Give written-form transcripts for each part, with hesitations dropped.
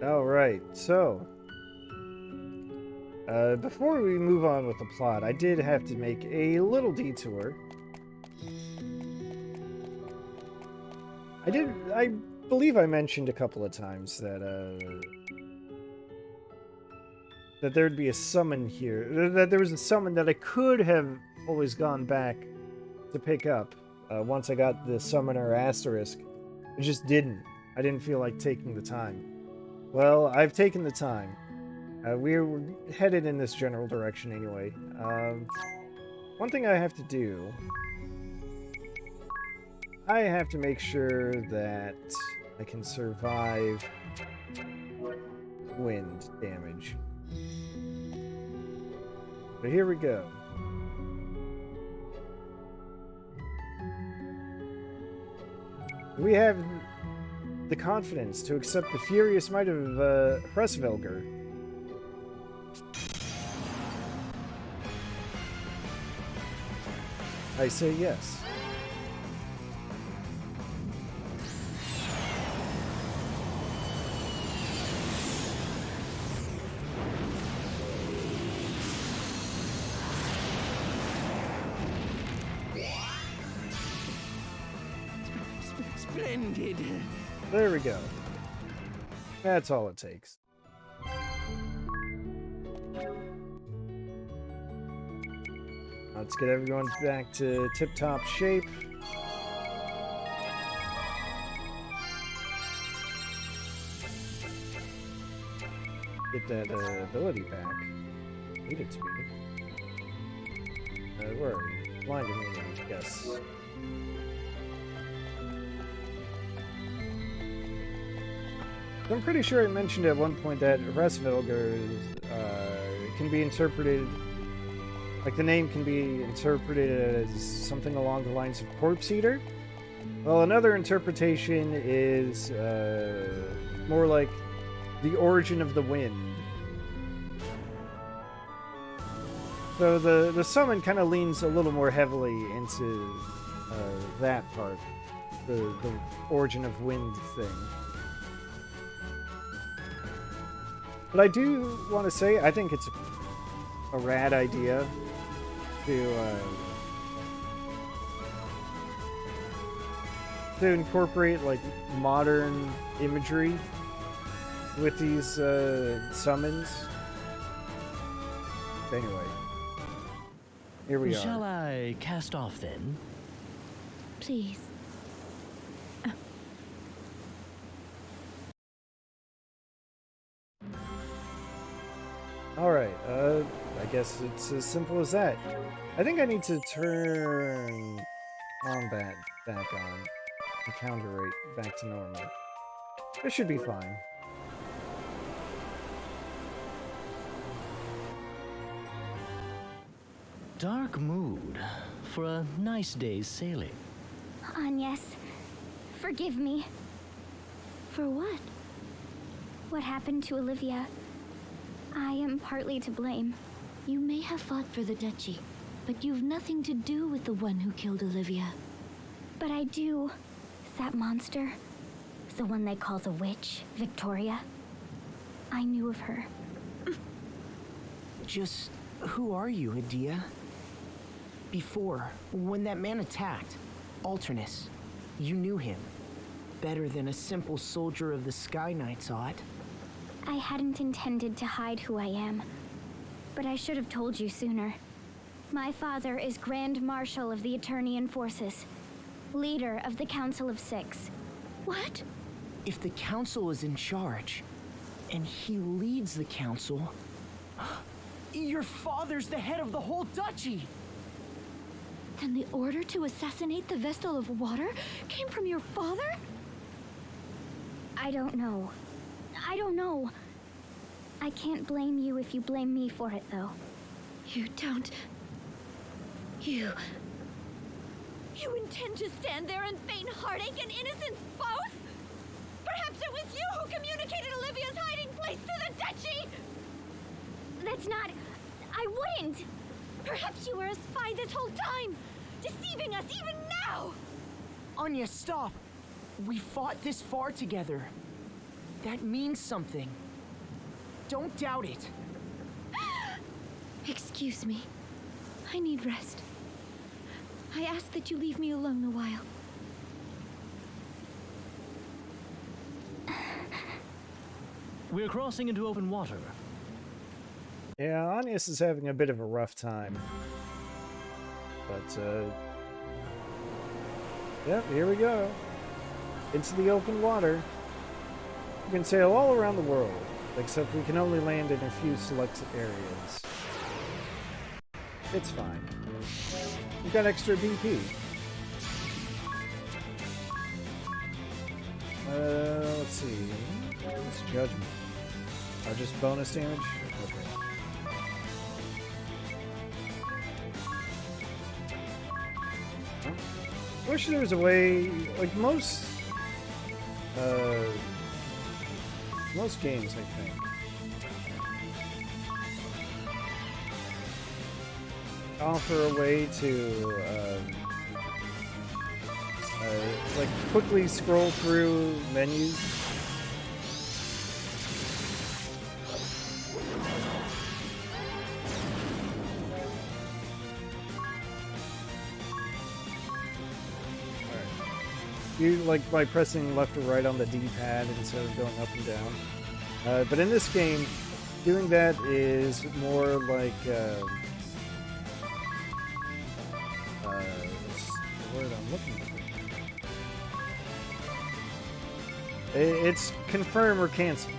Alright, so before we move on with the plot, I did have to make a little detour. I believe I mentioned a couple of times that that there'd be a summon here, that there was a summon that I could have always gone back to pick up once I got the summoner asterisk. I just didn't. I didn't feel like taking the time. Well, I've taken the time. We're headed in this general direction anyway. One thing I have to do... I have to make sure that I can survive wind damage. But here we go. We have the confidence to accept the furious might of Hresvelger. I say yes. Splendid. There we go. That's all it takes. Let's get everyone back to tip-top shape. Get that ability back. Need it to be. Where are we? Blinding me, yes. I'm pretty sure I mentioned at one point that Hresvelger can be interpreted, like the name can be interpreted as something along the lines of corpse eater. Well, another interpretation is more like the origin of the wind. So the summon kind of leans a little more heavily into that part, the origin of wind thing. But I do want to say, I think it's a rad idea to incorporate like modern imagery with these summons. Anyway, here we are. Shall I cast off then? Please. Alright, I guess it's as simple as that. I think I need to turn combat back on. The counter rate back to normal. This should be fine. Dark mood for a nice day's sailing. Agnes, forgive me. For what? What happened to Olivia? I am partly to blame. You may have fought for the duchy, but you've nothing to do with the one who killed Olivia. But I do. That monster, the one they call the witch, Victoria. I knew of her. Just who are you, Adia? Before, when that man attacked, Alternus, you knew him. Better than a simple soldier of the Sky Knights ought. I hadn't intended to hide who I am, but I should have told you sooner. My father is Grand Marshal of the Eternian Forces, leader of the Council of Six. What? If the Council is in charge, and he leads the Council, your father's the head of the whole duchy! Then the order to assassinate the Vestal of Water came from your father? I don't know. I don't know. I can't blame you if you blame me for it, though. You don't... You intend to stand there and feign heartache and innocence both? Perhaps it was you who communicated Olivia's hiding place to the duchy? That's not... I wouldn't! Perhaps you were a spy this whole time, deceiving us even now! Anya, stop! We fought this far together. That means something. Don't doubt it. Excuse me. I need rest. I ask that you leave me alone a while. We're crossing into open water. Yeah, Anius is having a bit of a rough time. But, yep, here we go. Into the open water. We can sail all around the world, except we can only land in a few select areas. It's fine. We've got extra BP. Let's see. What's judgment? Oh, just bonus damage? Okay. I wish there was a way, like most games, I think, offer a way to like quickly scroll through menus. You like by pressing left or right on the D-pad instead of going up and down. But in this game, doing that is more like what's the word I'm looking for? It's confirm or cancel,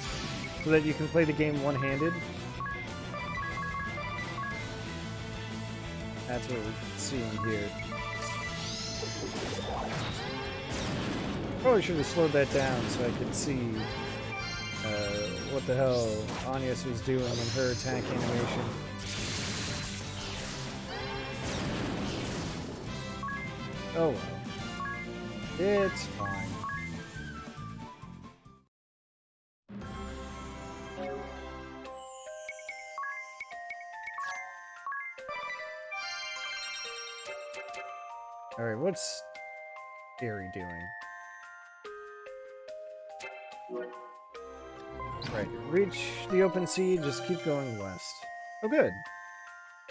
so that you can play the game one-handed. That's what we're seeing here. Probably should have slowed that down so I could see what the hell Anius was doing in her attack animation. Oh well. It's fine. Alright, what's Gary doing? Right, reach the open sea, just keep going west. Oh good.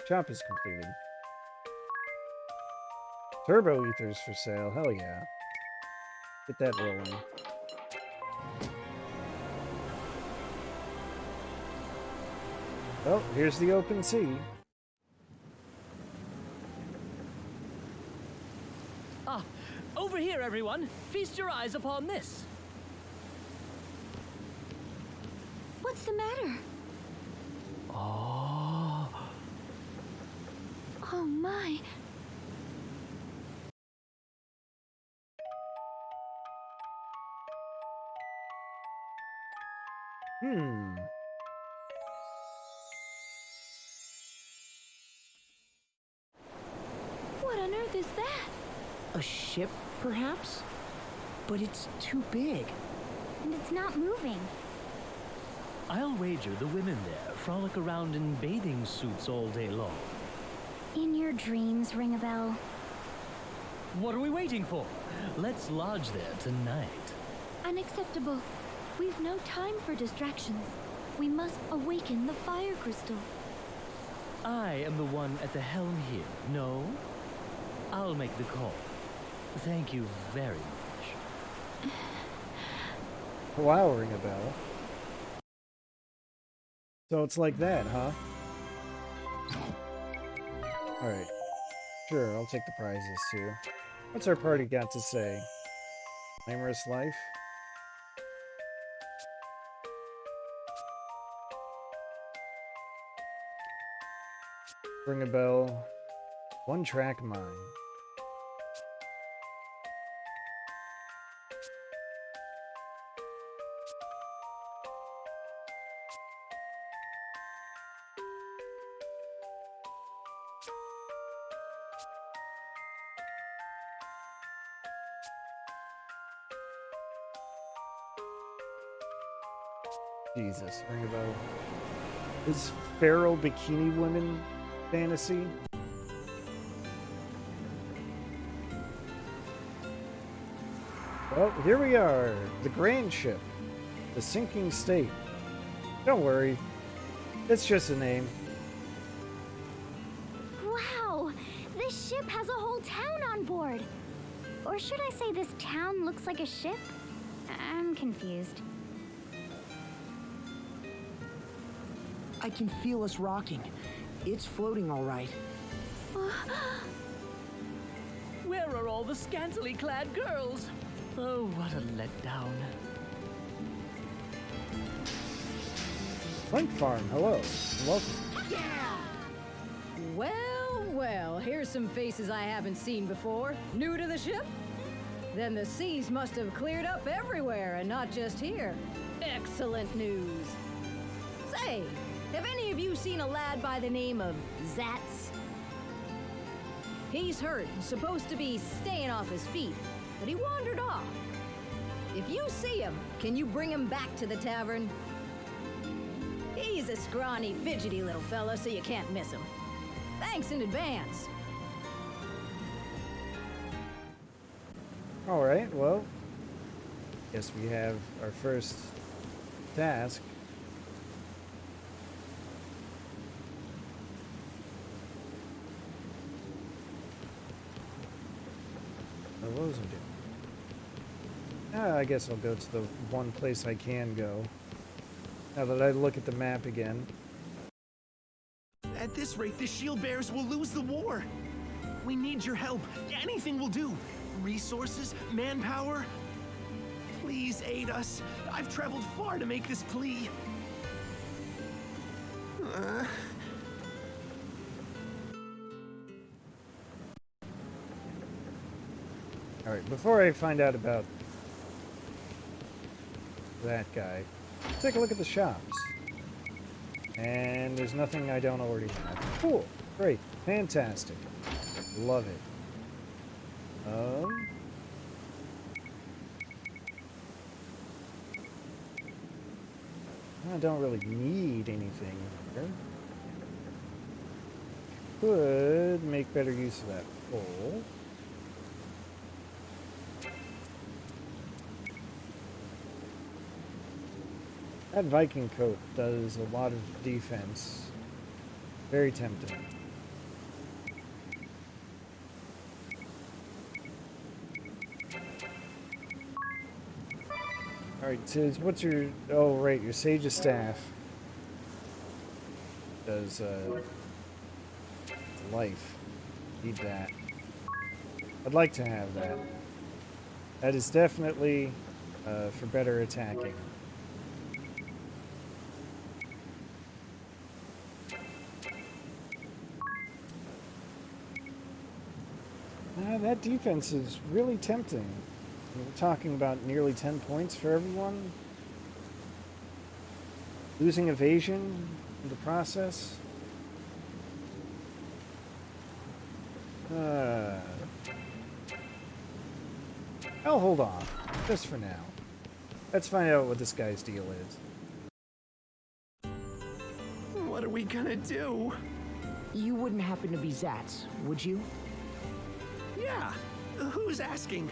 Chop is completed. Turbo ethers for sale, hell yeah. Get that rolling. Oh, here's the open sea. Ah, over here, everyone. Feast your eyes upon this. What's the matter? Oh. Oh my. What on earth is that? A ship, perhaps? But it's too big. And it's not moving. I'll wager the women there frolic around in bathing suits all day long. In your dreams, ring a bell. What are we waiting for? Let's lodge there tonight. Unacceptable. We've no time for distractions. We must awaken the fire crystal. I am the one at the helm here. No? I'll make the call. Thank you very much. Wow, ring a bell. So it's like that, huh? Alright. Sure, I'll take the prizes too. What's our party got to say? Glamorous life? Ring a bell. One track mind. Jesus, ring a bell. Is feral bikini women fantasy? Well, here we are, the Grandship. The sinking state. Don't worry. It's just a name. Wow! This ship has a whole town on board. Or should I say this town looks like a ship? I'm confused. I can feel us rocking. It's floating all right. Where are all the scantily clad girls? Oh, what a letdown. Brink Farm, hello. Welcome. Well, well, here's some faces I haven't seen before. New to the ship? Then the seas must have cleared up everywhere and not just here. Excellent news. Say, have any of you seen a lad by the name of Zatz? He's hurt and supposed to be staying off his feet, but he wandered off. If you see him, can you bring him back to the tavern? He's a scrawny, fidgety little fella, so you can't miss him. Thanks in advance. Alright, well, guess we have our first task. What was I doing? I guess I'll go to the one place I can go. Now that I look at the map again. At this rate, the Shieldbearers will lose the war. We need your help. Anything will do. Resources, manpower. Please aid us. I've traveled far to make this plea. Alright, before I find out about that guy, take a look at the shops. And there's nothing I don't already have. Cool. Great. Fantastic. Love it. I don't really need anything here. Could make better use of that coal. That Viking coat does a lot of defense. Very tempting. Alright, Tiz, what's your... Oh, right, your Sage's Staff. Does, life. Need that. I'd like to have that. That is definitely, for better attacking. That defense is really tempting. We're talking about nearly 10 points for everyone. Losing evasion in the process. I'll hold off, just for now. Let's find out what this guy's deal is. What are we gonna do? You wouldn't happen to be Zatz, would you? Yeah. Who's asking?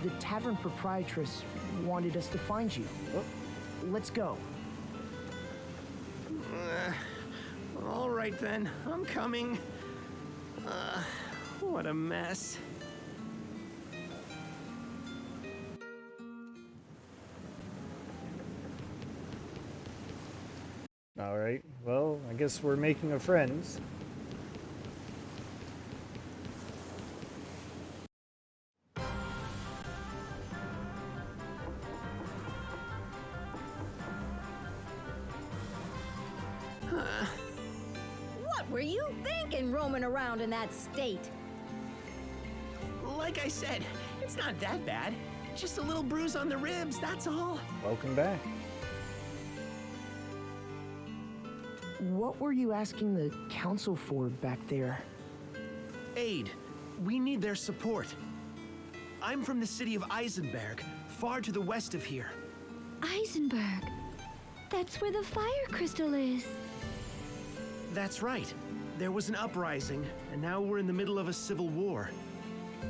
The tavern proprietress wanted us to find you. Oh. Let's go. All right then, I'm coming. What a mess. Alright, well, I guess we're making a friends. What were you thinking roaming around in that state? Like I said, it's not that bad. Just a little bruise on the ribs, that's all. Welcome back. What were you asking the council for back there? Aid. We need their support. I'm from the city of Eisenberg, far to the west of here. Eisenberg. That's where the fire crystal is. That's right. There was an uprising, and now we're in the middle of a civil war.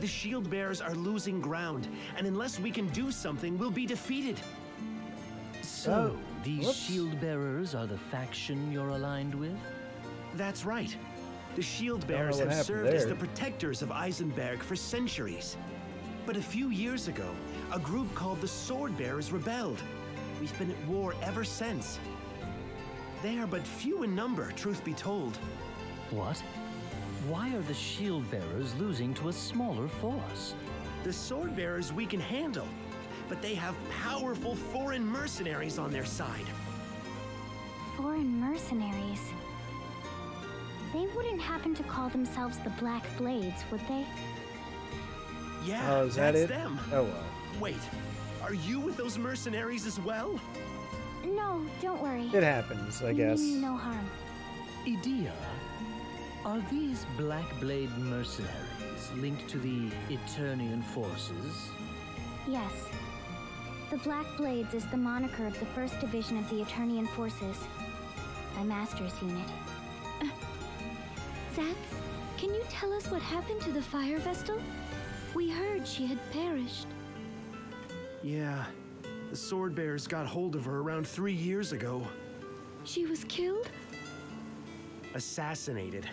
The Shieldbearers are losing ground, and unless we can do something, we'll be defeated. So, Oh, these whoops. Shieldbearers are the faction you're aligned with? That's right. The Don't Shieldbearers know what have happened served as there. the protectors of Eisenberg for centuries. But a few years ago, a group called the Swordbearers rebelled. We've been at war ever since. They are but few in number, truth be told. What? Why are the Shieldbearers losing to a smaller force? The Swordbearers we can handle, but they have powerful foreign mercenaries on their side. Foreign mercenaries. They wouldn't happen to call themselves the Black Blades, would they? Yeah, Oh, is that that's it? them. Oh well. Wait, are you with those mercenaries as well? No, don't worry. It happens, I We guess. mean no harm. Idea, are these Black Blade mercenaries linked to the Eternian forces? Yes. The Black Blades is the moniker of the 1st Division of the Eternian Forces. My master's unit. Zatz, can you tell us what happened to the Fire Vestal? We heard she had perished. Yeah, the Swordbearers got hold of her around 3 years ago. She was killed? Assassinated.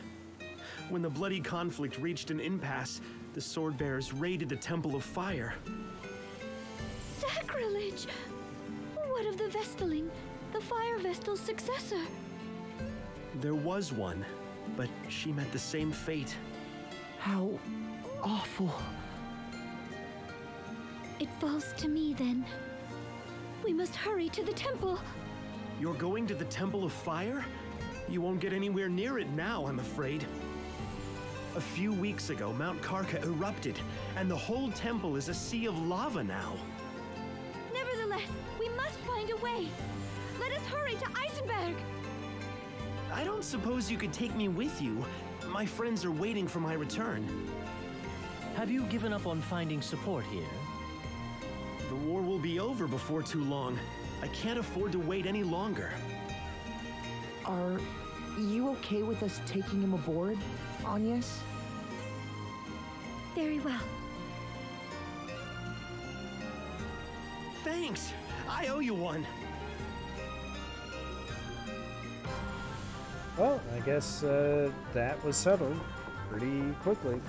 When the bloody conflict reached an impasse, the Swordbearers raided the Temple of Fire. Sacrilege! What of the Vestaling, the Fire Vestal's successor? There was one, but she met the same fate. How awful. It falls to me then. We must hurry to the temple. You're going to the Temple of Fire? You won't get anywhere near it now, I'm afraid. A few weeks ago, Mount Karka erupted, and the whole temple is a sea of lava now. Nevertheless, we must find a way. Let us hurry to Eisenberg. I don't suppose you could take me with you. My friends are waiting for my return. Have you given up on finding support here? The war will be over before too long. I can't afford to wait any longer. Are you okay with us taking him aboard, Agnes? Very well. Thanks! I owe you one. Well, I guess that was settled pretty quickly.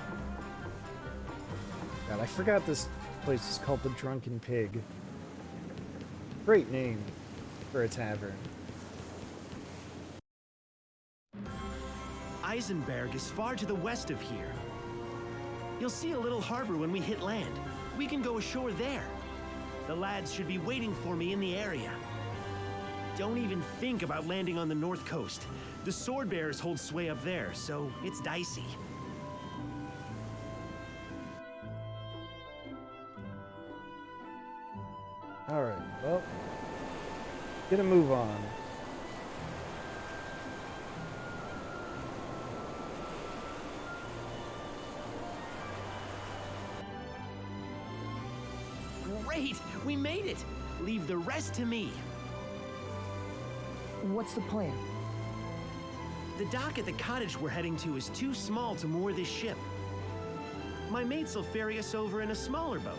God, I forgot this place is called the Drunken Pig. Great name for a tavern. Eisenberg is far to the west of here. You'll see a little harbor when we hit land. We can go ashore there. The lads should be waiting for me in the area. Don't even think about landing on the north coast. The Swordbearers hold sway up there, so it's dicey. Alright, well, get a move on. Great! We made it! Leave the rest to me. What's the plan? The dock at the cottage we're heading to is too small to moor this ship. My mates will ferry us over in a smaller boat.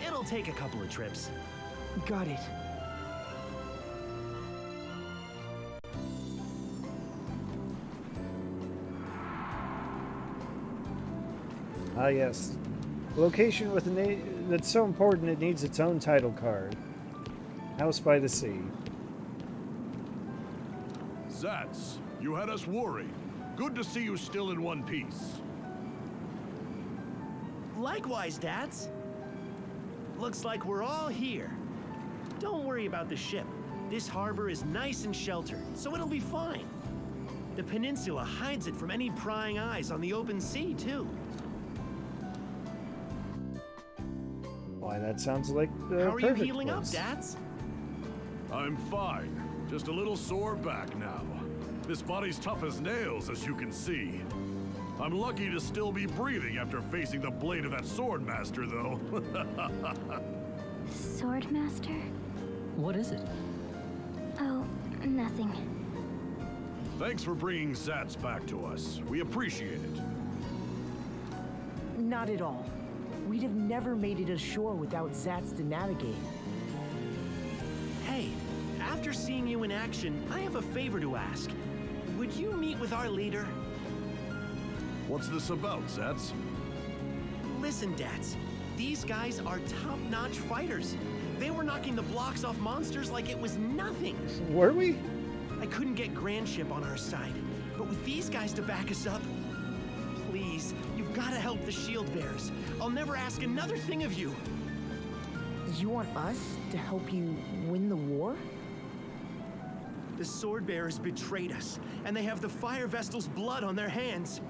It'll take a couple of trips. Got it. Ah, yes. Location with a name that's so important it needs its own title card. House by the Sea. Zatz, you had us worried. Good to see you still in one piece. Likewise, Dads. Looks like we're all here. Don't worry about the ship. This harbor is nice and sheltered, so it'll be fine. The peninsula hides it from any prying eyes on the open sea, too. Why, that sounds like the How are you perfect healing up, place. Dads? I'm fine. Just a little sore back now. This body's tough as nails, as you can see. I'm lucky to still be breathing after facing the blade of that Swordmaster, though. Swordmaster? What is it? Oh, nothing. Thanks for bringing Zatz back to us. We appreciate it. Not at all. We'd have never made it ashore without Zatz to navigate. Hey, After seeing you in action, I have a favor to ask. Would you meet with our leader? What's this about, Zatz? Listen, Dats. These guys are top-notch fighters. They were knocking the blocks off monsters like it was nothing. Were we? I couldn't get Grandship on our side, but with these guys to back us up, please, you've got to help the Shieldbearers. I'll never ask another thing of you. You want us to help you win the war? The Swordbearers betrayed us, and they have the Fire Vestal's blood on their hands.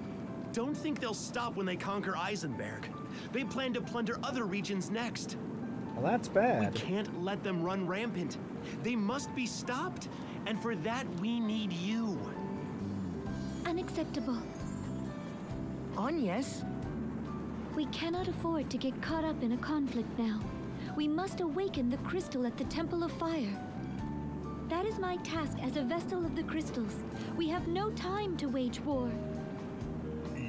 Don't think they'll stop when they conquer Eisenberg. They plan to plunder other regions next. Well, that's bad. We can't let them run rampant. They must be stopped, and for that we need you. Unacceptable. Agnes? We cannot afford to get caught up in a conflict now. We must awaken the crystal at the Temple of Fire. That is my task as a Vestal of the Crystals. We have no time to wage war.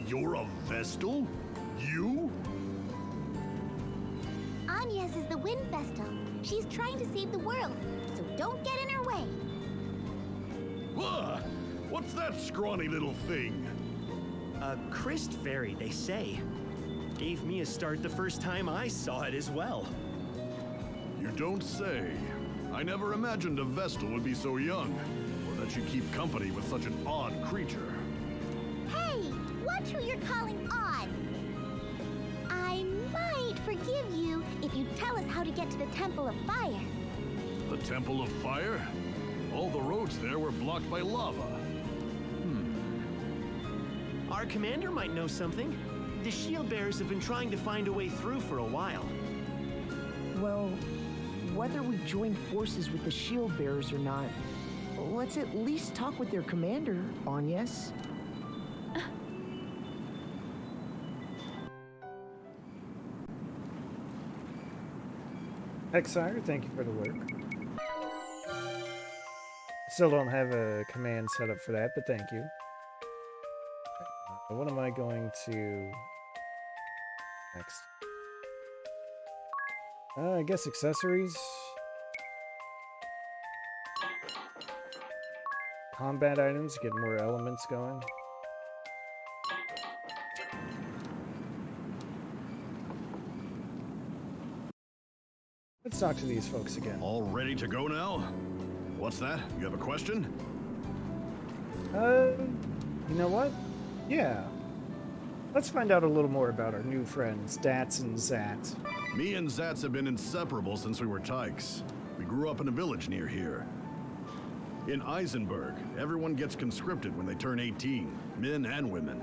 You're a Vestal? You? Agnes is the Wind Vestal. She's trying to save the world, so don't get in her way. What's that scrawny little thing? A Christ fairy, they say. Gave me a start the first time I saw it as well. You don't say. I never imagined a Vestal would be so young, or that she'd keep company with such an odd creature. Hey, watch who you're calling odd. I might forgive you if you tell us how to get to the Temple of Fire. The Temple of Fire? All the roads there were blocked by lava. Our commander might know something. The Shieldbearers have been trying to find a way through for a while. Well, whether we join forces with the Shieldbearers or not, let's at least talk with their commander, Agnes. Exire, thank you for the work. Still don't have a command set up for that, but thank you. What am I going to next? I guess accessories. Combat items, get more elements going. Let's talk to these folks again. All ready to go now? What's that? You have a question? You know what? Yeah. Let's find out a little more about our new friends, Dats and Zatz. Me and Zatz have been inseparable since we were tykes. We grew up in a village near here. In Eisenberg, everyone gets conscripted when they turn 18, men and women.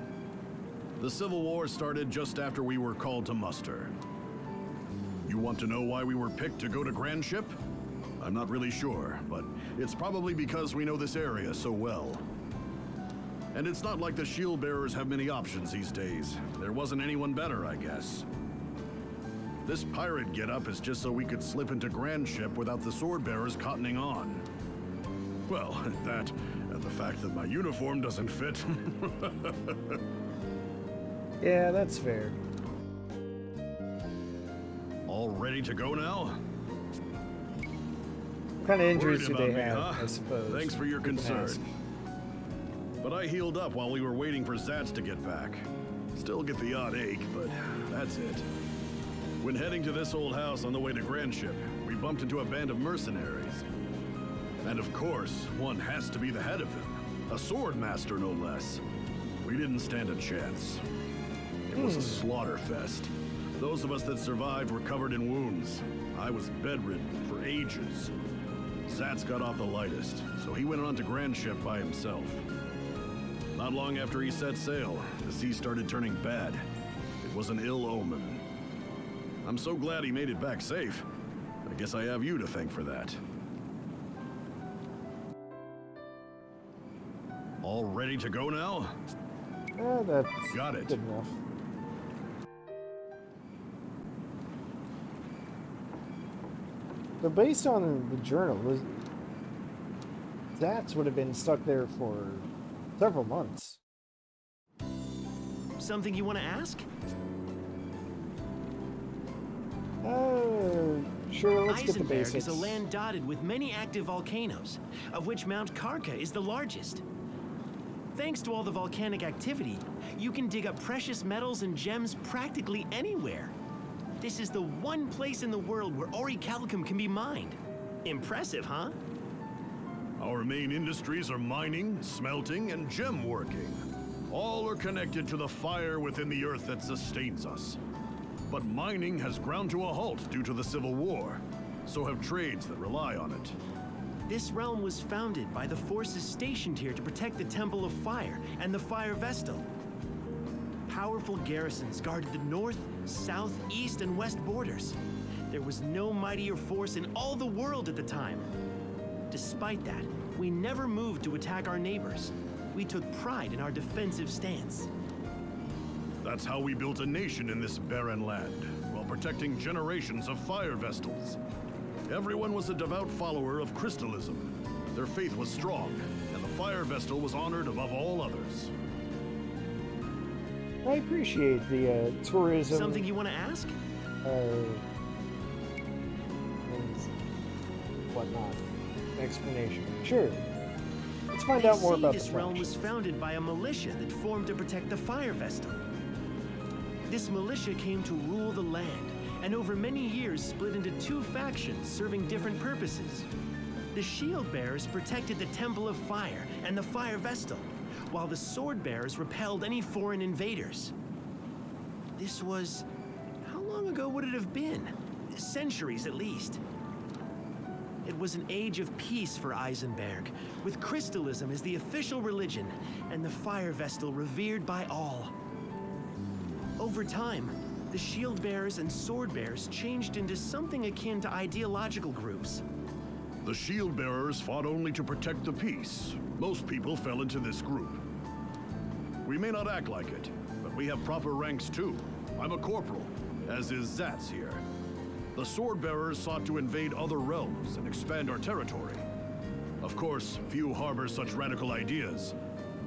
The Civil War started just after we were called to muster. You want to know why we were picked to go to Grandship? I'm not really sure, but it's probably because we know this area so well. And it's not like the Shieldbearers have many options these days. There wasn't anyone better, I guess. This pirate getup is just so we could slip into Grandship without the Swordbearers cottoning on. Well, that, and the fact that my uniform doesn't fit. Yeah, that's fair. All ready to go now? What kind of injuries Worried do about they me, have, huh? I suppose? Thanks for your We can concern. ask. But I healed up while we were waiting for Zatz to get back. Still get the odd ache, but that's it. When heading to this old house on the way to Grandship, we bumped into a band of mercenaries. And of course, one has to be the head of them. A sword master, no less. We didn't stand a chance. It was a slaughter fest. Those of us that survived were covered in wounds. I was bedridden for ages. Zatz got off the lightest, so he went on to Grandship by himself. Not long after he set sail, the sea started turning bad. It was an ill omen. I'm so glad he made it back safe. I guess I have you to thank for that. All ready to go now? Yeah, that's Got it. good enough. So based on the journal, Zatz would have been stuck there for several months. Something you want to ask? Sure, let's get the Eisenberg basics. is a land dotted with many active volcanoes, of which Mount Karka is the largest. Thanks to all the volcanic activity, you can dig up precious metals and gems practically anywhere. This is the one place in the world where orichalcum can be mined. Impressive, huh? Our main industries are mining, smelting, and gem working. All are connected to the fire within the earth that sustains us. But mining has ground to a halt due to the Civil War. So have trades that rely on it. This realm was founded by the forces stationed here to protect the Temple of Fire and the Fire Vestal. Powerful garrisons guarded the north, south, east, and west borders. There was no mightier force in all the world at the time. Despite that, we never moved to attack our neighbors. We took pride in our defensive stance. That's how we built a nation in this barren land, while protecting generations of fire vestals. Everyone was a devout follower of crystalism. Their faith was strong, and the fire vestal was honored above all others. I appreciate the tourism. Something you want to ask? And whatnot. Explanation. Sure. Let's find out more about this the realm was factions. founded by a militia that formed to protect the fire vestal. This militia came to rule the land, and over many years split into two factions serving different purposes. The Shieldbearers protected the Temple of Fire and the Fire Vestal, while the Swordbearers repelled any foreign invaders. This was... how long ago would it have been? Centuries at least. It was an age of peace for Eisenberg, with crystalism as the official religion, and the Fire Vestal revered by all. Over time, the Shieldbearers and Swordbearers changed into something akin to ideological groups. The Shieldbearers fought only to protect the peace. Most people fell into this group. We may not act like it, but we have proper ranks too. I'm a corporal, as is Zatz here. The Swordbearers sought to invade other realms and expand our territory. Of course, few harbor such radical ideas.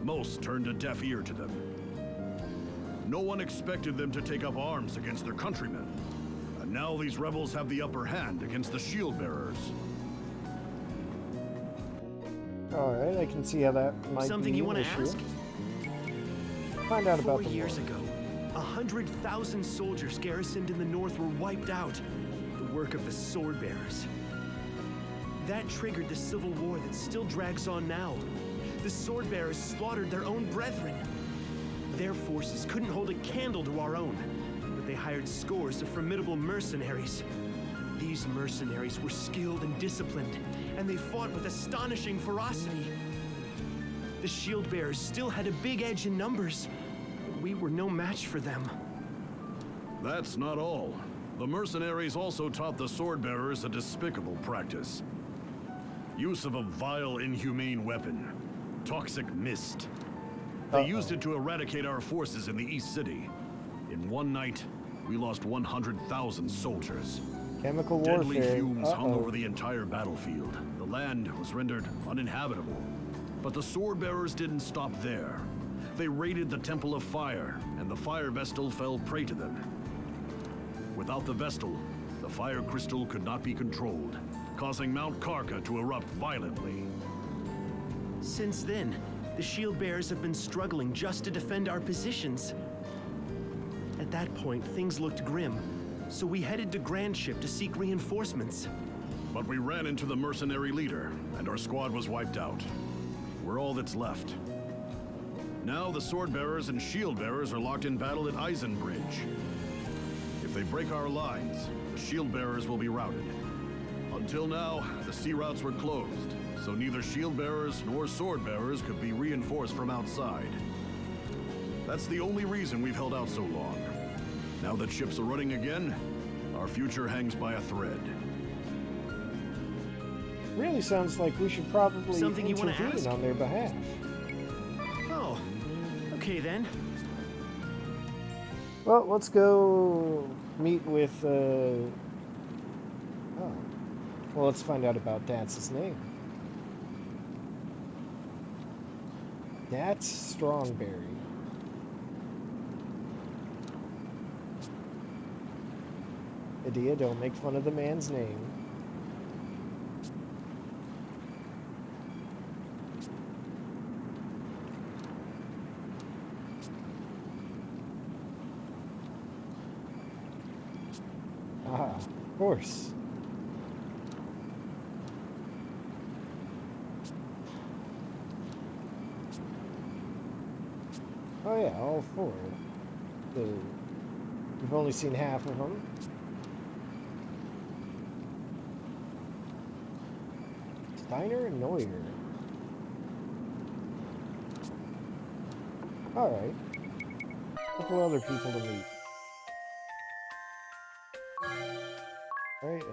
Most turned a deaf ear to them. No one expected them to take up arms against their countrymen. And now these rebels have the upper hand against the Shieldbearers. Alright, I can see how that might Something be you an want to issue. ask? Find out about 4 the years war. ago, 100,000 soldiers garrisoned in the north were wiped out. The work of the Swordbearers. That triggered the civil war that still drags on now. The Swordbearers slaughtered their own brethren. Their forces couldn't hold a candle to our own, but they hired scores of formidable mercenaries. These mercenaries were skilled and disciplined, and they fought with astonishing ferocity. The Shieldbearers still had a big edge in numbers, but we were no match for them. That's not all. The mercenaries also taught the Swordbearers a despicable practice. Use of a vile, inhumane weapon. Toxic mist. They used it to eradicate our forces in the East City. In one night, we lost 100,000 soldiers. Chemical Deadly warfare. fumes hung over the entire battlefield. The land was rendered uninhabitable. But the Swordbearers didn't stop there. They raided the Temple of Fire, and the Fire Vestal fell prey to them. Without the Vestal, the Fire Crystal could not be controlled, causing Mount Karka to erupt violently. Since then, the Shieldbearers have been struggling just to defend our positions. At that point, things looked grim, so we headed to Grandship to seek reinforcements. But we ran into the mercenary leader, and our squad was wiped out. We're all that's left. Now the Swordbearers and Shieldbearers are locked in battle at Eisenberg. If they break our lines, the Shieldbearers will be routed. Until now, the sea routes were closed, so neither Shieldbearers nor Swordbearers could be reinforced from outside. That's the only reason we've held out so long. Now that ships are running again, our future hangs by a thread. Really sounds like we should probably Something you wanna intervene ask? on their behalf. Oh, okay then. Well, let's go meet with, oh. Well, let's find out about Datz's name. Datz Strongberry. Idea, don't make fun of the man's name. Ah, of course. Oh yeah, all four. We've only seen half of them. Steiner and Neuer. Alright. A couple other people to meet. Alright,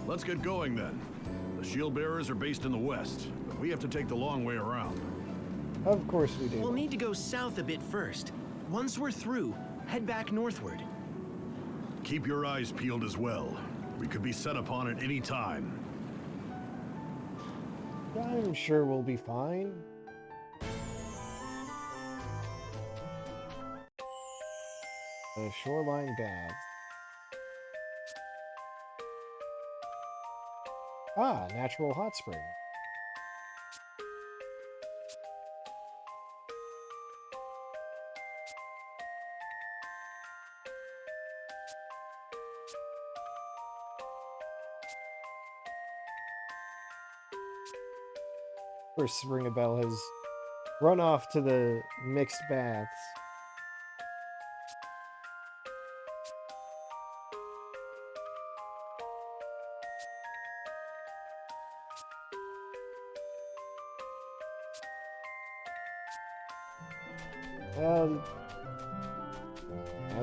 Let's get going then. The Shieldbearers are based in the west, but we have to take the long way around. of course we do. We'll need to go south a bit first. Once we're through, head back northward. Keep your eyes peeled as well. We could be set upon at any time. I'm sure we'll be fine. The shoreline baths. Ah, natural hot spring. Of course, Ringabel has run off to the mixed baths.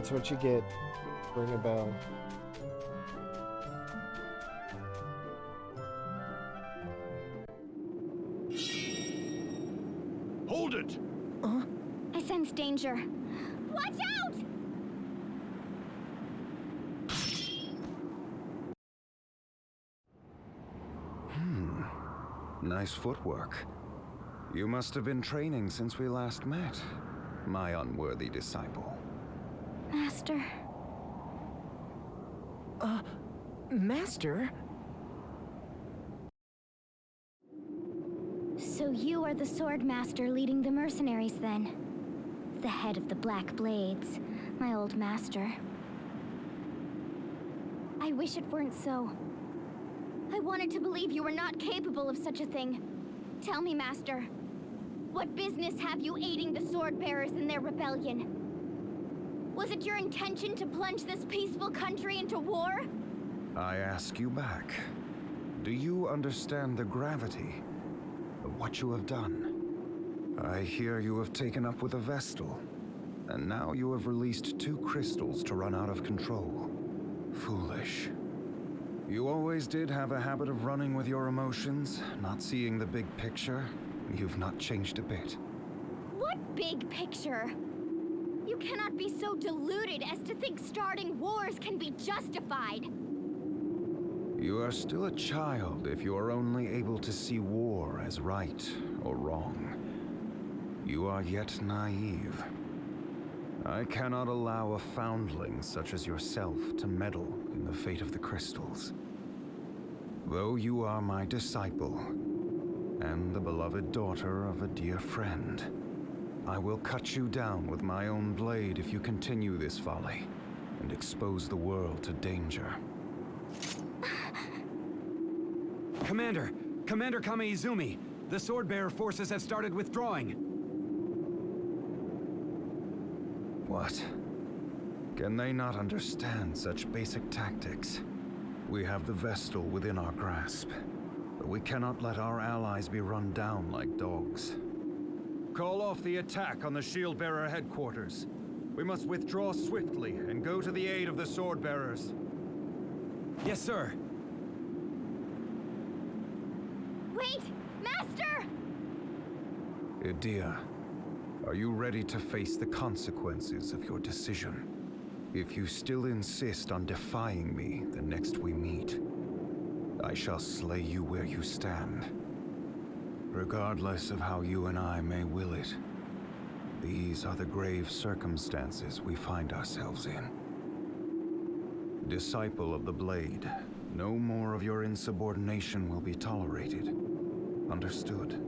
That's what you get. Ringabel. Hold it! I sense danger. Watch out! Nice footwork. You must have been training since we last met, my unworthy disciple. Master. Master? So you are the sword master leading the mercenaries then? The head of the Black Blades, my old master. I wish it weren't so. I wanted to believe you were not capable of such a thing. Tell me, Master, what business have you aiding the Swordbearers in their rebellion? Was it your intention to plunge this peaceful country into war? I ask you back. Do you understand the gravity of what you have done? I hear you have taken up with a Vestal, and now you have released 2 crystals to run out of control. Foolish. You always did have a habit of running with your emotions, not seeing the big picture. You've not changed a bit. What big picture? You cannot be so deluded as to think starting wars can be justified. You are still a child if you are only able to see war as right or wrong. You are yet naive. I cannot allow a foundling such as yourself to meddle in the fate of the crystals. Though you are my disciple, and the beloved daughter of a dear friend, I will cut you down with my own blade if you continue this folly, and expose the world to danger. Commander Kame-Izumi, the Swordbearer forces have started withdrawing. What? Can they not understand such basic tactics? We have the Vestal within our grasp, but we cannot let our allies be run down like dogs. Call off the attack on the Shieldbearer headquarters. We must withdraw swiftly and go to the aid of the Swordbearers. Yes, sir. Wait! Master! Idia, are you ready to face the consequences of your decision? If you still insist on defying me the next we meet, I shall slay you where you stand. Regardless of how you and I may will it, these are the grave circumstances we find ourselves in. Disciple of the Blade, no more of your insubordination will be tolerated. Understood?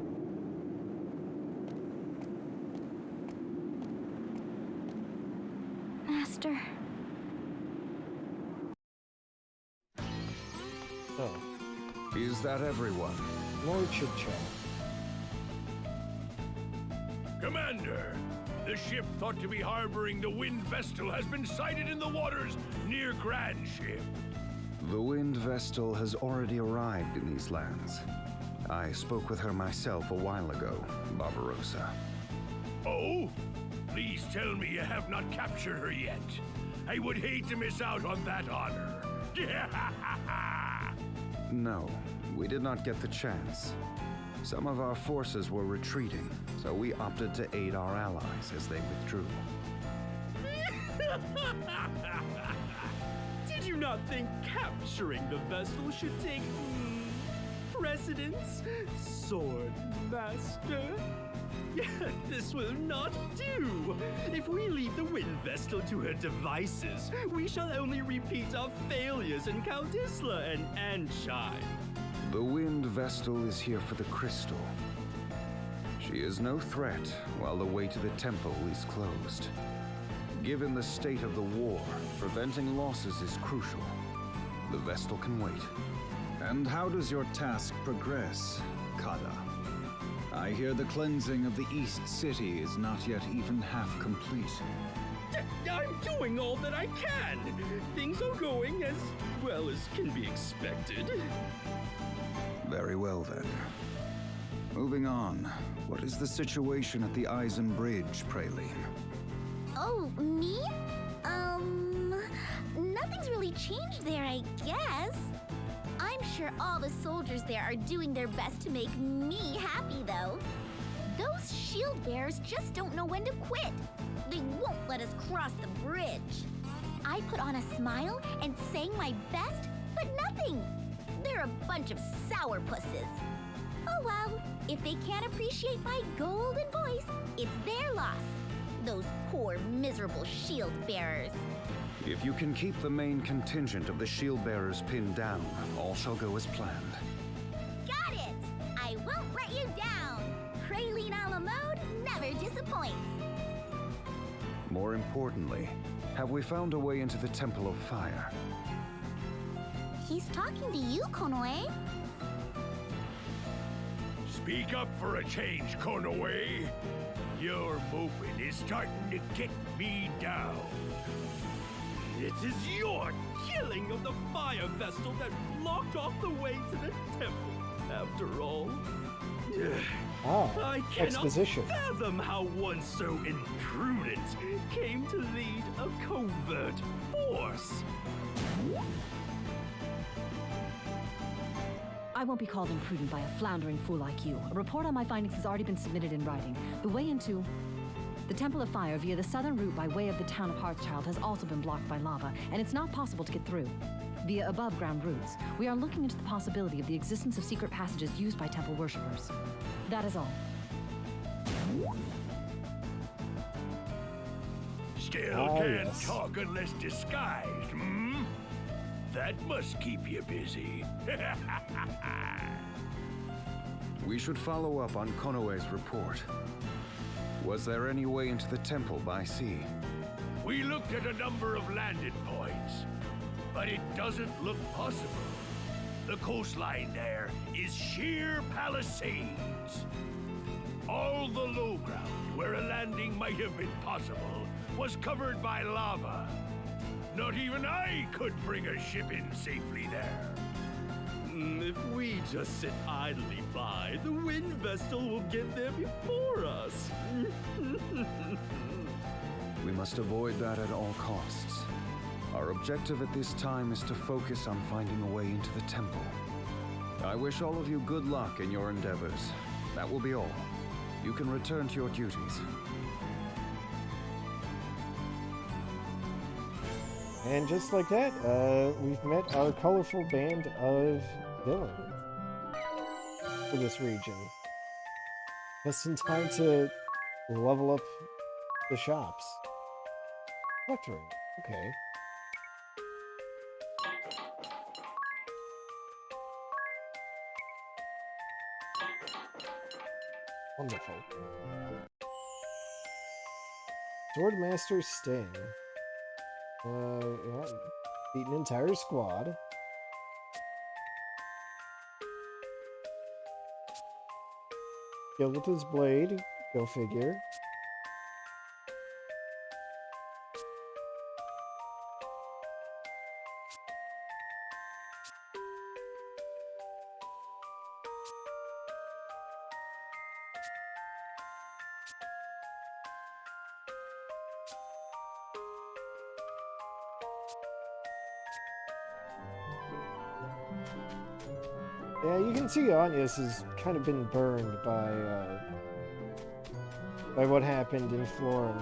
Master. Oh, Is that everyone? Lord Chit-Chat. Commander, the ship thought to be harboring the Wind Vestal has been sighted in the waters near Grandship. The Wind Vestal has already arrived in these lands. I spoke with her myself a while ago, Barbarossa. Oh? Please tell me you have not captured her yet. I would hate to miss out on that honor. No, we did not get the chance. Some of our forces were retreating, so we opted to aid our allies as they withdrew. Did you not think capturing the vessel should take precedence, Sword Master? This will not do. If we leave the Wind Vestal to her devices, we shall only repeat our failures in Count Isla and Anshine. The Wind Vestal is here for the crystal. She is no threat while the way to the temple is closed. Given the state of the war, preventing losses is crucial. The Vestal can wait. And how does your task progress, Kada? I hear the cleansing of the East City is not yet even half complete. I'm doing all that I can. Things are going as well as can be expected. Very well then. Moving on, what is the situation at the Eisenberg, Praline? Oh, me? Nothing's really changed there, I guess. I'm sure all the soldiers there are doing their best to make me happy, though. Those Shieldbearers just don't know when to quit. They won't let us cross the bridge. I put on a smile and sang my best, but nothing. They're a bunch of sourpusses. Oh well, if they can't appreciate my golden voice, it's their loss. Those poor, miserable Shieldbearers. If you can keep the main contingent of the Shieldbearers pinned down, all shall go as planned. Got it! I won't let you down. Praline a la mode never disappoints. More importantly, have we found a way into the Temple of Fire? He's talking to you, Konoe. Speak up for a change, Konoe. Your movement is starting to get me down. It is your killing of the fire vestal that blocked off the way to the temple, after all. I cannot exposition. fathom how one so imprudent came to lead a covert force. I won't be called imprudent by a floundering fool like you. A report on my findings has already been submitted in writing. The way into the Temple of Fire via the southern route by way of the town of Hearthchild has also been blocked by lava, and it's not possible to get through. Via above-ground routes, we are looking into the possibility of the existence of secret passages used by temple worshippers. That is all. Still can't talk unless disguised, hmm? That must keep you busy. We should follow up on Konoe's report. Was there any way into the temple by sea? We looked at a number of landing points, but it doesn't look possible. The coastline there is sheer palisades. All the low ground where a landing might have been possible was covered by lava. Not even I could bring a ship in safely there. If we just sit idly by, the Wind Vestal will get there before us. We must avoid that at all costs. Our objective at this time is to focus on finding a way into the temple. I wish all of you good luck in your endeavors. That will be all. You can return to your duties. And just like that, we've met our colorful band of villains for this region. Just in time to level up the shops. Collectoring. Okay. Wonderful. Swordmaster Sting. Yeah. Beat an entire squad. Kill with his blade. Go figure. Yeah, you can see Agnes has kind of been burned by what happened in Florin.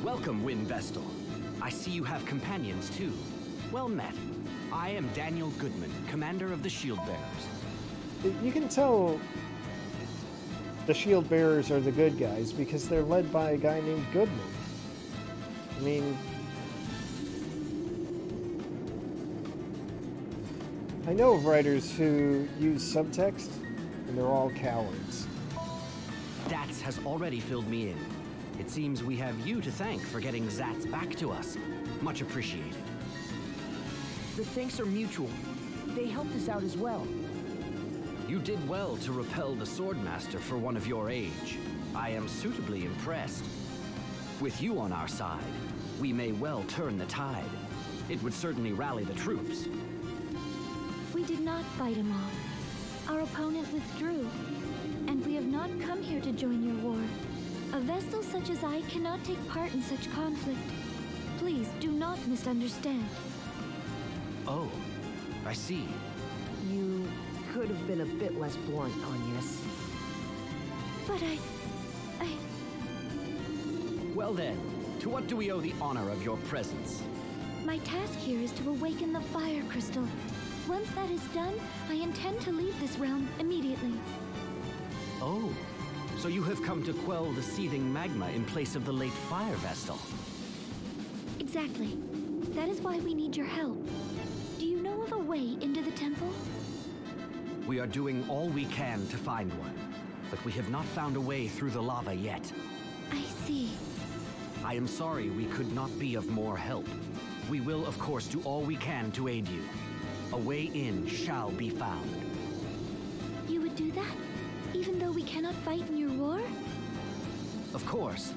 Welcome, Wind Vestal. I see you have companions, too. Well met. I am Daniel Goodman, commander of the Shieldbearers. You can tell the Shieldbearers are the good guys because they're led by a guy named Goodman. I mean, I know of writers who use subtext, and they're all cowards. Zatz has already filled me in. It seems we have you to thank for getting Zatz back to us. Much appreciated. The thanks are mutual. They helped us out as well. You did well to repel the Swordmaster for one of your age. I am suitably impressed. With you on our side, we may well turn the tide. It would certainly rally the troops. We did not fight him off. Our opponent withdrew, and we have not come here to join your war. A Vestal such as I cannot take part in such conflict. Please do not misunderstand. Oh, I see. You could have been a bit less blunt, Agnes. But I... Well then, to what do we owe the honor of your presence? My task here is to awaken the fire crystal. Once that is done, I intend to leave this realm immediately. Oh, so you have come to quell the seething magma in place of the late fire Vestal. Exactly. That is why we need your help. Do you know of a way into the temple? We are doing all we can to find one, but we have not found a way through the lava yet. I see. I am sorry we could not be of more help. We will, of course, do all we can to aid you. A way in shall be found. You would do that? Even though we cannot fight in your war? Of course.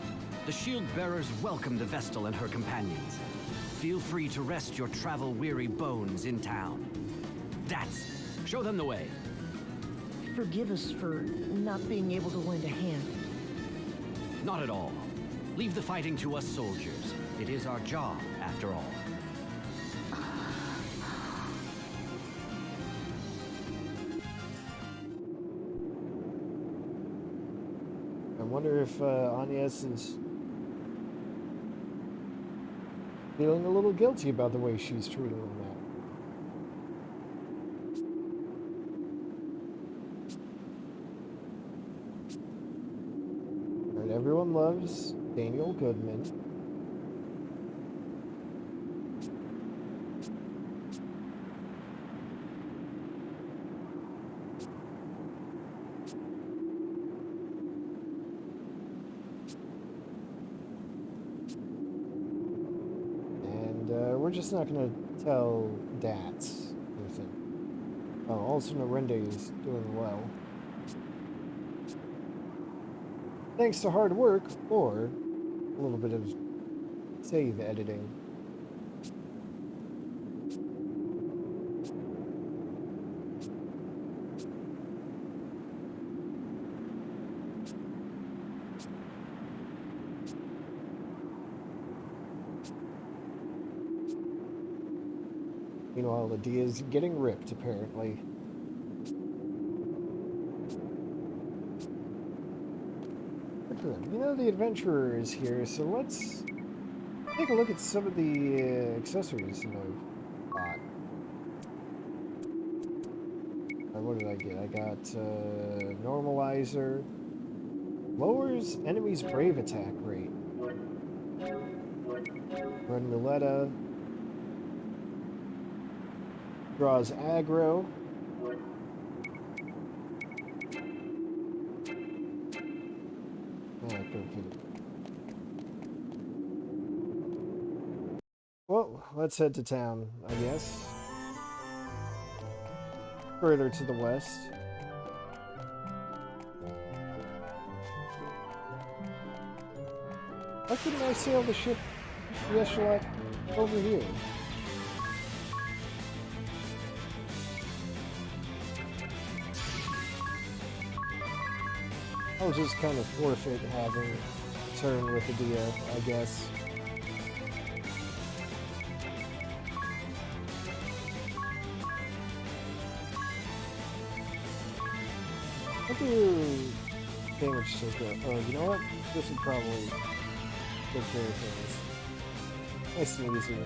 The Shieldbearers welcome the Vestal and her companions. Feel free to rest your travel-weary bones in town. Zatz, show them the way. Forgive us for not being able to lend a hand. Not at all. Leave the fighting to us soldiers. It is our job, after all. I wonder if Agnes is feeling a little guilty about the way she's treating him now. Alright, everyone loves Daniel Goodman. We're just not gonna tell Zatz anything. Oh, also Narende is doing well. Thanks to hard work, or a little bit of save editing. Meanwhile, Lydia's getting ripped, apparently. But good. You know, the adventurer is here, so let's take a look at some of the accessories that I've bought. What did I get? I got normalizer. Lowers enemies' brave attack rate. Run Muletta. Draws aggro. Well, let's head to town, I guess. Further to the west. Why couldn't I sail the ship, the Echelon, over here? I'll just kind of forfeit having a turn with Adia, I guess. What do damage take up? Oh, you know what? This would probably take care of things. Nice and easy.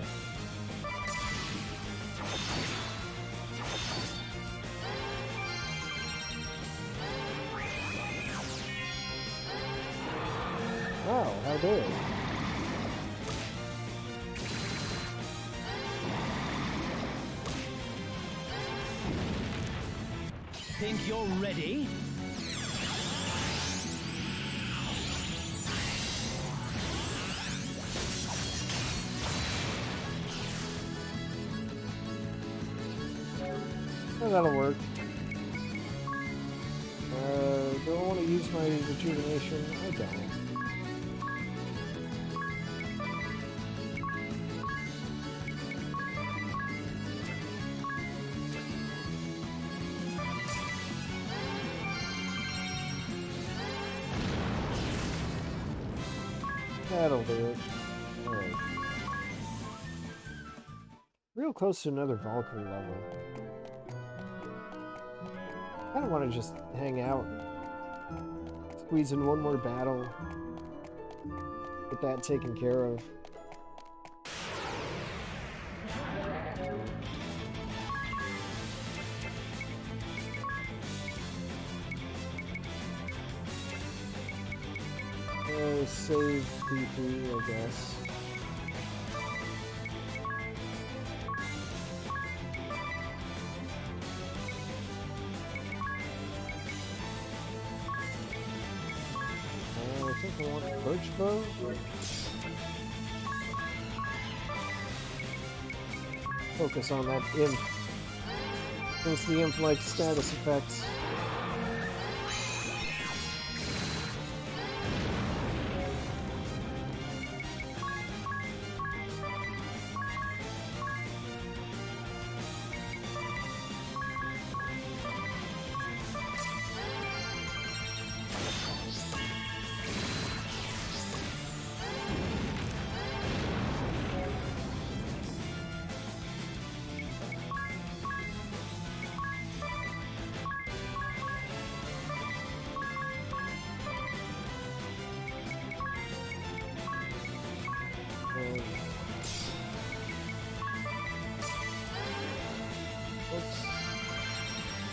Wow, how dare you? Think you're ready? Oh, that'll work. Do I want to use my rejuvenation? I don't. That'll do it. Alright. Real close to another Valkyrie level. I don't want to just hang out. Squeeze in one more battle. Get that taken care of. Save BP, I guess. I think I want a birch bow. Focus on that imp. Since the imp likes status effects.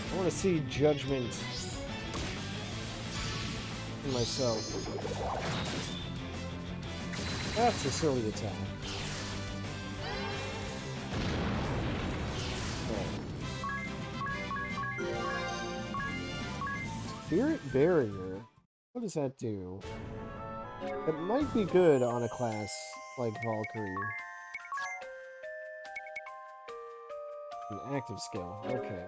I want to see judgment in myself. That's a silly attack. Spirit Barrier? What does that do? It might be good on a class like Valkyrie. An active skill, okay.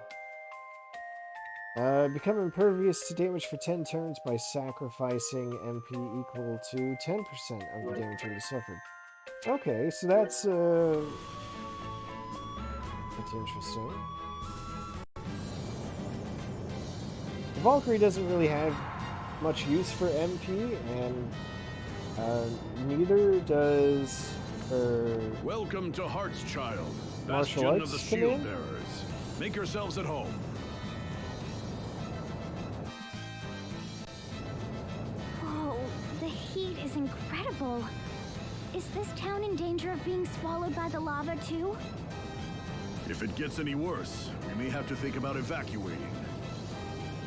Become impervious to damage for 10 turns by sacrificing MP equal to 10% of the damage you suffered. Okay, so that's interesting. The Valkyrie doesn't really have much use for MP, and neither does Welcome to Heartschild, Martial bastion of the arts command? Shieldbearers. Make yourselves at home. Whoa, the heat is incredible. Is this town in danger of being swallowed by the lava too? If it gets any worse, we may have to think about evacuating.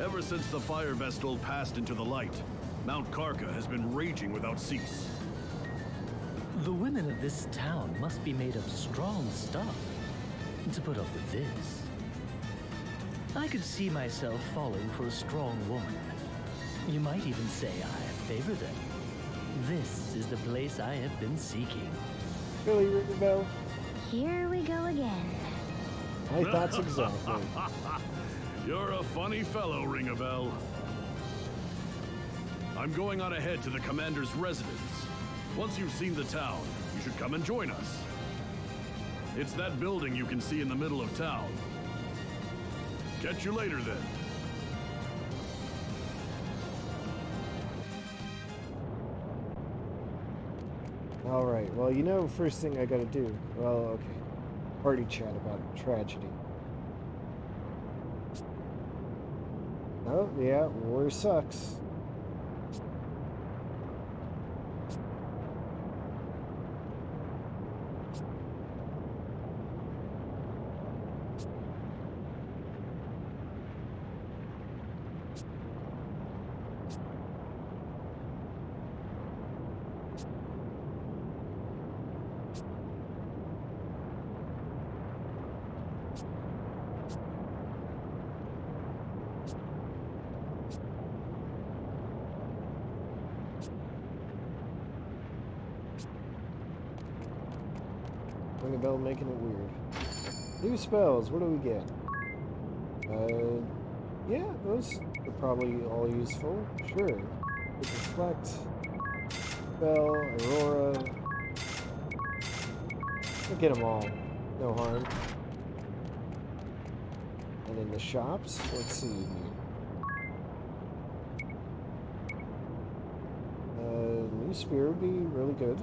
Ever since the fire vestal passed into the light, Mount Karka has been raging without cease. The women of this town must be made of strong stuff to put up with this. I could see myself falling for a strong woman. You might even say I favor them. This is the place I have been seeking. Really, Ringbell? Here we go again. My thoughts exactly. You're a funny fellow, Ring-a-Bell. I'm going on ahead to the commander's residence. Once you've seen the town, you should come and join us. It's that building you can see in the middle of town. Catch you later, then. Alright, well, you know, first thing I gotta do. Well, okay. Party chat about tragedy. Oh, yeah, war sucks. Ring a bell making it weird. New spells, what do we get? Yeah, those are probably all useful. Sure. Reflect, Spell, Aurora. We'll get them all. No harm. And in the shops, let's see here. New spear would be really good.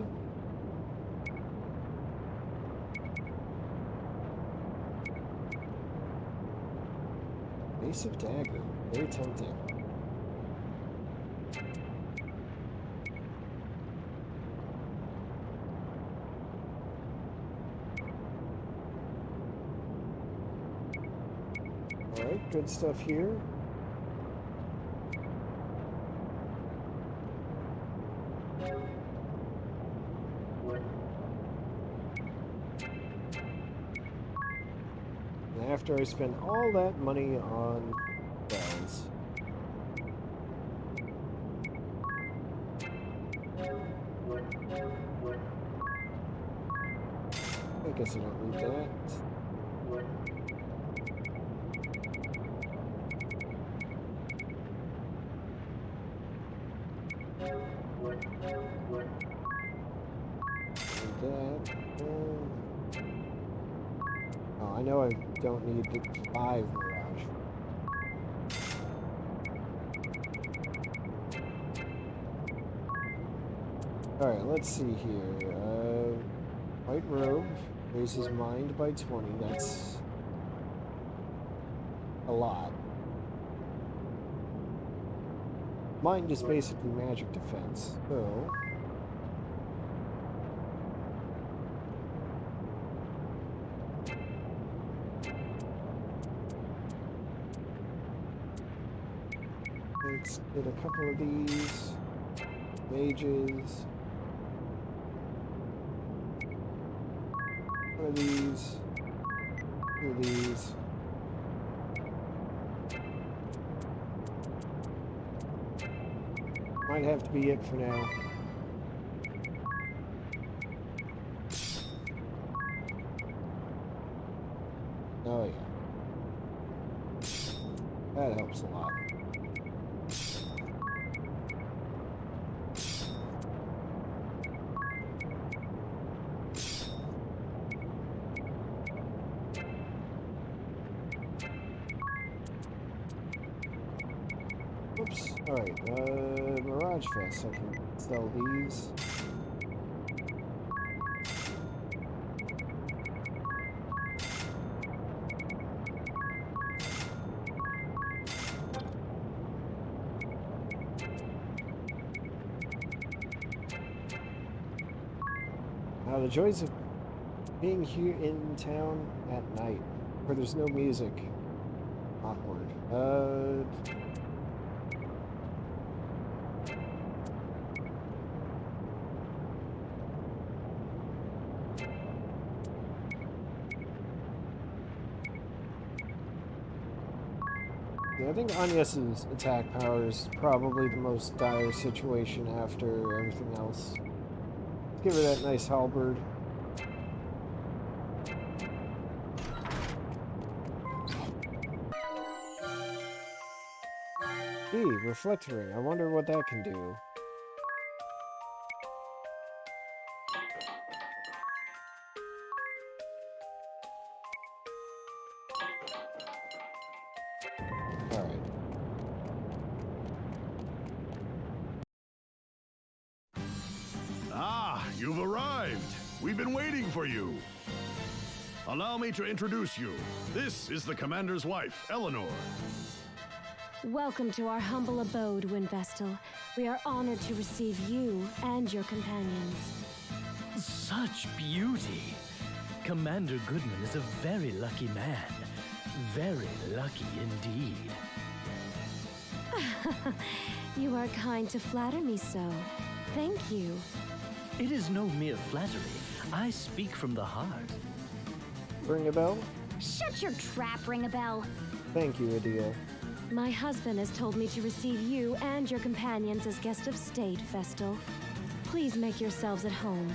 Ace of dagger, very tempting. Alright, good stuff here. And after I spend all that money on bells, I guess I don't need that. Oh, I know I don't need the 5 Mirage. Alright, let's see here. White robe raises mind by 20. That's a lot. Mind is basically magic defense, so let's get a couple of these mages. One of these. Two of these. Might have to be it for now. Oh yeah. That helps a lot. Oops. Alright, Mirage Fest. I can sell these. The joys of being here in town at night, where there's no music. Awkward. Yeah, I think Agnes's attack power is probably the most dire situation after everything else. Let's give her that nice halberd. Reflect ring. I wonder what that can do. Alright. Ah, you've arrived. We've been waiting for you. Allow me to introduce you. This is the commander's wife, Eleanor. Welcome to our humble abode, Windvestal. We are honored to receive you and your companions. Such beauty. Commander Goodman is a very lucky man. Very lucky indeed. You are kind to flatter me so. Thank you. It is no mere flattery. I speak from the heart. Ring a bell? Shut your trap, Ring-a-Bell. Thank you, Adia. My husband has told me to receive you and your companions as guests of state, Vestal. Please make yourselves at home.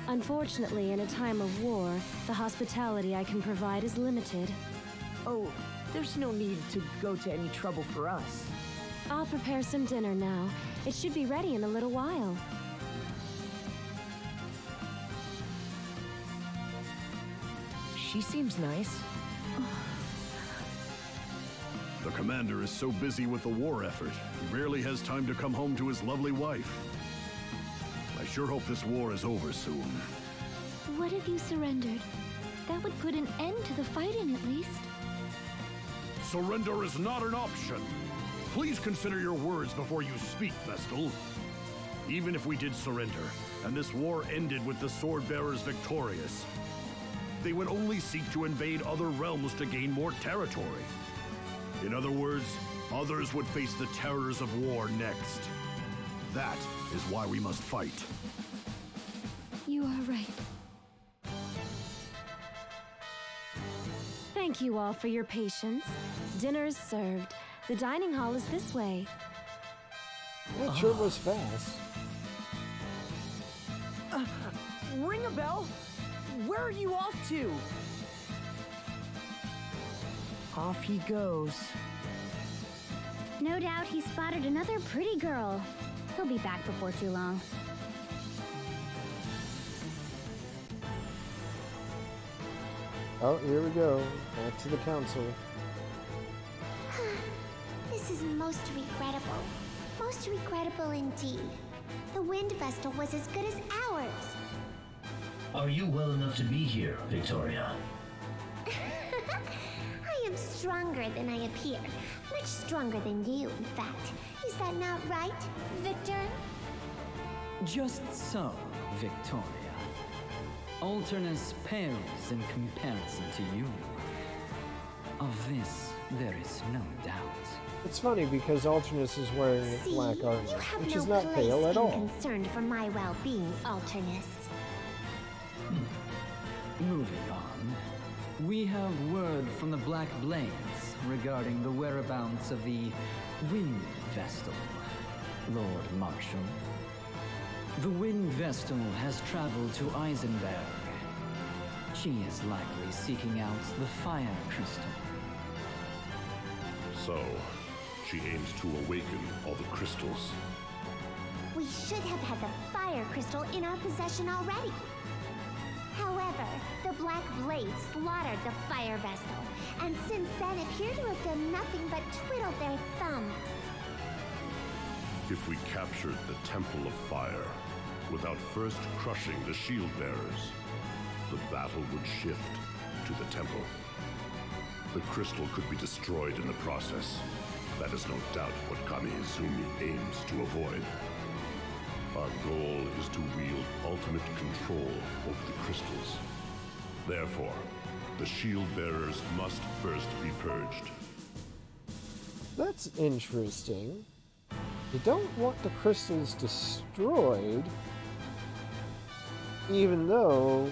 Unfortunately, in a time of war, the hospitality I can provide is limited. Oh, there's no need to go to any trouble for us. I'll prepare some dinner now. It should be ready in a little while. She seems nice. The commander is so busy with the war effort, he rarely has time to come home to his lovely wife. I sure hope this war is over soon. What if you surrendered? That would put an end to the fighting, at least. Surrender is not an option. Please consider your words before you speak, Vestal. Even if we did surrender, and this war ended with the Swordbearers victorious, they would only seek to invade other realms to gain more territory. In other words, others would face the terrors of war next. That is why we must fight. You are right. Thank you all for your patience. Dinner is served. The dining hall is this way. It sure was fast. Ring a bell? Where are you off to? Off he goes. No doubt he spotted another pretty girl. He'll be back before too long. Oh, here we go. Back to the council. This is most regrettable. Most regrettable indeed. The Wind Vestal was as good as ours. Are you well enough to be here, Victoria? I am stronger than I appear. Much stronger than you, in fact. Is that not right, Victor? Just so, Victoria. Alternus pales in comparison to you. Of this, there is no doubt. It's funny because Alternus is wearing black armor, which is not pale at all. Concerned for my well-being, Alternus. Moving on, we have word from the Black Blades regarding the whereabouts of the Wind Vestal, Lord Marshal. The Wind Vestal has traveled to Eisenberg. She is likely seeking out the Fire Crystal. So, she aims to awaken all the crystals. We should have had the Fire Crystal in our possession already. However, the Black Blades slaughtered the Fire Vestal, and since then appear to have done nothing but twiddle their thumbs. If we captured the Temple of Fire, without first crushing the Shieldbearers, the battle would shift to the Temple. The crystal could be destroyed in the process. That is no doubt what Kami Izumi aims to avoid. Our goal is to wield ultimate control over the crystals. Therefore, the Shieldbearers must first be purged. That's interesting. You don't want the crystals destroyed, even though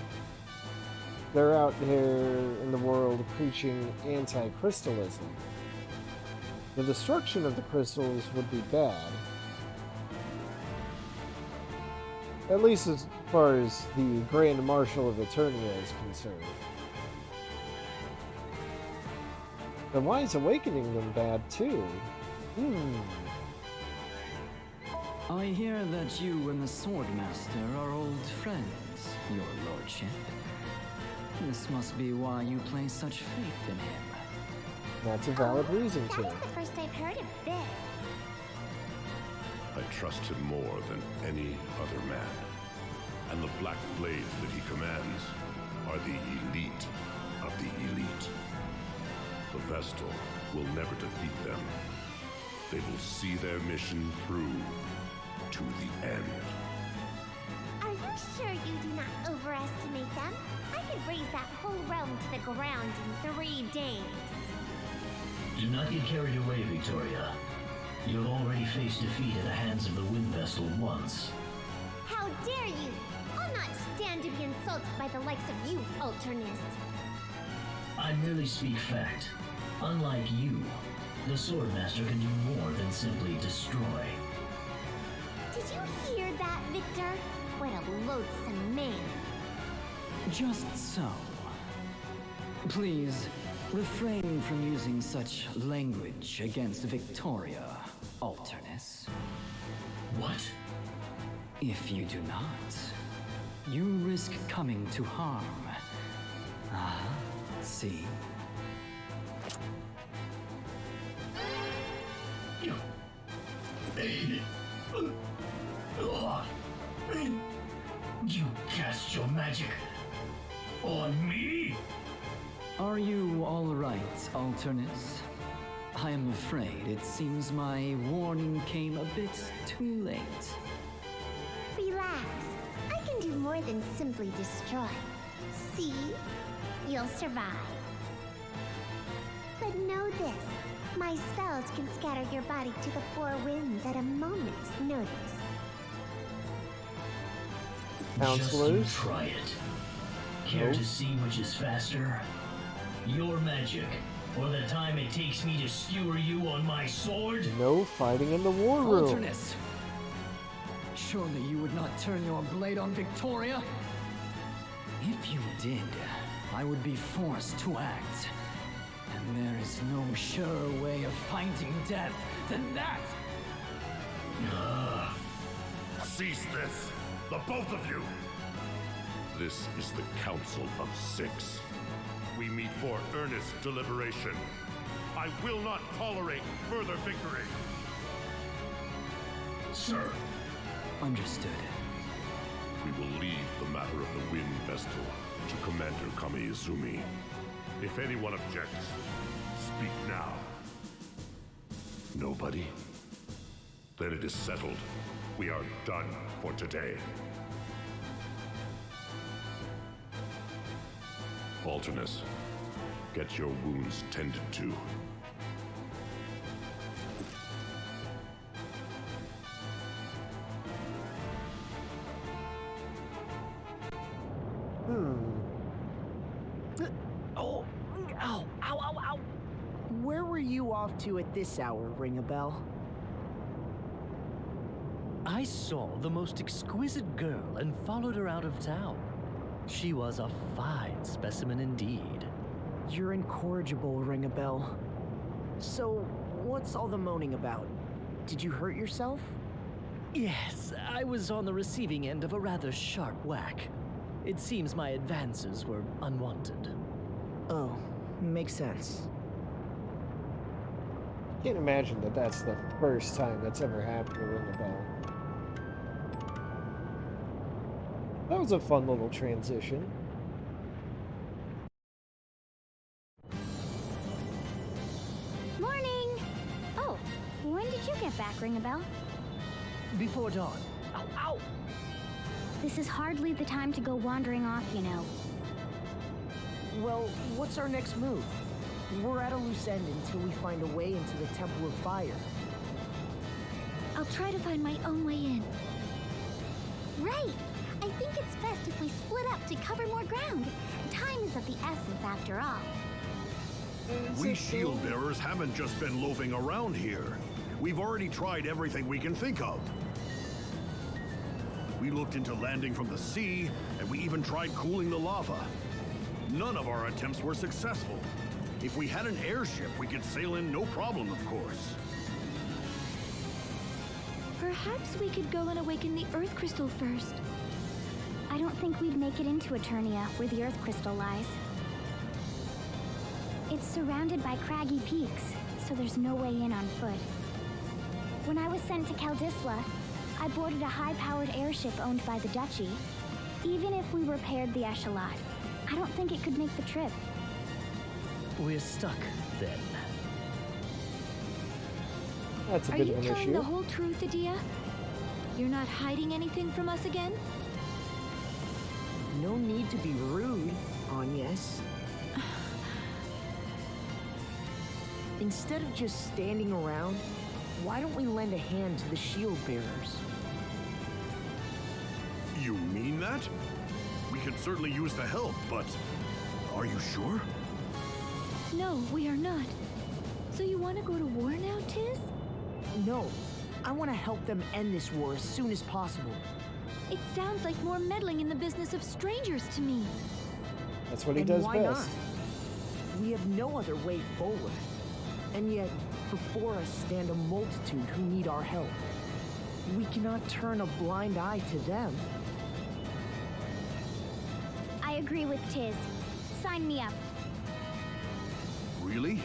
they're out here in the world preaching anti-crystalism. The destruction of the crystals would be bad. At least as far as the Grand Marshal of Eternia is concerned. But why is awakening them bad too? I hear that you and the Swordmaster are old friends, your lordship. This must be why you place such faith in him. That's a valid reason to. That's the first I've heard of this. I trust him more than any other man. And the black blades that he commands are the elite of the elite. The Vestal will never defeat them. They will see their mission through to the end. Are you sure you do not overestimate them? I could raise that whole realm to the ground in 3 days. Do not get carried away, Victoria. You have already faced defeat at the hands of the Wind Vestal once. How dare you! I'll not stand to be insulted by the likes of you, Alternist. I merely speak fact. Unlike you, the Swordmaster can do more than simply destroy. Did you hear that, Victor? What a loathsome man. Just so. Please, refrain from using such language against Victoria, Alternus. What? If you do not, you risk coming to harm. See? You cast your magic on me? Are you all right, Alternus? I am afraid it seems my warning came a bit too late. Relax. I can do more than simply destroy. See? You'll survive. But know this. My spells can scatter your body to the 4 winds at a moment's notice. Counselors? Just you try it. Care to see which is faster? Your magic, or the time it takes me to skewer you on my sword? No fighting in the war room. Alternus! Surely you would not turn your blade on Victoria? If you did, I would be forced to act. And there is no surer way of finding death than that! Cease this! The both of you! This is the Council of 6. We meet for earnest deliberation. I will not tolerate further victory. Sir. Understood. We will leave the matter of the Wind Vestal to Commander Kamiizumi. If anyone objects, speak now. Nobody? Then it is settled. We are done for today. Alternus, get your wounds tended to. Oh, ow, ow, ow, ow. Where were you off to at this hour, ring a bell? I saw the most exquisite girl and followed her out of town. She was a fine specimen indeed. You're incorrigible, ring a bell. So, what's all the moaning about? Did you hurt yourself? Yes, I was on the receiving end of a rather sharp whack. It seems my advances were unwanted. Oh, makes sense. Can't imagine that that's the first time that's ever happened to Ring a Bell. That was a fun little transition. Morning! Oh, when did you get back, Ring a Bell? Before dawn, Ow, ow! This is hardly the time to go wandering off, you know. Well, what's our next move? We're at a loose end until we find a way into the Temple of Fire. I'll try to find my own way in. Right! I think it's best if we split up to cover more ground. Time is of the essence after all. We Shieldbearers haven't just been loafing around here. We've already tried everything we can think of. We looked into landing from the sea, and we even tried cooling the lava. None of our attempts were successful. If we had an airship, we could sail in no problem, of course. Perhaps we could go and awaken the Earth Crystal first. I don't think we'd make it into Eternia, where the Earth Crystal lies. It's surrounded by craggy peaks, so there's no way in on foot. When I was sent to Kaldisla, I boarded a high-powered airship owned by the Duchy. Even if we repaired the Echelot, I don't think it could make the trip. We're stuck, then. That's a Are bit you of an telling issue. the whole truth, Adia? You're not hiding anything from us again? No need to be rude, Agnes. Instead of just standing around, why don't we lend a hand to the Shieldbearers? You mean that? We could certainly use the help, but are you sure? No, we are not. So you want to go to war now, Tiz? No, I want to help them end this war as soon as possible. It sounds like more meddling in the business of strangers to me. That's what he And does why best. not? We have no other way forward. And yet, before us stand a multitude who need our help. We cannot turn a blind eye to them. I agree with Tiz. Sign me up. Really?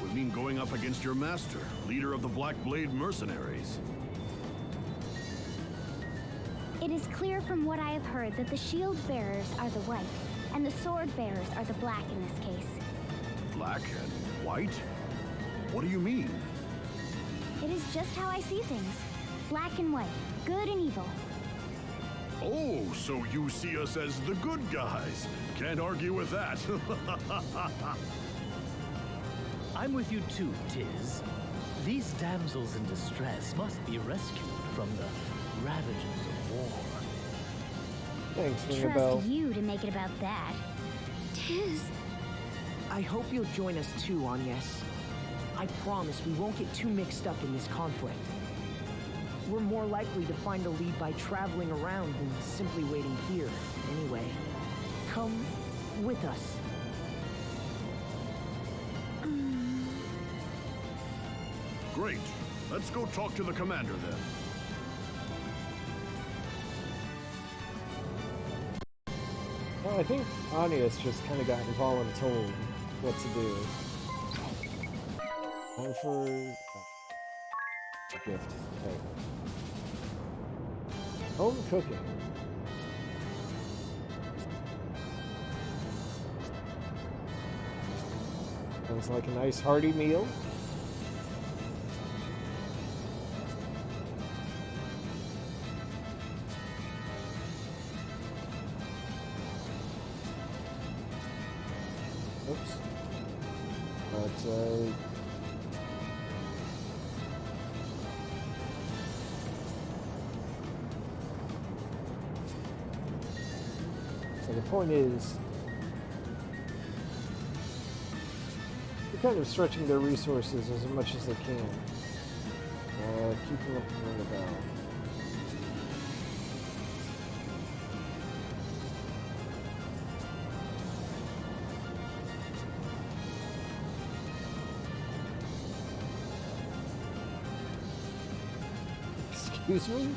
Would mean going up against your master, leader of the Black Blade mercenaries. It is clear from what I have heard that the Shieldbearers are the white, and the Swordbearers are the black in this case. Black and white? What do you mean? It is just how I see things. Black and white, good and evil. Oh, so you see us as the good guys. Can't argue with that. I'm with you too, Tiz. These damsels in distress must be rescued from the ravages of war. Thanks, Ringabel. Trust you to make it about that. Tiz. I hope you'll join us too, Agnes. I promise we won't get too mixed up in this conflict. We're more likely to find a lead by traveling around than simply waiting here, anyway. Come with us. Great. Let's go talk to the commander then. Well, I think Anya's just kind of got voluntold what to do. Time for a gift. Okay. Home cooking. Sounds like a nice hearty meal. Oops. But, so the point is, they're kind of stretching their resources as much as they can. Keeping up with the bell. Excuse me?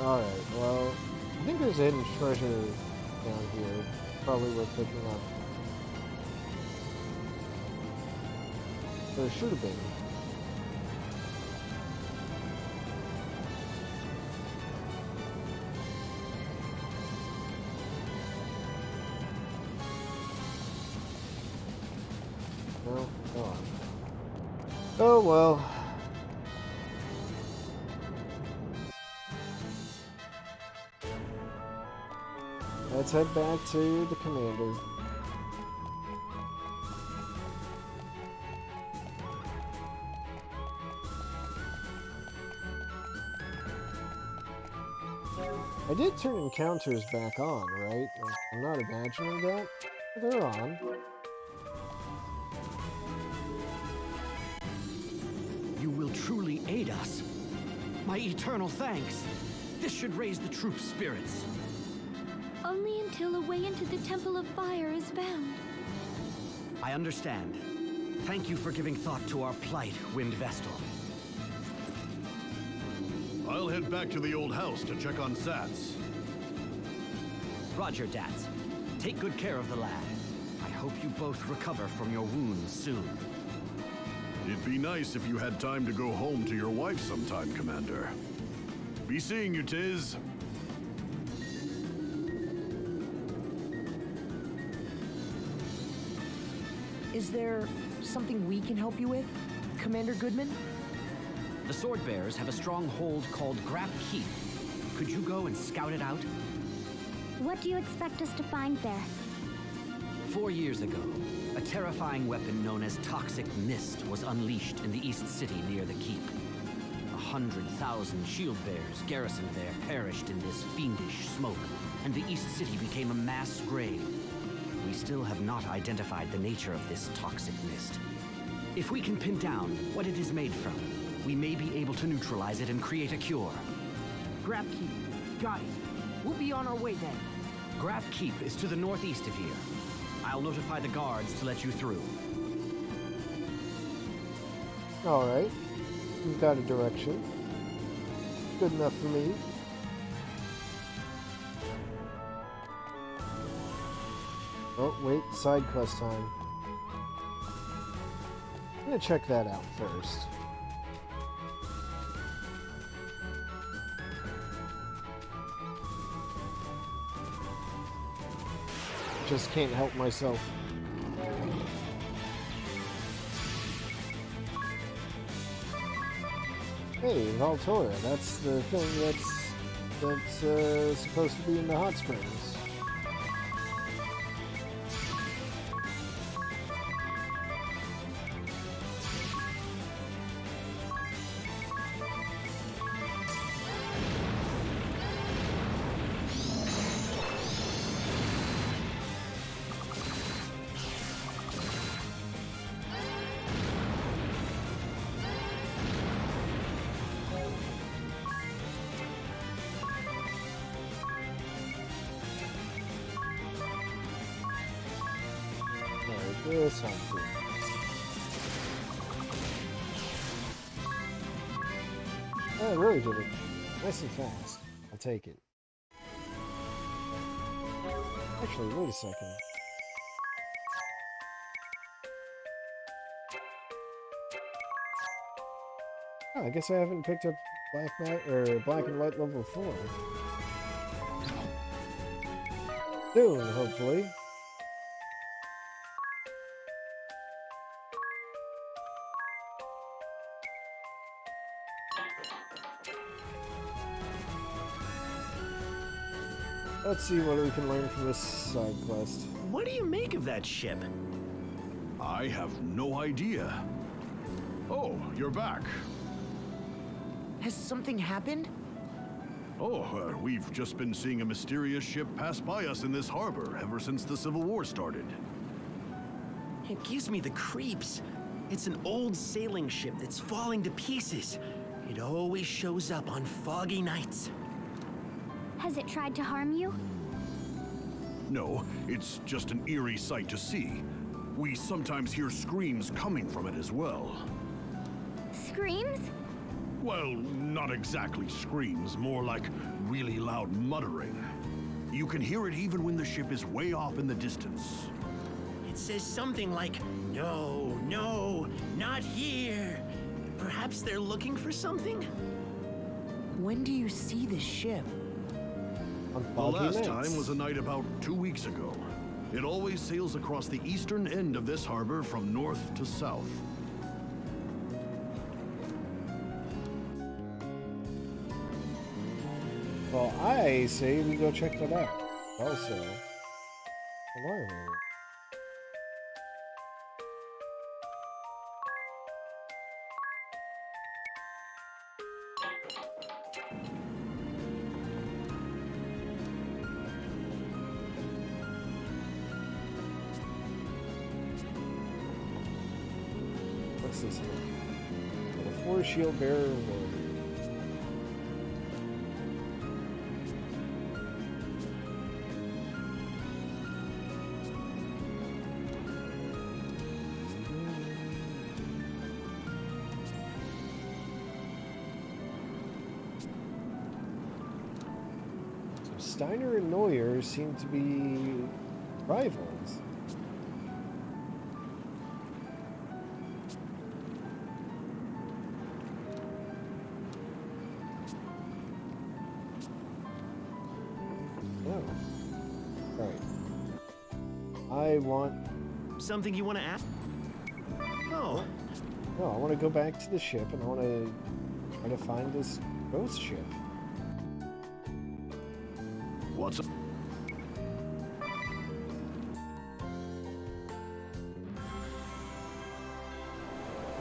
Alright, well, I think there's a hidden treasure down here. Probably worth picking up. Or it should have been. No, go on. Oh well. Let's head back to the commander. I did turn encounters back on, right? I'm not imagining that. They're on. You will truly aid us. My eternal thanks. This should raise the troops' spirits. Only until a way into the Temple of Fire is found. I understand. Thank you for giving thought to our plight, Wind Vestal. I'll head back to the old house to check on Zatz. Roger, Zatz. Take good care of the lad. I hope you both recover from your wounds soon. It'd be nice if you had time to go home to your wife sometime, Commander. Be seeing you, Tiz. Is there something we can help you with, Commander Goodman? The Swordbearers have a stronghold called Grandship. Could you go and scout it out? What do you expect us to find there? 4 years ago, a terrifying weapon known as toxic mist was unleashed in the East City near the keep. 100,000 Shieldbearers garrisoned there perished in this fiendish smoke, and the East City became a mass grave. We still have not identified the nature of this toxic mist. If we can pin down what it is made from, we may be able to neutralize it and create a cure. Grandship. Got it. We'll be on our way then. Grandship is to the northeast of here. I'll notify the guards to let you through. Alright. We've got a direction. Good enough for me. Oh, wait. Side quest time. I'm gonna check that out first. Just can't help myself. Hey, Valtora, that's the thing that's supposed to be in the hot springs. This hunting. Oh, I really did it. Nice and fast. I'll take it. Actually, wait a second. Oh, I guess I haven't picked up Black and White level 4. Soon, hopefully. Let's see what we can learn from this side quest. What do you make of that ship? I have no idea. Oh, you're back. Has something happened? Oh, we've just been seeing a mysterious ship pass by us in this harbor ever since the Civil War started. It gives me the creeps. It's an old sailing ship that's falling to pieces. It always shows up on foggy nights. Has it tried to harm you? No, it's just an eerie sight to see. We sometimes hear screams coming from it as well. Screams? Well, not exactly screams, more like really loud muttering. You can hear it even when the ship is way off in the distance. It says something like, No, no, not here. Perhaps they're looking for something? When do you see the ship? On The foggy last nights. time was a night about 2 weeks ago. It always sails across the eastern end of this harbor from north to south. Well, I say we go check that out. Also, alarm area. What's this here? The 4 Shieldbearer warriors. Steiner and Neuer seem to be rivals. Oh. Right. I want... Something you want to ask? Oh. No, I want to go back to the ship and I want to try to find this ghost ship. What's up?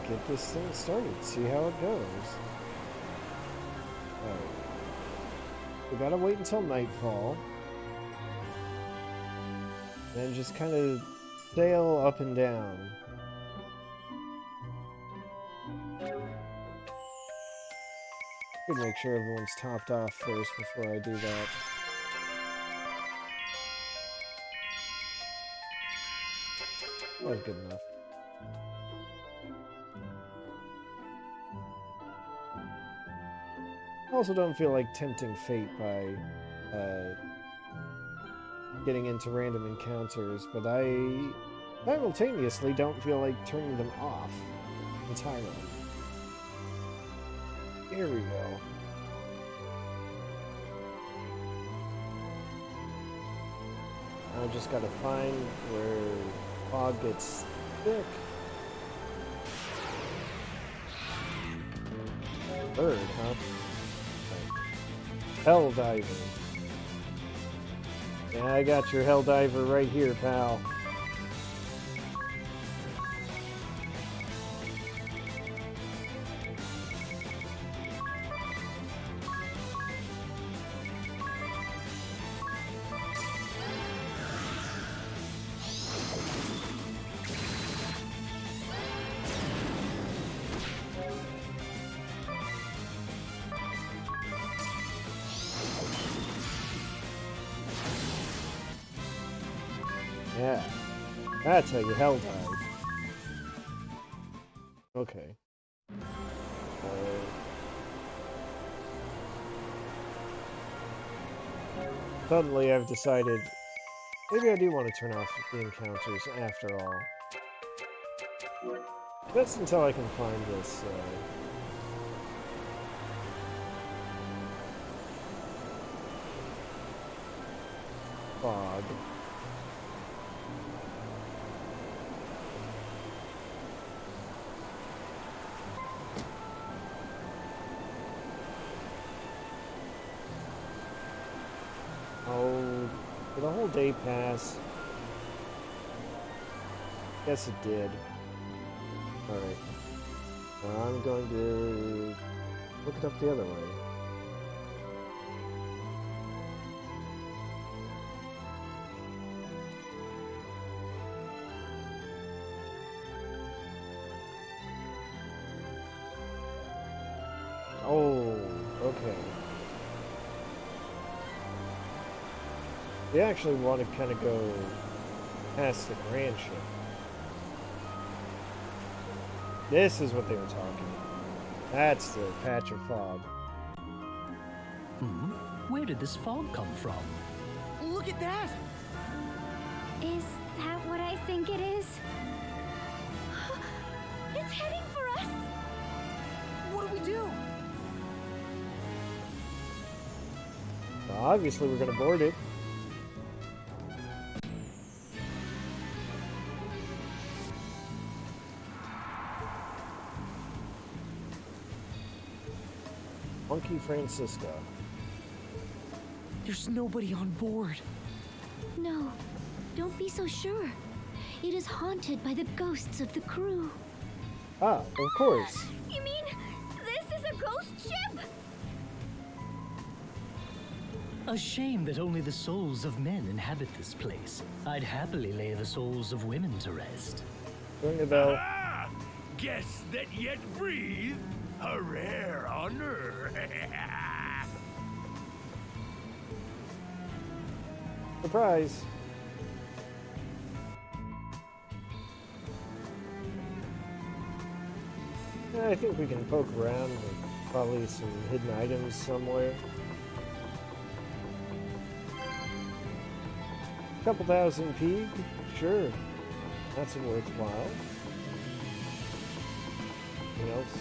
Get this thing started, see how it goes. Alright. We gotta wait until nightfall. Then just kind of sail up and down. Should make sure everyone's topped off first before I do that. That was good enough. I also don't feel like tempting fate by getting into random encounters, but I simultaneously don't feel like turning them off entirely. Here we go. I just gotta find where fog gets thick. Bird, huh? Hell diver. Yeah, I got your hell diver right here, pal. Yeah, that's how you hell dive. Okay. Suddenly I've decided maybe I do want to turn off the encounters after all. Just until I can find this fog. Oh, did the whole day pass? Yes, it did. Alright. Now I'm going to look it up the other way. Oh, okay. We actually want to kind of go past the Grandship. This is what they were talking about. That's the patch of fog. Where did this fog come from? Look at that! Is that what I think it is? It's heading for us! What do we do? Well, obviously, we're gonna board it. Monkey Francisco. There's nobody on board. No, don't be so sure. It is haunted by the ghosts of the crew. Ah, of course. You mean this is a ghost ship? A shame that only the souls of men inhabit this place. I'd happily lay the souls of women to rest. Ring a bell. Ah! Guests that yet breathe, a rare honor. Surprise. Yeah, I think we can poke around with probably some hidden items somewhere. Couple thousand P, sure. That's worthwhile. Anything else?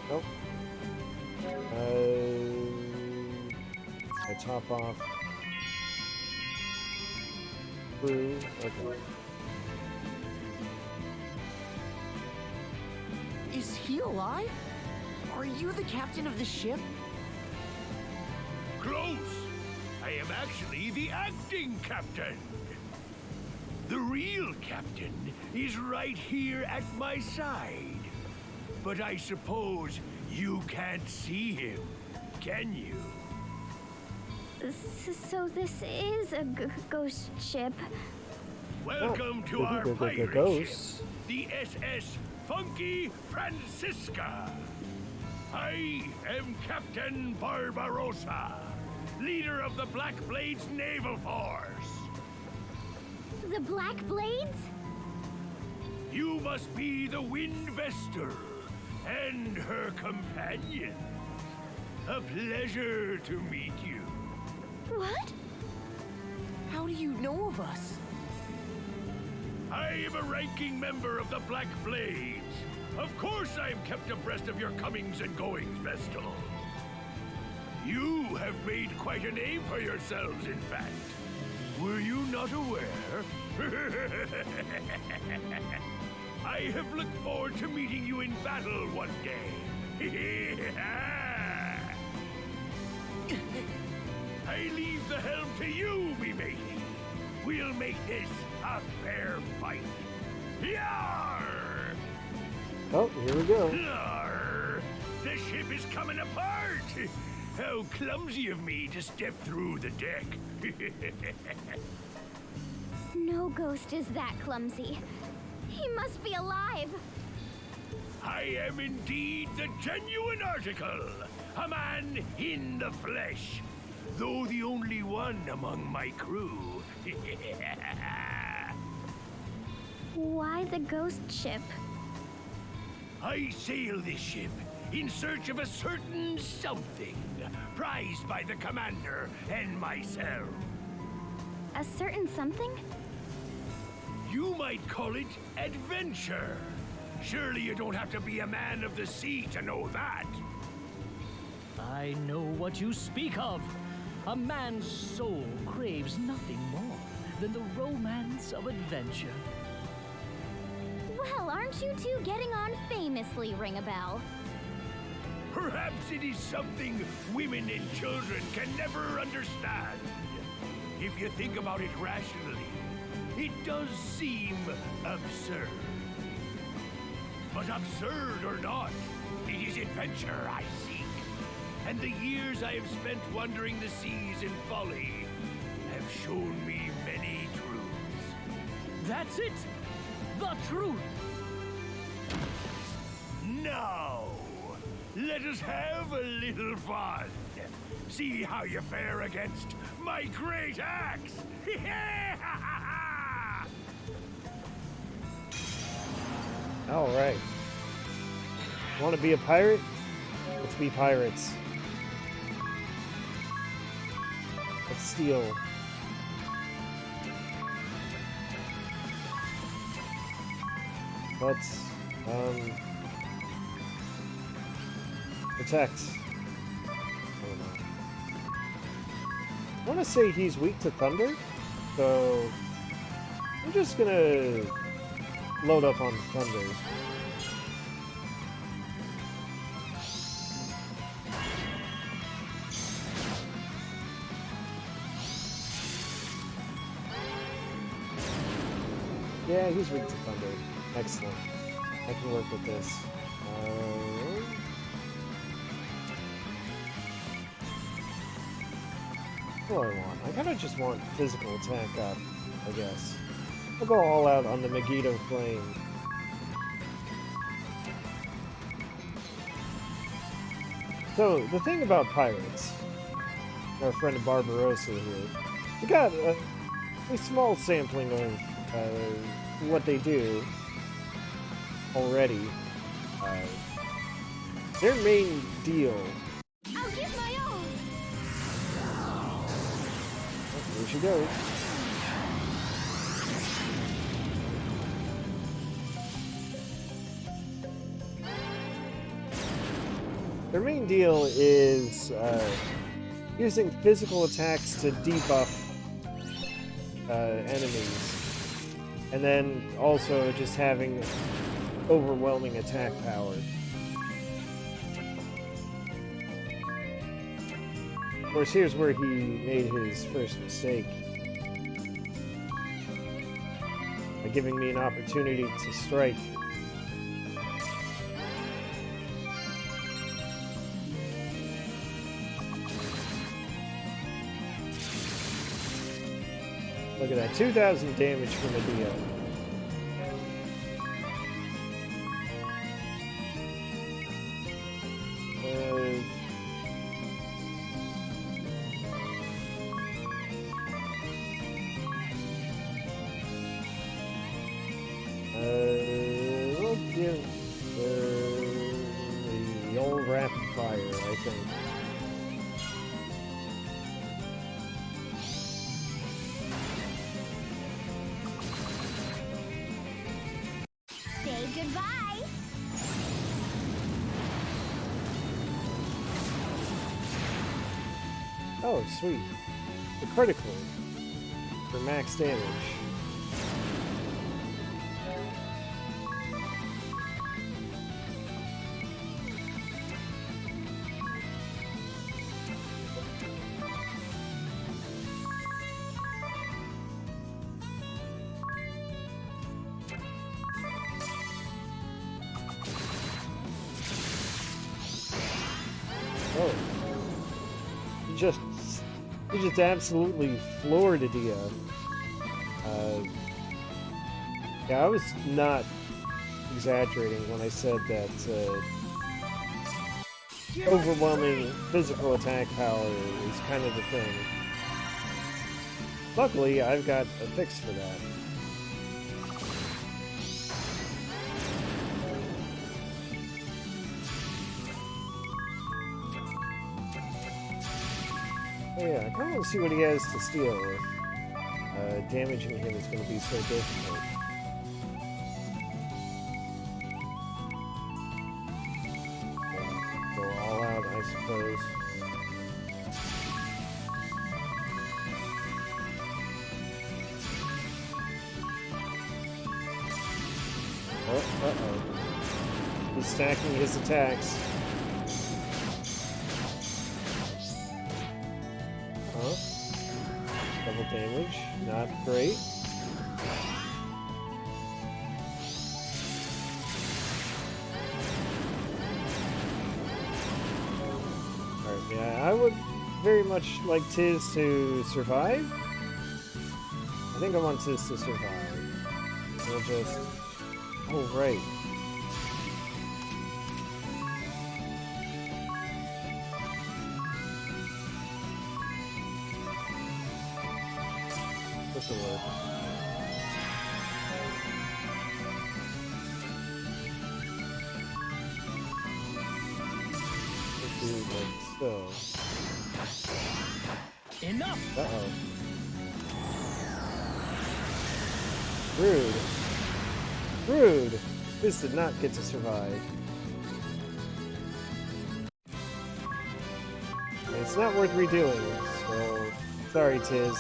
Nope. I top off. Crew. Okay. Is he alive? Are you the captain of the ship? Close! I am actually the acting captain. The real captain is right here at my side. But I suppose you can't see him, can you? So this is a ghost ship. Welcome to our pirate ship, the SS Funky Francisca. I am Captain Barbarossa, leader of the Black Blades Naval Force. The Black Blades? You must be the Wind Vestor and her companion. A pleasure to meet you. What? How do you know of us? I am a ranking member of the Black Blades. Of course I am kept abreast of your comings and goings, Vestal. You have made quite a name for yourselves, in fact. Were you not aware? I have looked forward to meeting you in battle one day. I leave the helm to you, me matey. We'll make this a fair fight. Yarr! Oh, here we go. Yarr! The ship is coming apart! How clumsy of me to step through the deck. No ghost is that clumsy. He must be alive. I am indeed the genuine article, a man in the flesh, though the only one among my crew. Why the ghost ship? I sail this ship in search of a certain something, prized by the commander and myself. A certain something? You might call it adventure. Surely you don't have to be a man of the sea to know that. I know what you speak of. A man's soul craves nothing more than the romance of adventure. Well, aren't you two getting on famously, Ring a Bell? Perhaps it is something women and children can never understand. If you think about it rationally, it does seem absurd. But absurd or not, it is adventure I seek. And the years I have spent wandering the seas in folly have shown me many truths. That's it! The truth! Now, let us have a little fun. See how you fare against my great axe. All right. Want to be a pirate? Let's be pirates. Let's steal. Let's protect. I don't know. I want to say he's weak to thunder, so I'm just gonna load up on thunder. Yeah, he's weak to thunder. Excellent. I can work with this. What do I want? I kind of just want physical attack up, I guess. I'll go all out on the Megiddo Flame. So, the thing about pirates, our friend Barbarossa here, we got a small sampling of what they do already. Their main deal. I'll give my all. Oh, here she goes. Their main deal is using physical attacks to debuff enemies. And then also just having overwhelming attack power. Of course, here's where he made his first mistake. By giving me an opportunity to strike. Look at that, 2,000 damage from Medea. We'll give the old rapid fire, I think. Say goodbye. Oh, sweet. The critical for max damage. Oh. You just absolutely floored Adia. Yeah, I was not exaggerating when I said that overwhelming physical attack power is kind of the thing. Luckily, I've got a fix for that. Oh yeah, I kind of want to see what he has to steal if damaging him is going to be so difficult. Go all out, I suppose. Oh, uh-oh. He's stacking his attacks. Double damage, not great. Alright, yeah, I would very much like Tiz to survive. I think I want Tiz to survive. We'll just... Oh, right. This will work. Let's do like so. Enough! Uh-oh. Rude. Rude. This did not get to survive. And it's not worth redoing, so sorry, Tiz.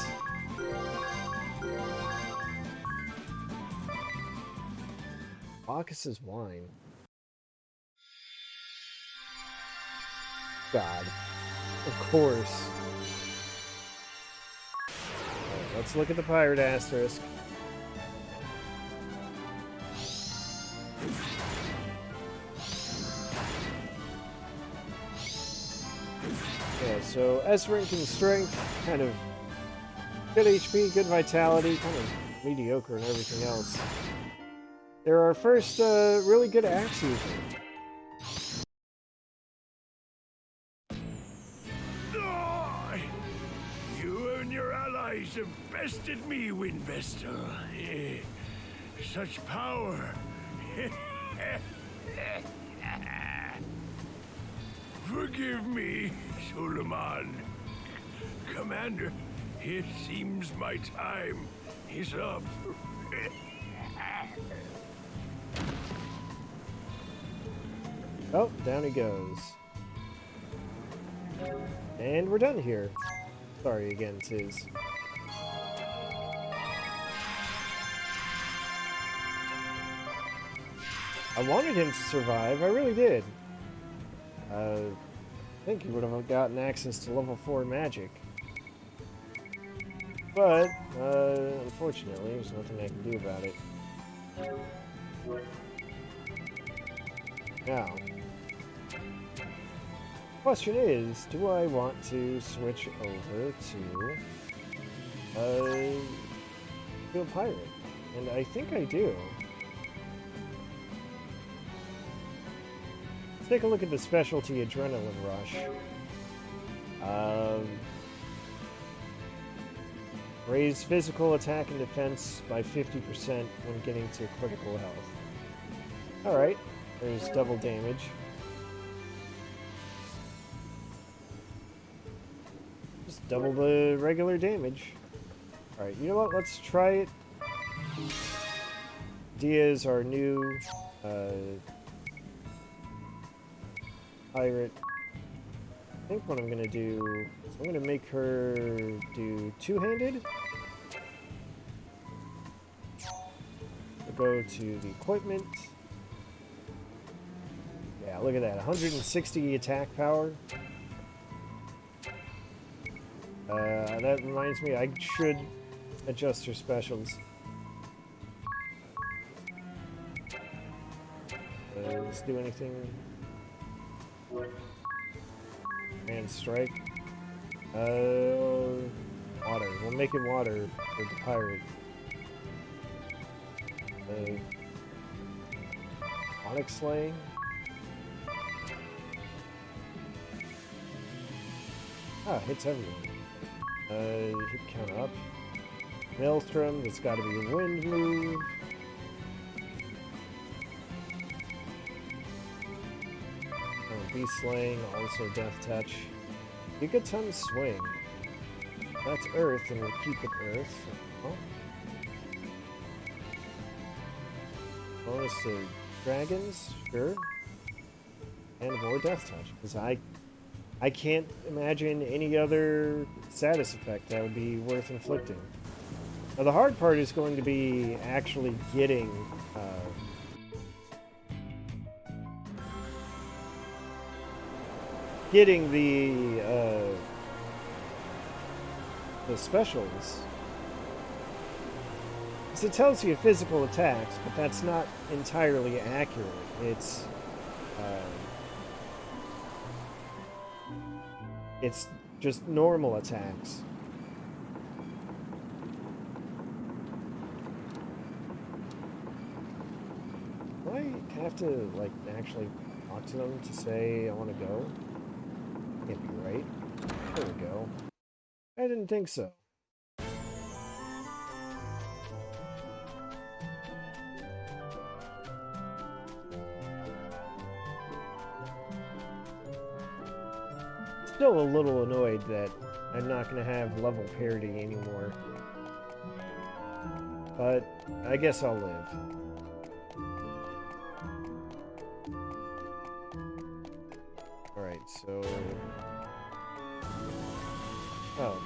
Bacchus's wine. God. Of course. Right, let's look at the pirate asterisk. Yeah, so S rank in strength, kind of good HP, good vitality, kind of mediocre and everything else. They're our first really good axe user. You and your allies have bested me, Windvestal. Such power. Forgive me, Suleiman. Commander, it seems my time is up. Oh, down he goes. And we're done here. Sorry again, Tiz. I wanted him to survive, I really did. I think he would have gotten access to level 4 magic. But, unfortunately, there's nothing I can do about it. Now, question is, do I want to switch over to a pirate? And I think I do. Let's take a look at the specialty adrenaline rush. Raise physical attack and defense by 50% when getting to critical health. Alright, there's double damage. Just double the regular damage. Alright, you know what? Let's try it. Dia is our new pirate. I think what I'm gonna do is I'm gonna make her do two-handed. We'll go to the equipment. Yeah, look at that, 160 attack power. That reminds me, I should adjust her specials. Let's do anything. And strike. Water. We'll make it water for the pirate. Onyx slaying. Ah, hits everyone. Hit count up. Maelstrom, that's gotta be a wind move. Beast slaying, also death touch. Gigaton swing. That's earth, and we'll keep it earth. Oh. Bonus to dragons, sure. And more death touch, because I can't imagine any other status effect that would be worth inflicting. Now the hard part is going to be actually getting the specials. So it tells you physical attacks, but that's not entirely accurate. It's just normal attacks. Do I have to, like, actually talk to them to say I want to go? Can't be right. There we go. I didn't think so. Still a little annoyed that I'm not going to have level parity anymore. But I guess I'll live. Alright, so... Oh.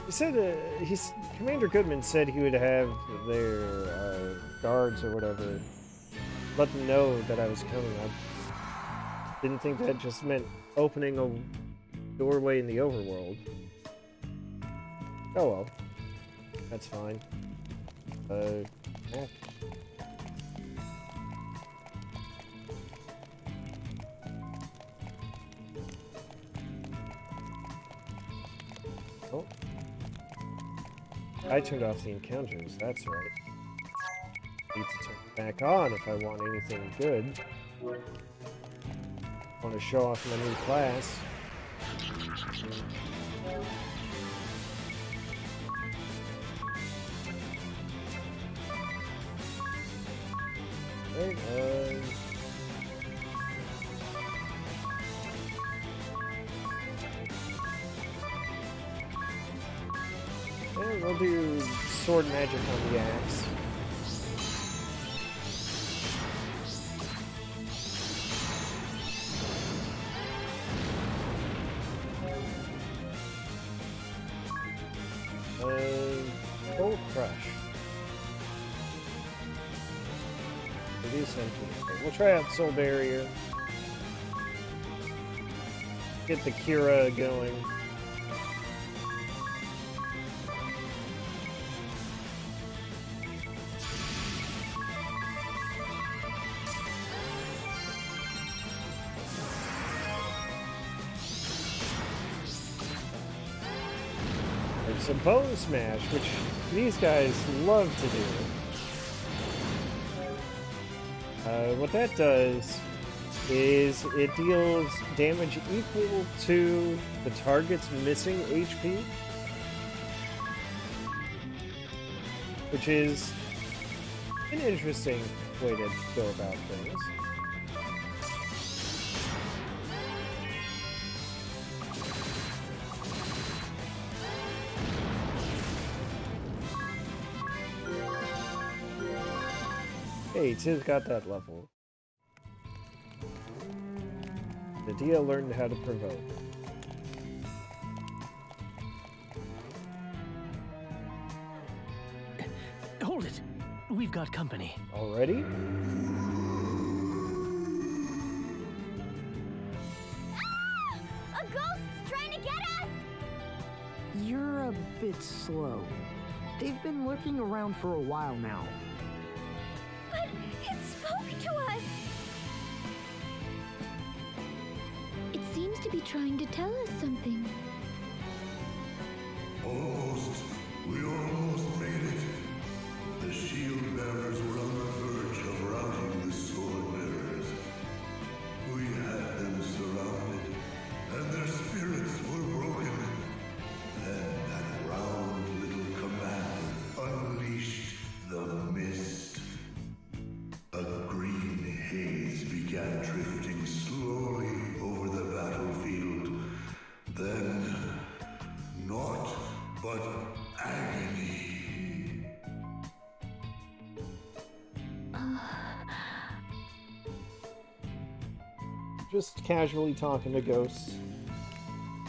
He said, Commander Goodman said he would have their guards or whatever let them know that I was coming. I didn't think that just meant opening a doorway in the overworld. Oh well. That's fine. Yeah. Oh. I turned off the encounters, that's right. Need to turn it back on if I want anything good. Want to show off my new class. Right, and we'll do sword magic on the axe. Gold crush. Reduce entry. We'll try out Soul Barrier. Get the Kira going. It's a bone smash, which these guys love to do. What that does is it deals damage equal to the target's missing HP, which is an interesting way to go about things. Hey, Tiz got that level. Nadia learned how to provoke. Hold it! We've got company. Already? Ah! A ghost's trying to get us! You're a bit slow. They've been lurking around for a while now. But it spoke to us! It seems to be trying to tell us something. Almost. We almost made it. The Shieldbearers were on the verge of routing the Swordbearers. We had them surrounded, and their spirits were broken. Then that round little commander unleashed the mist. A green haze began drifting slowly over the battlefield. Then, naught but agony. Just casually talking to ghosts.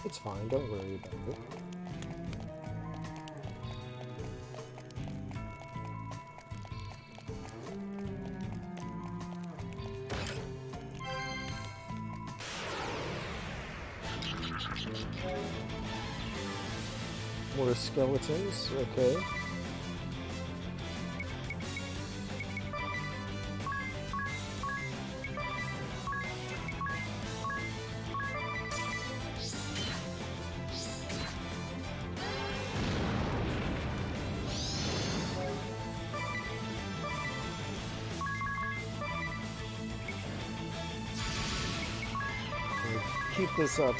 It's fine, don't worry about it. More skeletons, okay. Keep this up.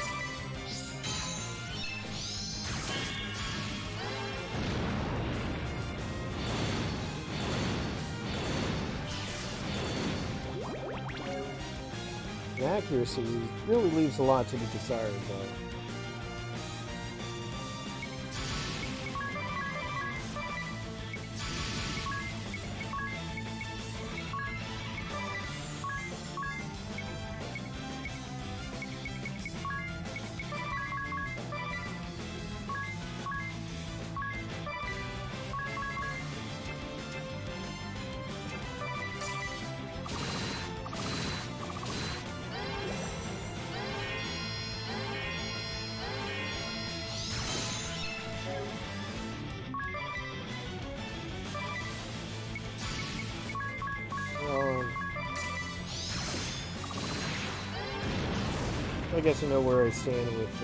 The accuracy really leaves a lot to be desired, though. I guess I know where I stand with,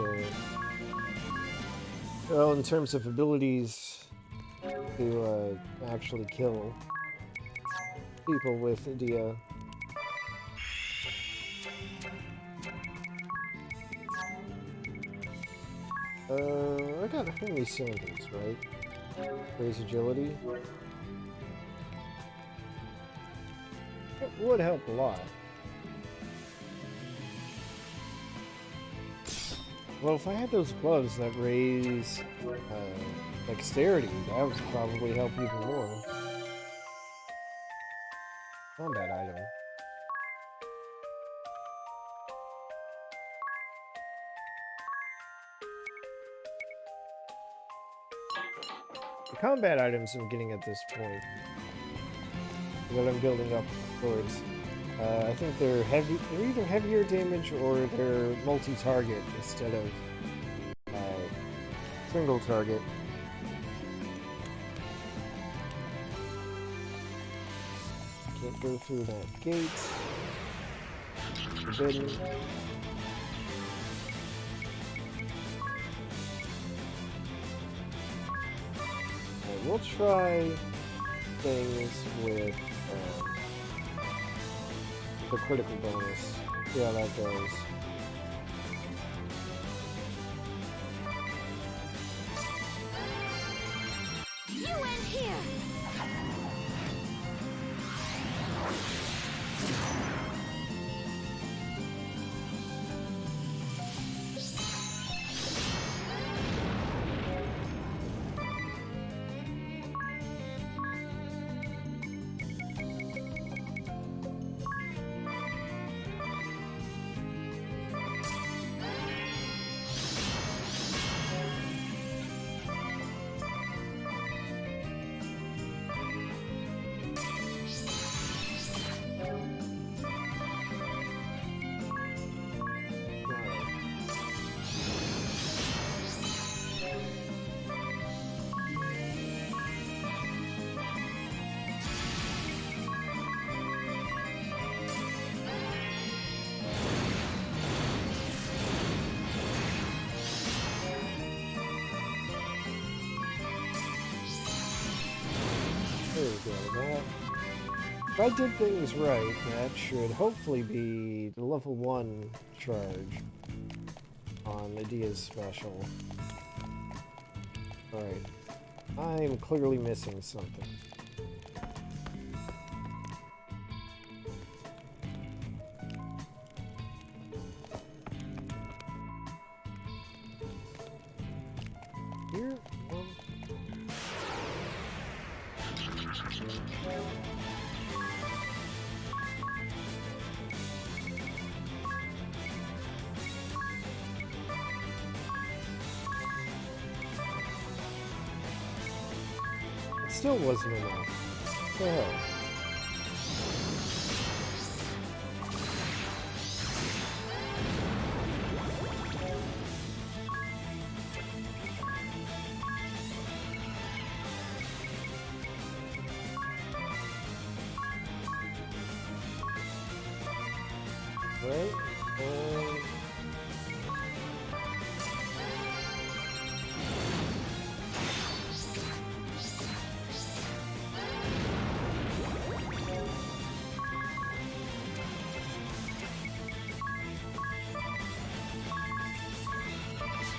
well, in terms of abilities to actually kill people with the I got homely sandals, right? Raise agility. It would help a lot. Well, if I had those gloves that raise dexterity, that would probably help even more. Combat item. The combat items I'm getting at this point, that I'm building up towards, I think they're heavy. They're either heavier damage or they're multi-target instead of single target. Can't go through that gate. Forbidden. We'll try things with the critical bonus. See how that goes. You end here! There we go. That, if I did things right, that should hopefully be the level 1 charge on Lydia's special. Alright. I'm clearly missing something. Here? It still wasn't enough. What the hell? Right?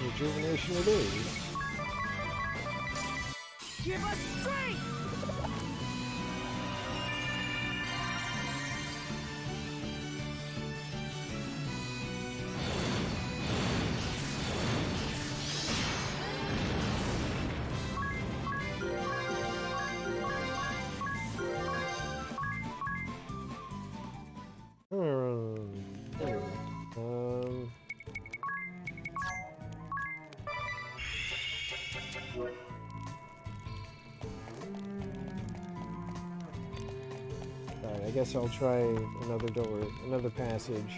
Rejuvenation it is. Give us strength! Alright, I guess I'll try another door, another passage.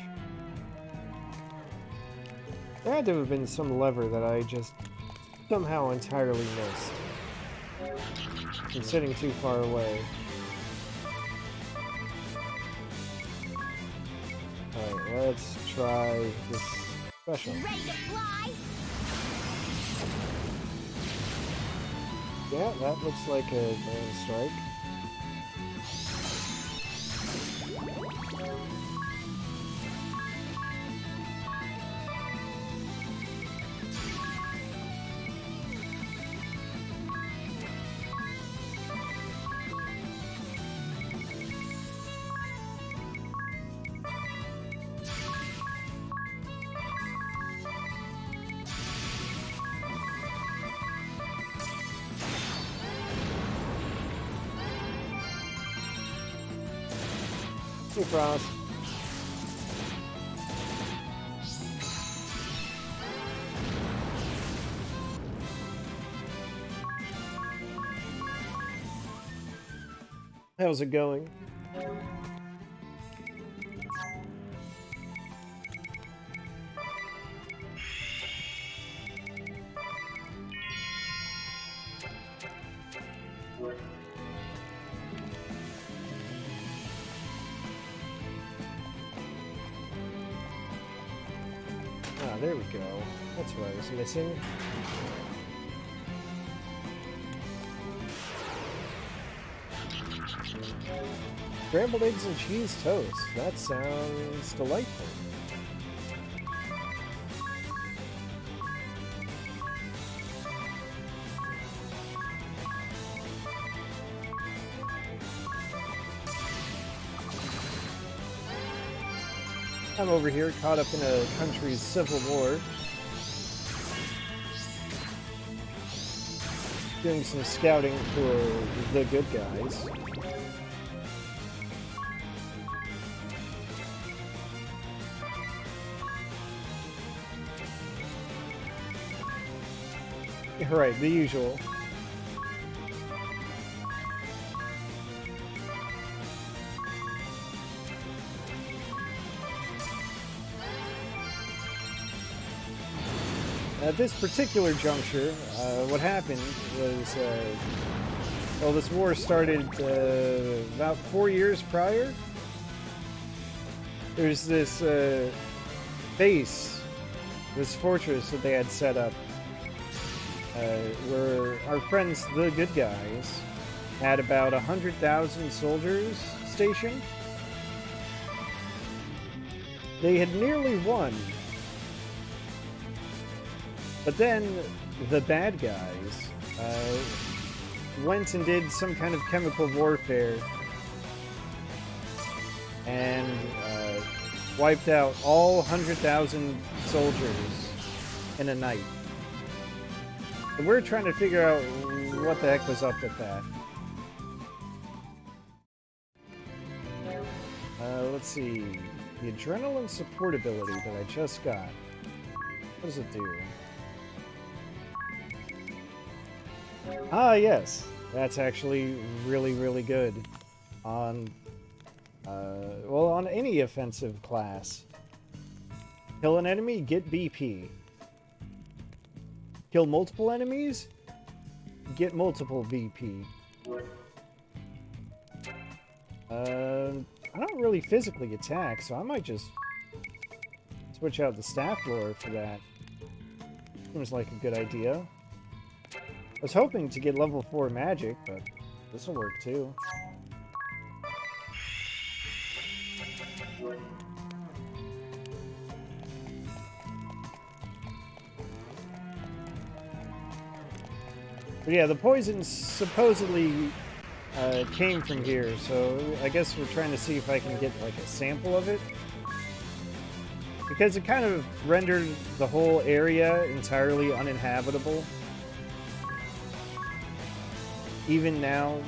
There had to have been some lever that I just somehow entirely missed. I'm sitting too far away. Alright, let's try this Special. Ready to fly? Yeah, that looks like a strike. Hey, Frost. How's it going? Ah, there we go. That's what I was missing. Scrambled eggs and cheese toast. That sounds delightful. I'm over here caught up in a country's civil war. Doing some scouting for the good guys. Right, the usual. At this particular juncture, what happened was, well, this war started about 4 years prior. There's this base, this fortress that they had set up, where our friends, the good guys, had about 100,000 soldiers stationed. They had nearly won. But then the bad guys went and did some kind of chemical warfare and wiped out all 100,000 soldiers in a night. And we're trying to figure out what the heck was up with that. Let's see. The adrenaline support ability that I just got. What does it do? Ah, yes. That's actually really, really good on, well, on any offensive class. Kill an enemy, get BP. Kill multiple enemies, get multiple BP. I don't really physically attack, so I might just switch out the staff lore for that. Seems like a good idea. I was hoping to get level 4 magic, but this'll work too. But yeah, the poison supposedly came from here, so I guess we're trying to see if I can get like a sample of it. Because it kind of rendered the whole area entirely uninhabitable. Even now,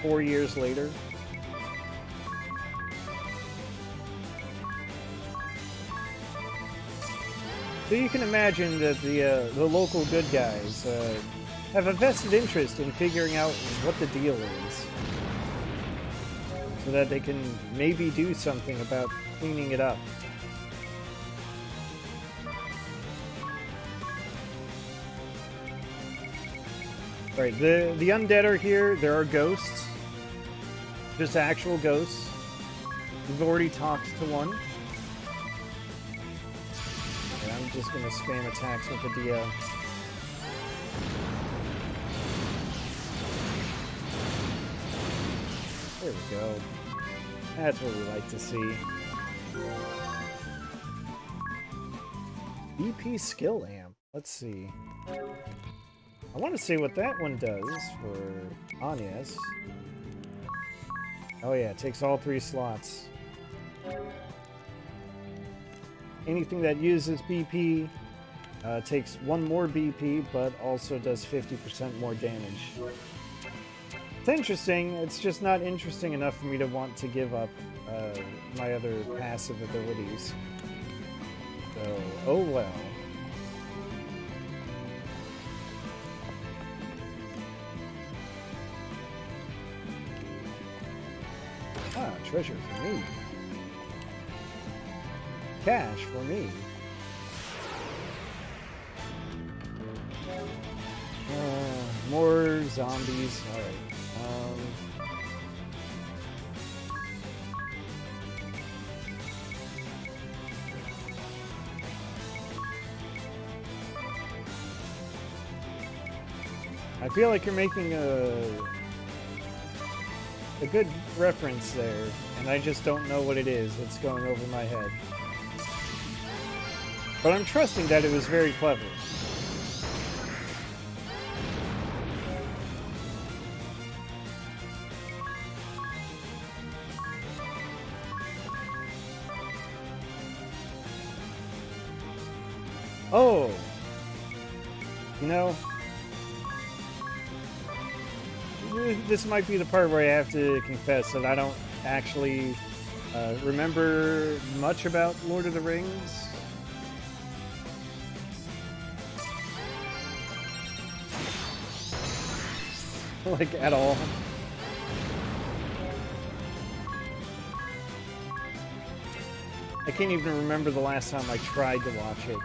4 years later. So you can imagine that the local good guys have a vested interest in figuring out what the deal is, so that they can maybe do something about cleaning it up. Alright, the undead are here. There are ghosts. Just actual ghosts. We've already talked to one. And I'm just gonna spam attacks with the DL. There we go. That's what we like to see. BP skill amp. Let's see. I want to see what that one does for Anya's. Oh yeah, it takes all 3 slots. Anything that uses BP takes 1 more BP, but also does 50% more damage. It's interesting, it's just not interesting enough for me to want to give up my other passive abilities. So, oh well. Ah, treasure for me. Cash for me. More zombies. Alright. I feel like you're making a good reference there, and I just don't know what it is that's going over my head. But I'm trusting that it was very clever. Oh! You know, this might be the part where I have to confess that I don't actually remember much about Lord of the Rings. Like, at all. I can't even remember the last time I tried to watch it.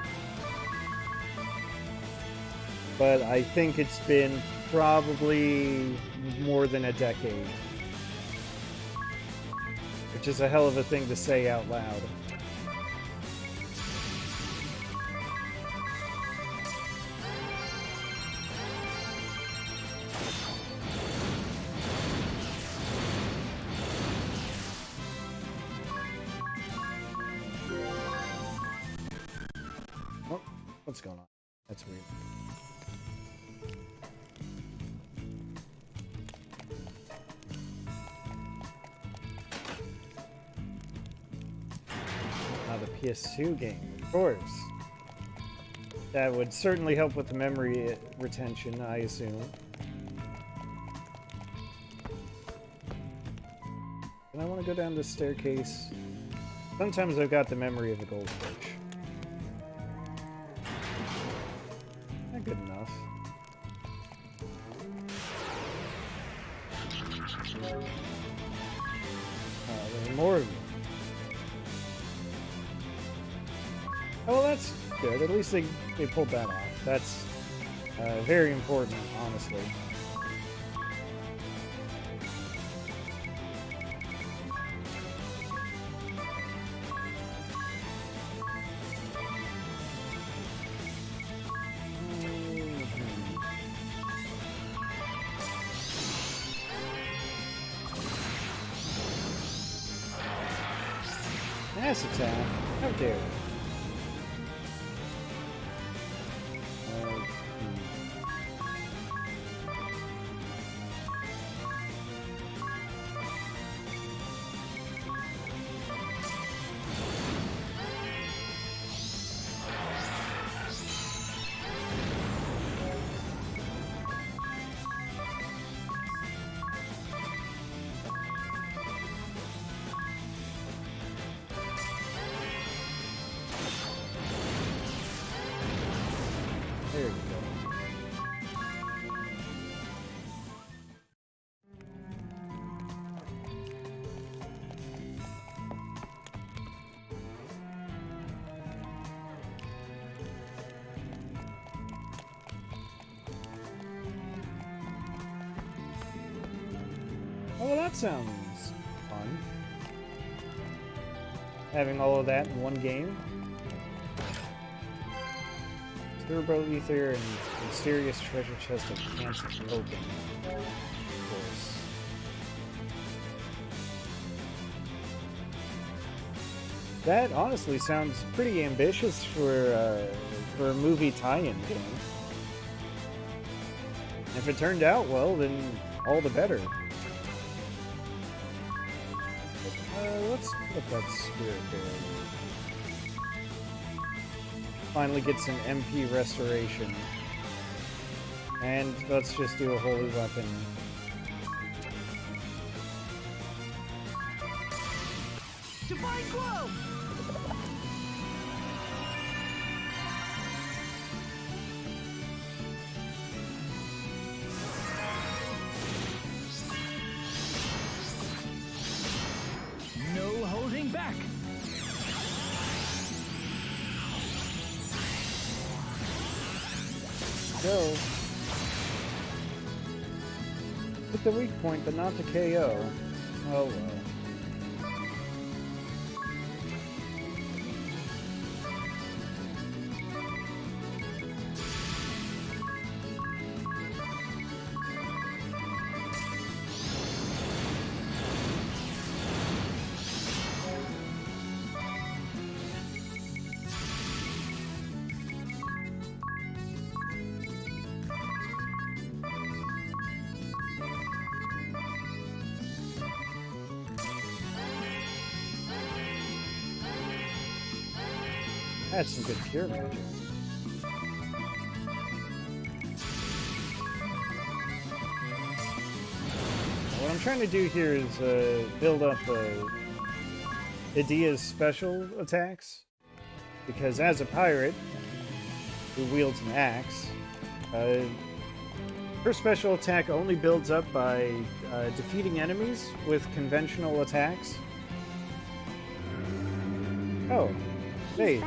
But I think it's been probably more than a decade. Which is a hell of a thing to say out loud. Oh, what's going on? That's weird. The PS2 game, of course. That would certainly help with the memory retention, I assume. And I want to go down this staircase. Sometimes I've got the memory of a goldfish. Not good enough. There are more of them. Oh, well, that's good. At least they pulled that off. That's very important, honestly. Mass attack? How dare you? There we go. Oh, well, that sounds fun. Having all of that in one game. Turbo Ether and mysterious treasure chest of cancer open. Of course. That honestly sounds pretty ambitious for a movie tie-in game. If it turned out well, then all the better. Let's put that spirit there. Finally get some MP restoration. And let's just do a holy weapon. Divine Glow! No holding back. Go. Hit the weak point, but not the KO. Oh well. That's some good cure magic. What I'm trying to do here is build up Idia's special attacks, because as a pirate who wields an axe, her special attack only builds up by defeating enemies with conventional attacks. Oh, hey.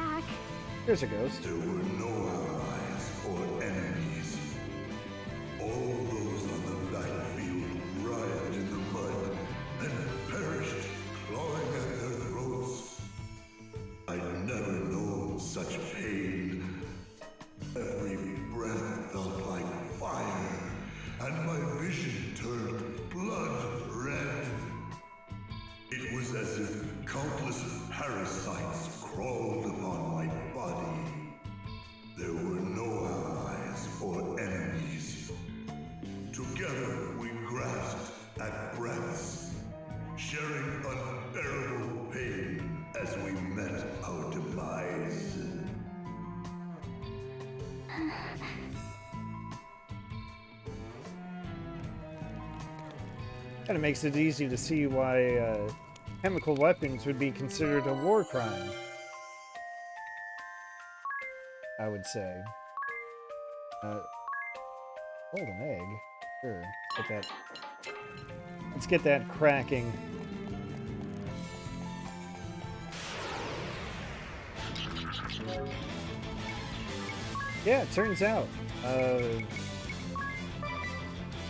Here's a ghost. There were no allies or enemies. All those on the battlefield writhed in the mud and perished, clawing at their throats. I'd never known such pain. Every breath felt like fire, and my vision turned blood red. It was as if countless parasites crawled upon my body. There were no allies or enemies. Together we grasped at breaths, sharing unbearable pain as we met our demise. Kind of makes it easy to see why chemical weapons would be considered a war crime, I would say. Golden egg? Sure. Let's get that cracking. Yeah, it turns out.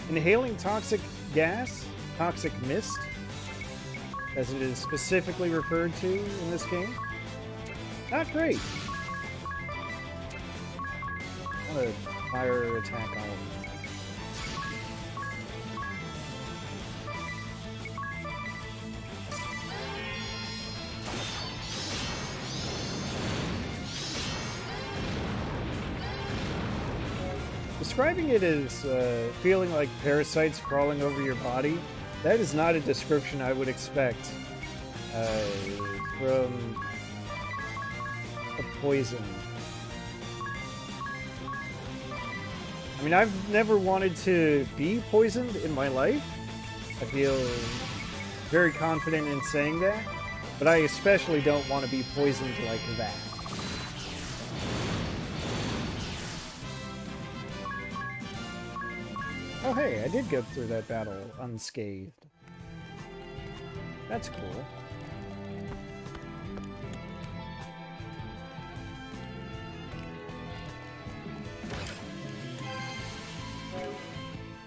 Inhaling toxic gas, toxic mist, as it is specifically referred to in this game. Not great. I'm gonna fire attack on him. Describing it as feeling like parasites crawling over your body, that is not a description I would expect from a poison. I mean, I've never wanted to be poisoned in my life. I feel very confident in saying that, but I especially don't want to be poisoned like that. Oh hey, I did go through that battle unscathed. That's cool.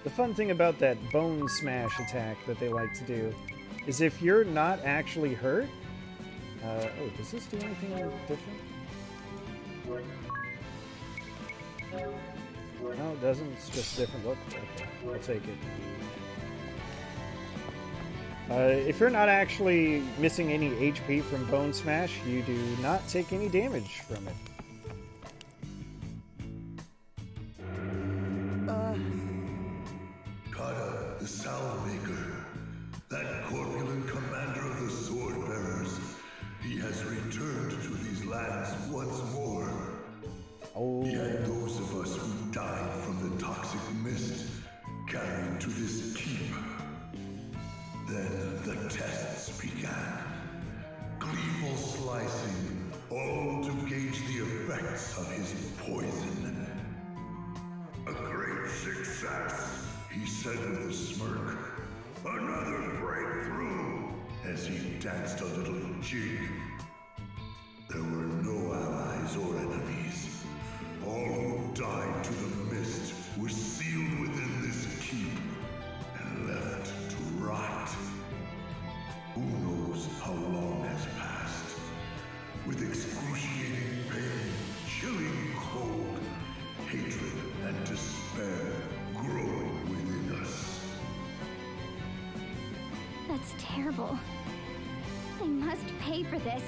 The fun thing about that bone smash attack that they like to do is if you're not actually hurt... oh, does this do anything different? No, it doesn't. It's just a different look. Okay, I'll take it. If you're not actually missing any HP from Bone Smash, you do not take any damage from it. Kata, the Sound Maker, that corpulent commander of the Swordbearers, he has returned to these lands once more. Oh. He had those of us who died from the toxic mist carried to this keep. Then the tests began. Gleeful slicing, all to gauge the effects of his poison. A great success, he said with a smirk. Another breakthrough, as he danced a little jig. There were no allies or enemies. All who died to the mist were sealed within this keep and left to rot. Who knows how long has passed? With excruciating pain, chilling cold, hatred and despair growing within us. That's terrible. They must pay for this.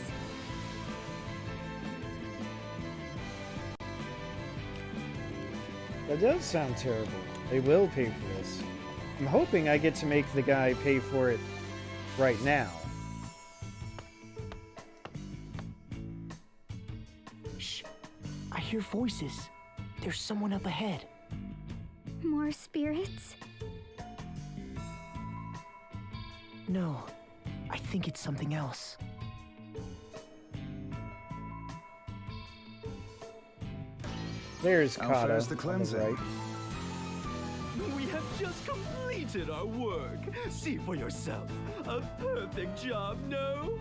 That does sound terrible. They will pay for this. I'm hoping I get to make the guy pay for it right now. Shh. I hear voices. There's someone up ahead. More spirits? No, I think it's something else. There's How Kata fares the on the cleansing? right. We have just completed our work. See for yourself. A perfect job, no?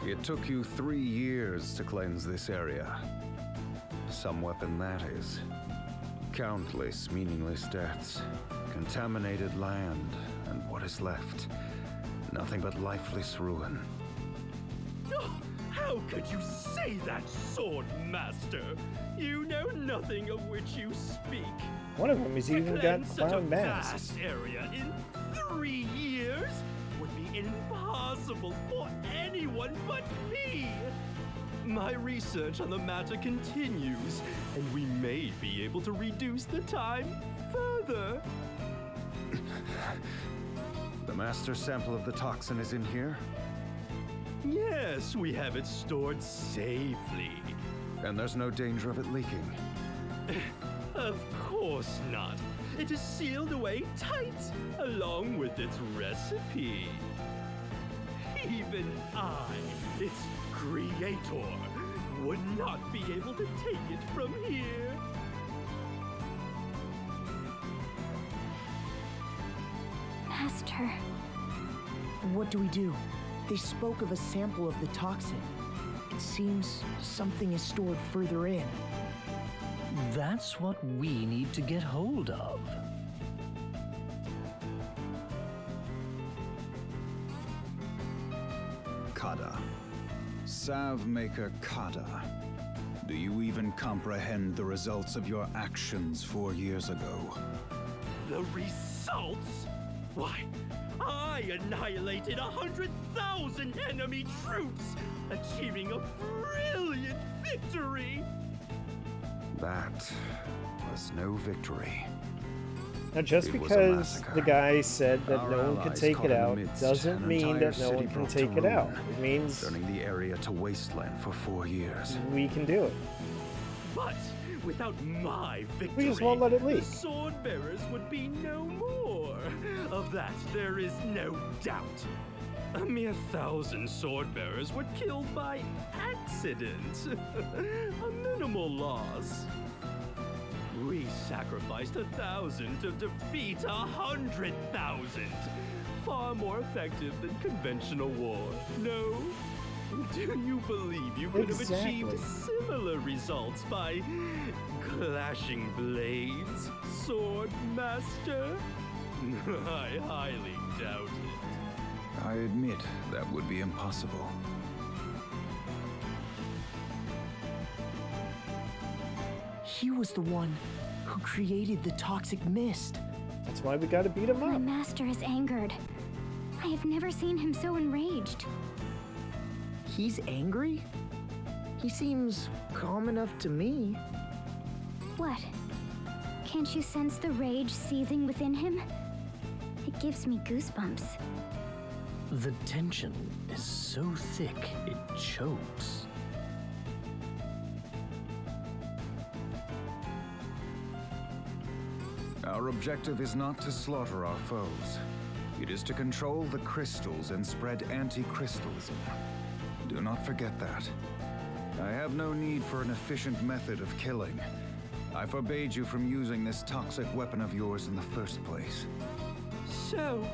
It took you 3 years to cleanse this area. Some weapon that is. Countless meaningless deaths, contaminated land, and what is left? Nothing but lifeless ruin. How could you say that, Sword Master? You know nothing of which you speak. One of them has To even got cleanse such a clown masks. vast area in 3 years would be impossible for anyone but me. My research on the matter continues, and we may be able to reduce the time further. The master sample of the toxin is in here? Yes, we have it stored safely. And there's no danger of it leaking? Of course not. It is sealed away tight, along with its recipe. Even I, its creator, would not be able to take it from here. Master. What do we do? They spoke of a sample of the toxin. It seems something is stored further in. That's what we need to get hold of. Kada. Salve Maker Kada. Do you even comprehend the results of your actions 4 years ago? The results? Why, I annihilated 100,000 enemy troops, achieving a brilliant victory! That was no victory. Now, just It was a because massacre. the guy said that Our no one can allies take caught it in the out midst, doesn't an mean entire that no city one can brought to take it out. ruin, It means turning the area to wasteland for 4 years. we can do it. But without my victory, We just won't let it leak. the Swordbearers would be no more. Of that, there is no doubt. A mere 1,000 Swordbearers were killed by accident. A minimal loss. We sacrificed 1,000 to defeat 100,000. Far more effective than conventional war. No? Do you believe you could have achieved similar results by clashing blades, Sword Master? I highly doubt it. I admit that would be impossible. He was the one who created the toxic mist. That's why we gotta beat him My up. master is angered. I have never seen him so enraged. He's angry? He seems calm enough to me. What? Can't you sense the rage seething within him? It gives me goosebumps. The tension is so thick it chokes. Our objective is not to slaughter our foes. It is to control the crystals and spread anti-crystalism. Do not forget that. I have no need for an efficient method of killing. I forbade you from using this toxic weapon of yours in the first place. So,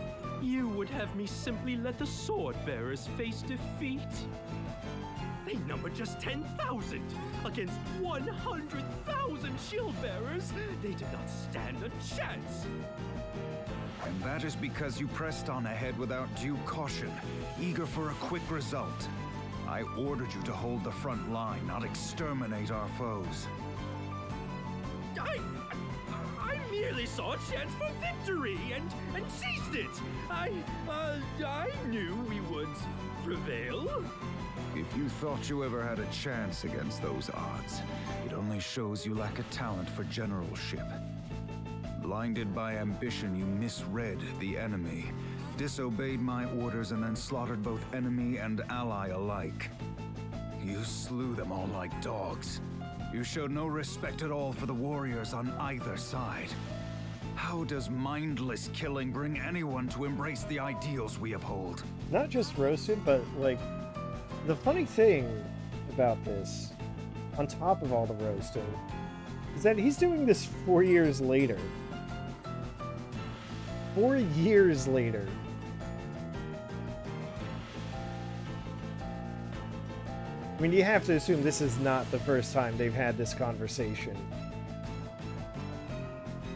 you would have me simply let the Swordbearers face defeat? They number just 10,000 against 100,000 Shieldbearers. They did not stand a chance. And that is because you pressed on ahead without due caution, eager for a quick result. I ordered you to hold the front line, not exterminate our foes. I merely saw a chance for victory and seized it. I knew we would prevail. If you thought you ever had a chance against those odds, it only shows you lack a talent for generalship. Blinded by ambition, you misread the enemy, disobeyed my orders, and then slaughtered both enemy and ally alike. You slew them all like dogs. You showed no respect at all for the warriors on either side. How does mindless killing bring anyone to embrace the ideals we uphold? Not just roasted, but like, the funny thing about this, on top of all the roasting, is that he's doing this 4 years later. 4 years later. I mean, you have to assume this is not the first time they've had this conversation.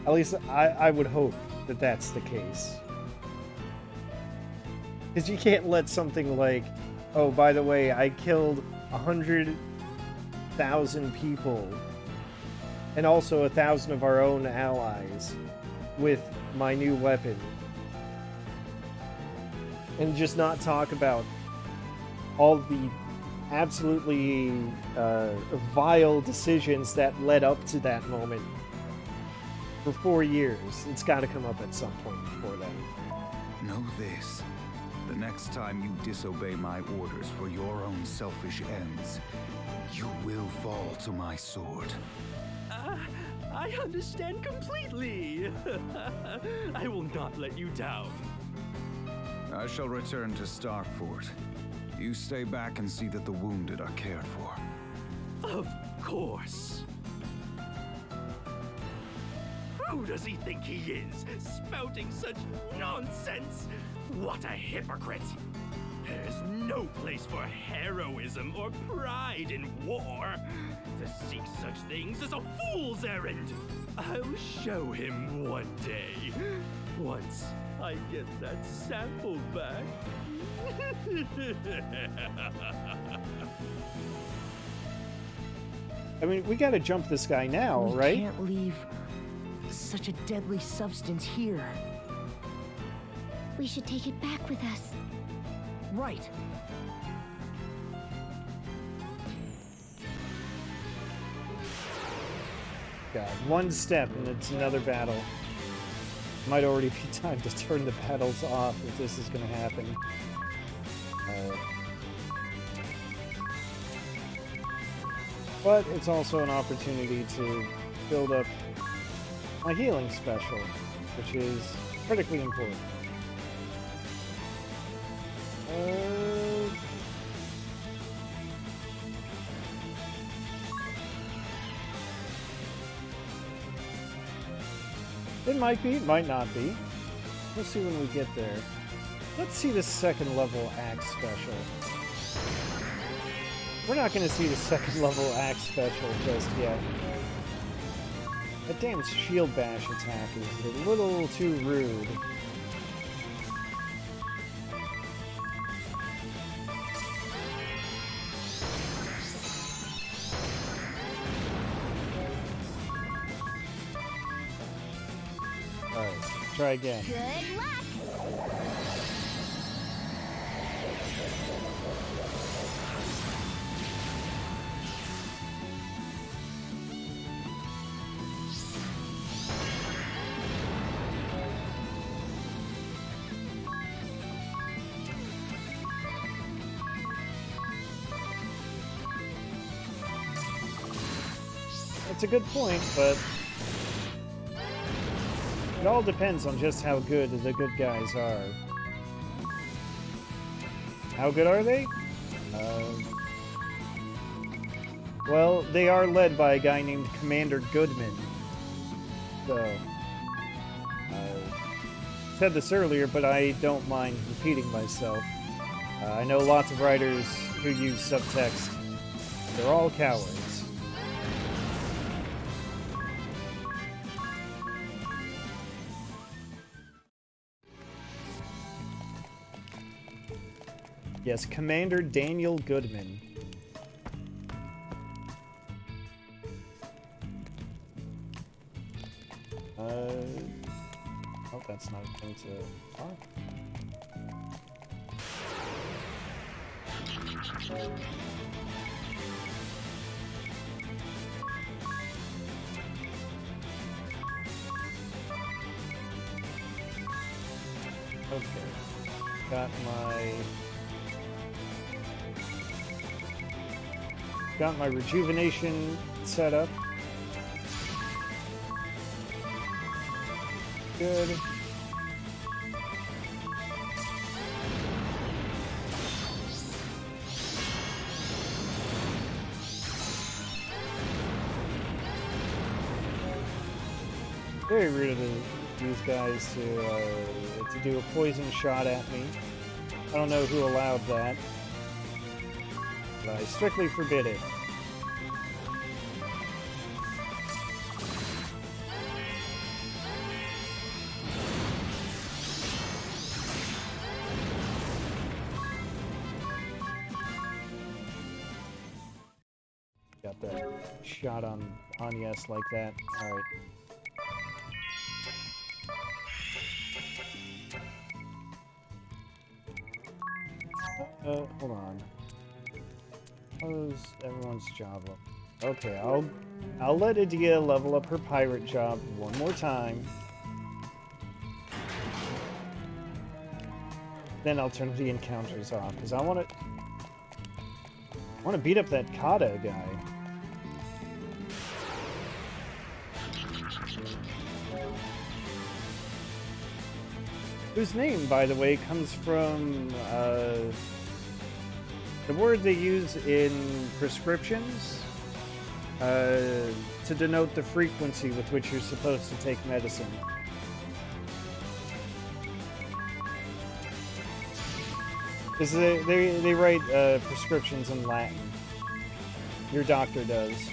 At least I would hope that that's the case. Because you can't let something like, oh, by the way, I killed 100,000 people and also 1,000 of our own allies with my new weapon, and just not talk about all the absolutely vile decisions that led up to that moment for 4 years. It's got to come up at some point before then. Know this. The next time you disobey my orders for your own selfish ends, you will fall to my sword. I understand completely. I will not let you down. I shall return to Starfort. You stay back and see that the wounded are cared for. Of course. Who does he think he is, spouting such nonsense? What a hypocrite! There's no place for heroism or pride in war. To seek such things is a fool's errand. I'll show him one day, once I get that sample back. I mean, we gotta jump this guy now, right? We can't leave such a deadly substance here. We should take it back with us. Right. God, one step and it's another battle. Might already be time to turn the battles off if this is gonna happen. But it's also an opportunity to build up my healing special, which is critically important. It might be, it might not be. We'll see when we get there. Let's see the second level axe special. We're not going to see the second level axe special just yet. That damn shield bash attack is a little too rude. try again. Good luck! That's a good point, but it all depends on just how good the good guys are. How good are they? Well, they are led by a guy named Commander Goodman. So, said this earlier, but I don't mind repeating myself. I know lots of writers who use subtext. They're all cowards. Yes, Commander Daniel Goodman. Oh, that's not a thing to talk. Okay. Got my rejuvenation set up. Good. Very rude of these guys to do a poison shot at me. I don't know who allowed that, but I strictly forbid it. Got that shot on yes like that. All right. Hold on. How's everyone's job up? Okay, I'll let Adia level up her pirate job one more time. Then I'll turn the encounters off because I want to beat up that Kata guy. Whose name, by the way, comes from the word they use in prescriptions to denote the frequency with which you're supposed to take medicine. Because they write prescriptions in Latin. Your doctor does.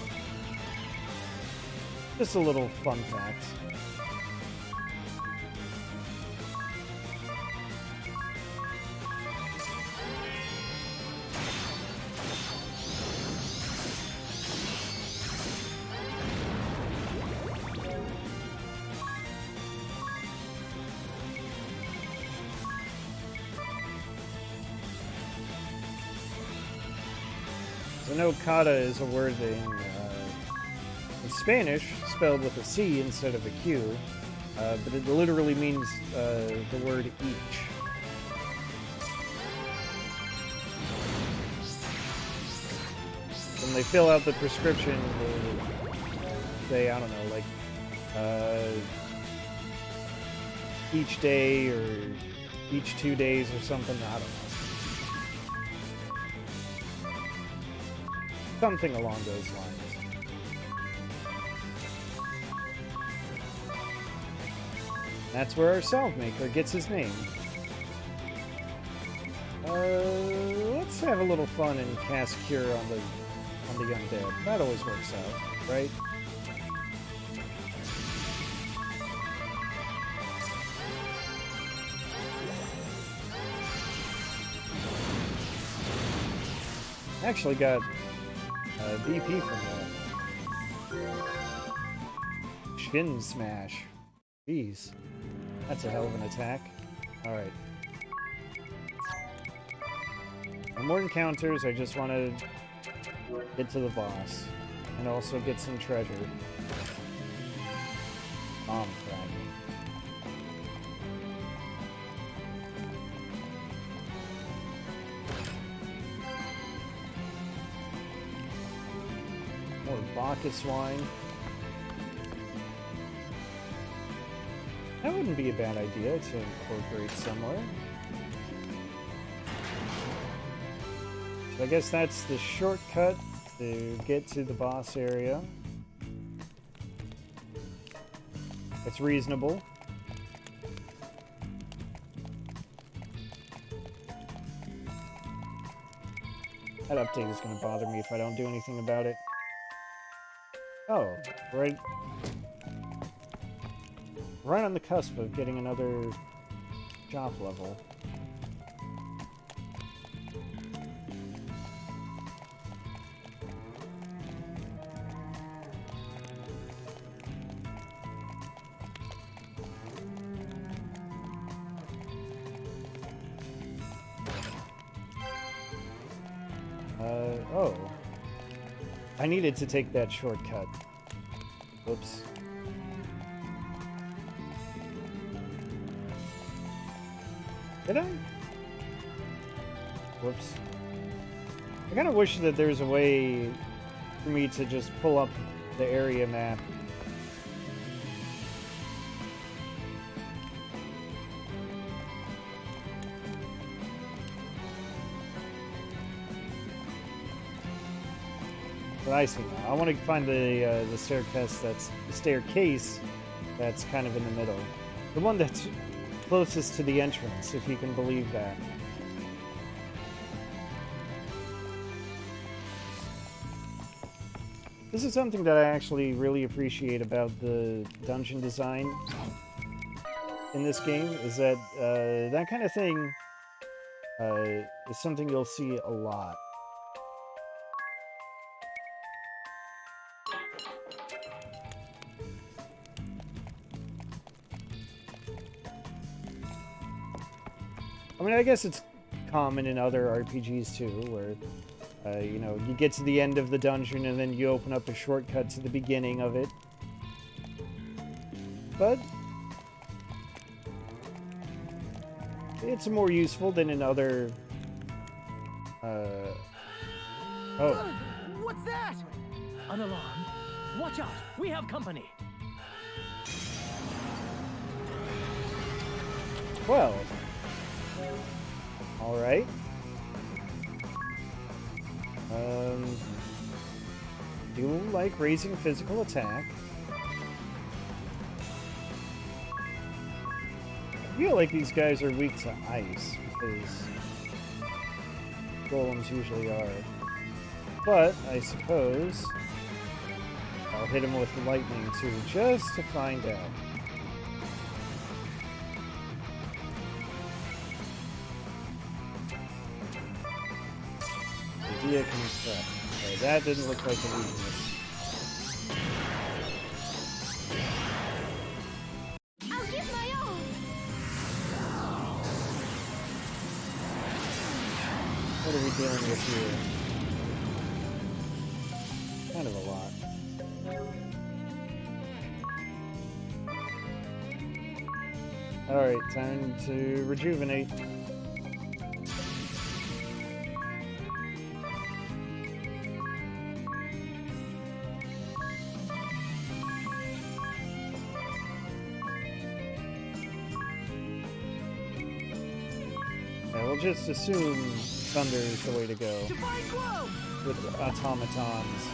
Just a little fun fact. I know kata is a word in Spanish, spelled with a C instead of a Q, but it literally means the word each. When they fill out the prescription, they, I don't know, like, each day or each 2 days or something, I don't know. Something along those lines. That's where our salve maker gets his name. Let's have a little fun and cast Cure on the undead. That always works out, right? Actually got BP from that. Shin Smash. Jeez. That's a hell of an attack. Alright. No more encounters, I just want to get to the boss. And also get some treasure. Bomb fragment. More Bacchus wine. That wouldn't be a bad idea to incorporate somewhere. So I guess that's the shortcut to get to the boss area. It's reasonable. That update is going to bother me if I don't do anything about it. Oh, right on the cusp of getting another shop level. Oh. I needed to take that shortcut. Whoops. Did I? Whoops. I kind of wish that there's a way for me to just pull up the area map. But I see now. I want to find the staircase that's kind of in the middle. The one that's closest to the entrance, if you can believe that. This is something that I actually really appreciate about the dungeon design in this game, is that that kind of thing is something you'll see a lot. I mean, I guess it's common in other RPGs too, where, you know, you get to the end of the dungeon and then you open up a shortcut to the beginning of it. But it's more useful than in other, oh. What's that? An alarm. Watch out, we have company. Well. Alright. Do you like raising physical attack? I feel like these guys are weak to ice, because golems usually are. But, I suppose, I'll hit him with lightning too, just to find out. Idea construct. Okay, that didn't look like a weakness. I'll give my all. What are we dealing with here? Kind of a lot. Alright, time to rejuvenate. Just assume thunder is the way to go with automatons.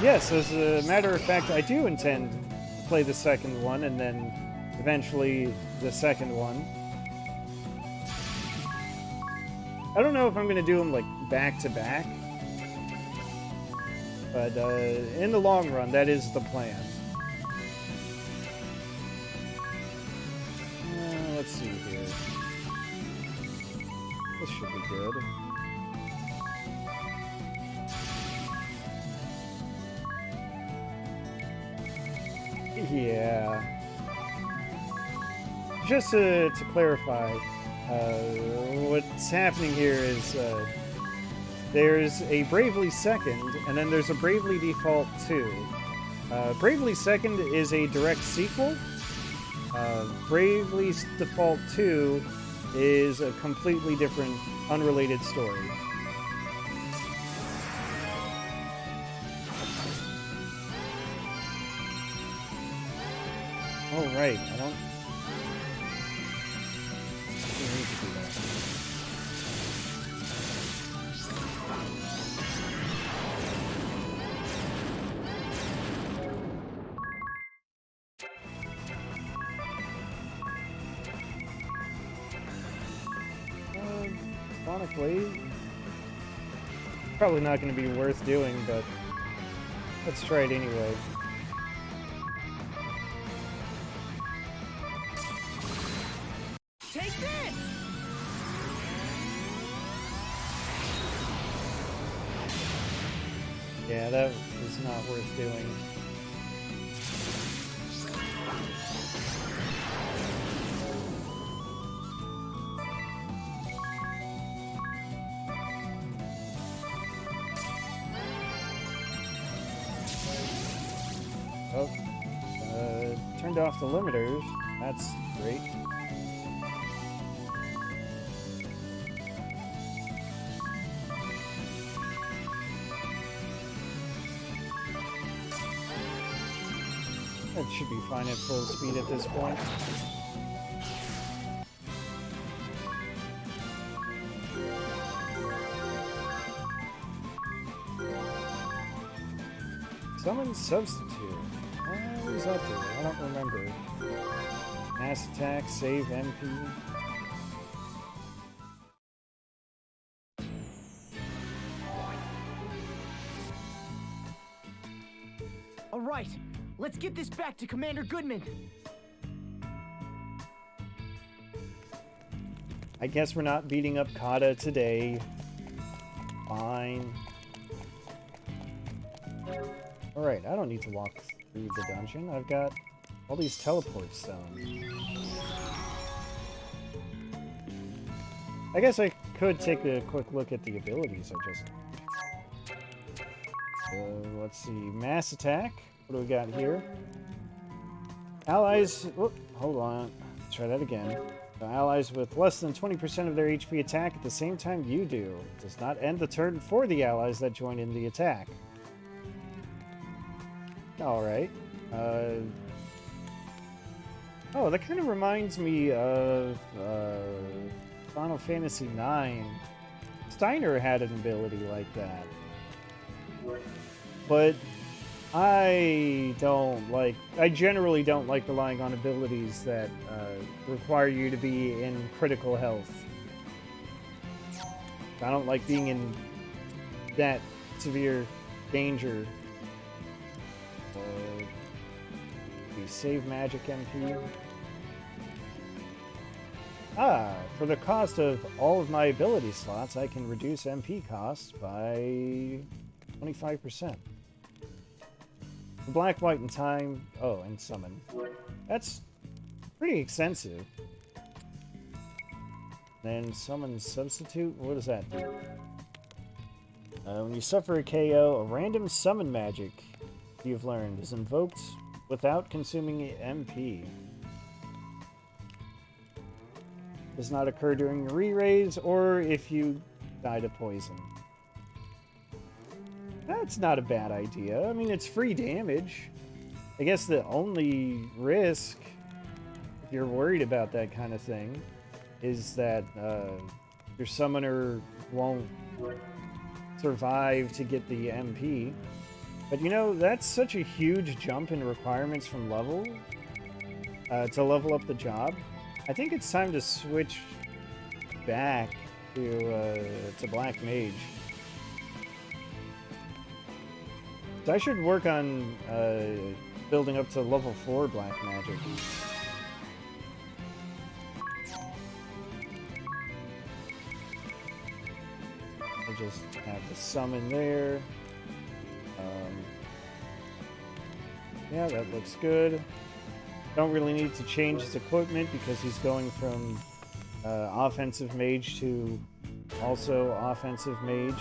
Yes, as a matter of fact, I do intend to play the second one and then eventually the second one. I don't know if I'm going to do them, like, back-to-back. But, in the long run, that is the plan. Let's see here. This should be good. Yeah. Just to clarify, what's happening here is there's a Bravely Second, and then there's a Bravely Default 2. Bravely Second is a direct sequel. Bravely Default 2 is a completely different, unrelated story. Oh, right. I don't need to do that. Honestly, probably not going to be worth doing, but let's try it anyway. Take this! Yeah, that is not worth doing. Oh, turned off the limiters. That's great. That should be fine at full speed at this point. Summon Substitute. What does that do? I don't remember. Mass attack, save MP. All right, let's get this back to Commander Goodman. I guess we're not beating up Kata today. Fine. Alright, I don't need to walk through the dungeon. I've got all these teleport stones. I guess I could take a quick look at the abilities I just... let's see. Mass attack. What do we got here? Allies... Whoop, hold on. Let's try that again. Allies with less than 20% of their HP attack at the same time you do. Does not end the turn for the allies that join in the attack. Alright. Oh, that kind of reminds me of Final Fantasy IX. Steiner had an ability like that. But I generally don't like relying on abilities that require you to be in critical health. I don't like being in that severe danger. We save magic MP. For the cost of all of my ability slots, I can reduce MP costs by 25%. Black, white, and time. Oh, and summon. That's pretty extensive. Then summon substitute. What does that do? When you suffer a KO, a random summon magic you've learned is invoked without consuming MP. Does not occur during your re-raise or if you die to poison. That's not a bad idea. I mean, it's free damage. I guess the only risk, if you're worried about that kind of thing, is that your summoner won't survive to get the MP. But you know, that's such a huge jump in requirements from level to level up the job. I think it's time to switch back to Black Mage. So I should work on building up to level 4 Black Magic. just have the summon there. Yeah, that looks good. Don't really need to change his equipment because he's going from offensive mage to also offensive mage.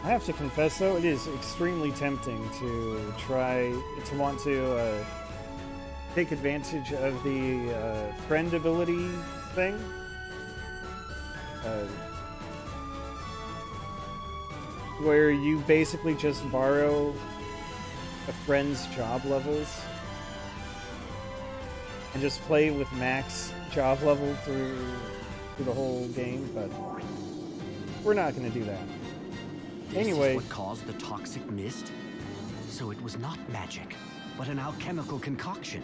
I have to confess, though, it is extremely tempting to want to take advantage of the friend ability thing. Where you basically just borrow a friend's job levels and just play with max job level through the whole game, but we're not going to do that. Anyway, this is what caused the toxic mist? So it was not magic, but an alchemical concoction.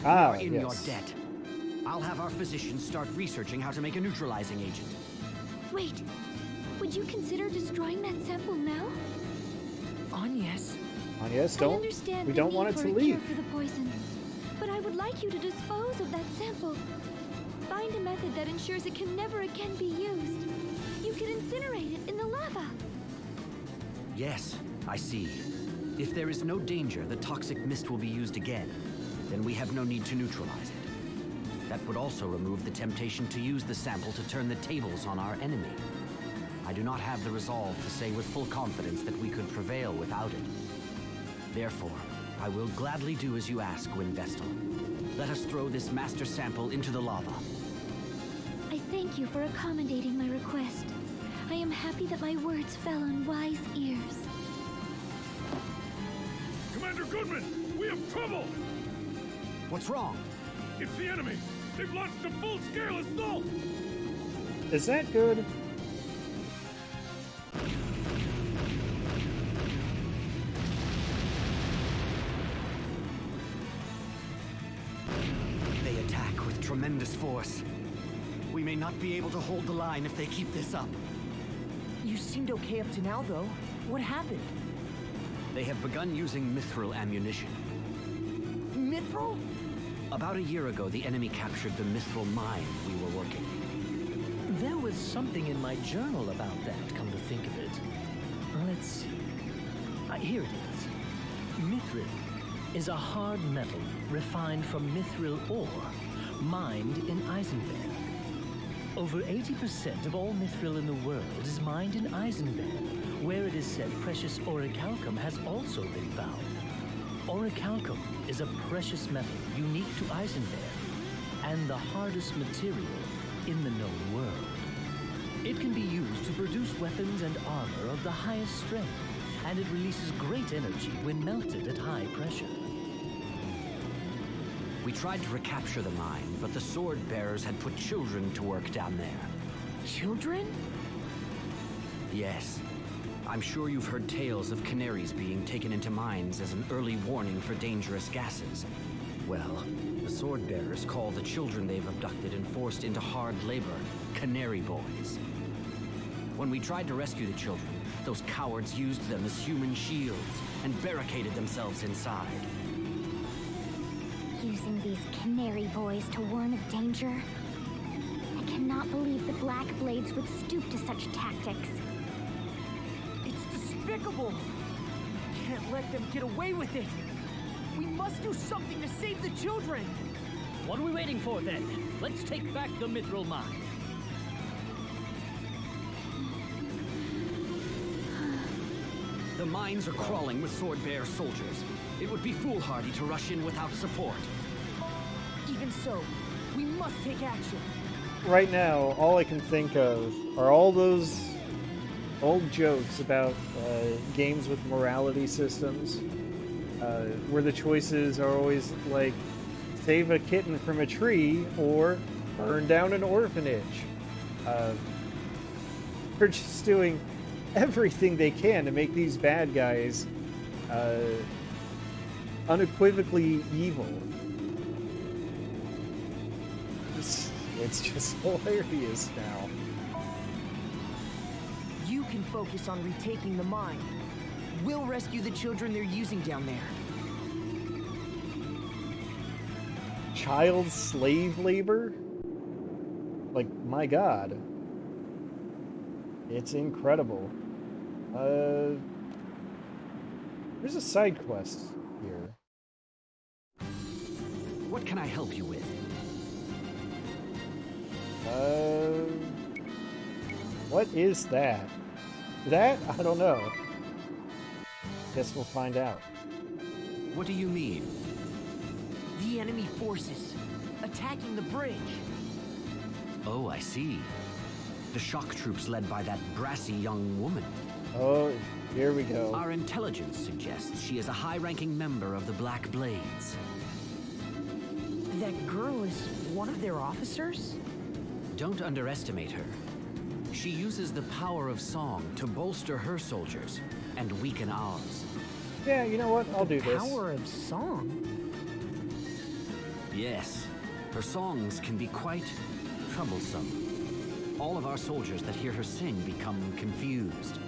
Ah, in yes. your debt. I'll have our physicians start researching how to make a neutralizing agent. Wait, would you consider destroying that sample now? Agnes. Agnes, I understand we the don't need want it for to a leak. cure for the poison, but I would like you to dispose of that sample. Find a method that ensures it can never again be used. You could incinerate it in the lava. Yes, I see. If there is no danger the toxic mist will be used again, then we have no need to neutralize it. That would also remove the temptation to use the sample to turn the tables on our enemy. I do not have the resolve to say with full confidence that we could prevail without it. Therefore, I will gladly do as you ask, Vestal. Let us throw this master sample into the lava. I thank you for accommodating my request. I am happy that my words fell on wise ears. Commander Goodman, we have trouble! What's wrong? It's the enemy! They've launched a full-scale assault! Is that good? They attack with tremendous force. We may not be able to hold the line if they keep this up. You seemed okay up to now, though. What happened? They have begun using mithril ammunition. Mithril? About a year ago, the enemy captured the mithril mine we were working. There was something in my journal about that, come to think of it. Let's see. Here it is. Mithril is a hard metal refined from mithril ore, mined in Eisenberg. Over 80% of all mithril in the world is mined in Eisenberg, where it is said precious orichalcum has also been found. Orichalcum is a precious metal unique to Eisenberg and the hardest material in the known world. It can be used to produce weapons and armor of the highest strength, and it releases great energy when melted at high pressure. We tried to recapture the mine, but the Swordbearers had put children to work down there. Children? Yes. I'm sure you've heard tales of canaries being taken into mines as an early warning for dangerous gases. Well, the Swordbearers call the children they've abducted and forced into hard labor canary boys. When we tried to rescue the children, those cowards used them as human shields and barricaded themselves inside. Using these canary boys to warn of danger? I cannot believe the Black Blades would stoop to such tactics. It's despicable! Can't let them get away with it! We must do something to save the children! What are we waiting for then? Let's take back the mithril mine. The mines are crawling with Swordbearer soldiers. It would be foolhardy to rush in without support. Even so, we must take action. Right now, all I can think of are all those old jokes about games with morality systems, where the choices are always like, save a kitten from a tree or burn down an orphanage. They're just doing everything they can to make these bad guys unequivocally evil. It's just hilarious now. You can focus on retaking the mine. We'll rescue the children they're using down there. Child slave labor? Like, my god. It's incredible. There's a side quest here. What can I help you with? What is that? That? I don't know. Guess we'll find out. What do you mean? The enemy forces attacking the bridge. Oh, I see. The shock troops led by that brassy young woman. Oh, here we go. Our intelligence suggests she is a high-ranking member of the Black Blades. That girl is one of their officers? Don't underestimate her. She uses the power of song to bolster her soldiers and weaken ours. Yeah, you know what? I'll do this. Power of song? Yes, her songs can be quite troublesome. All of our soldiers that hear her sing become confused.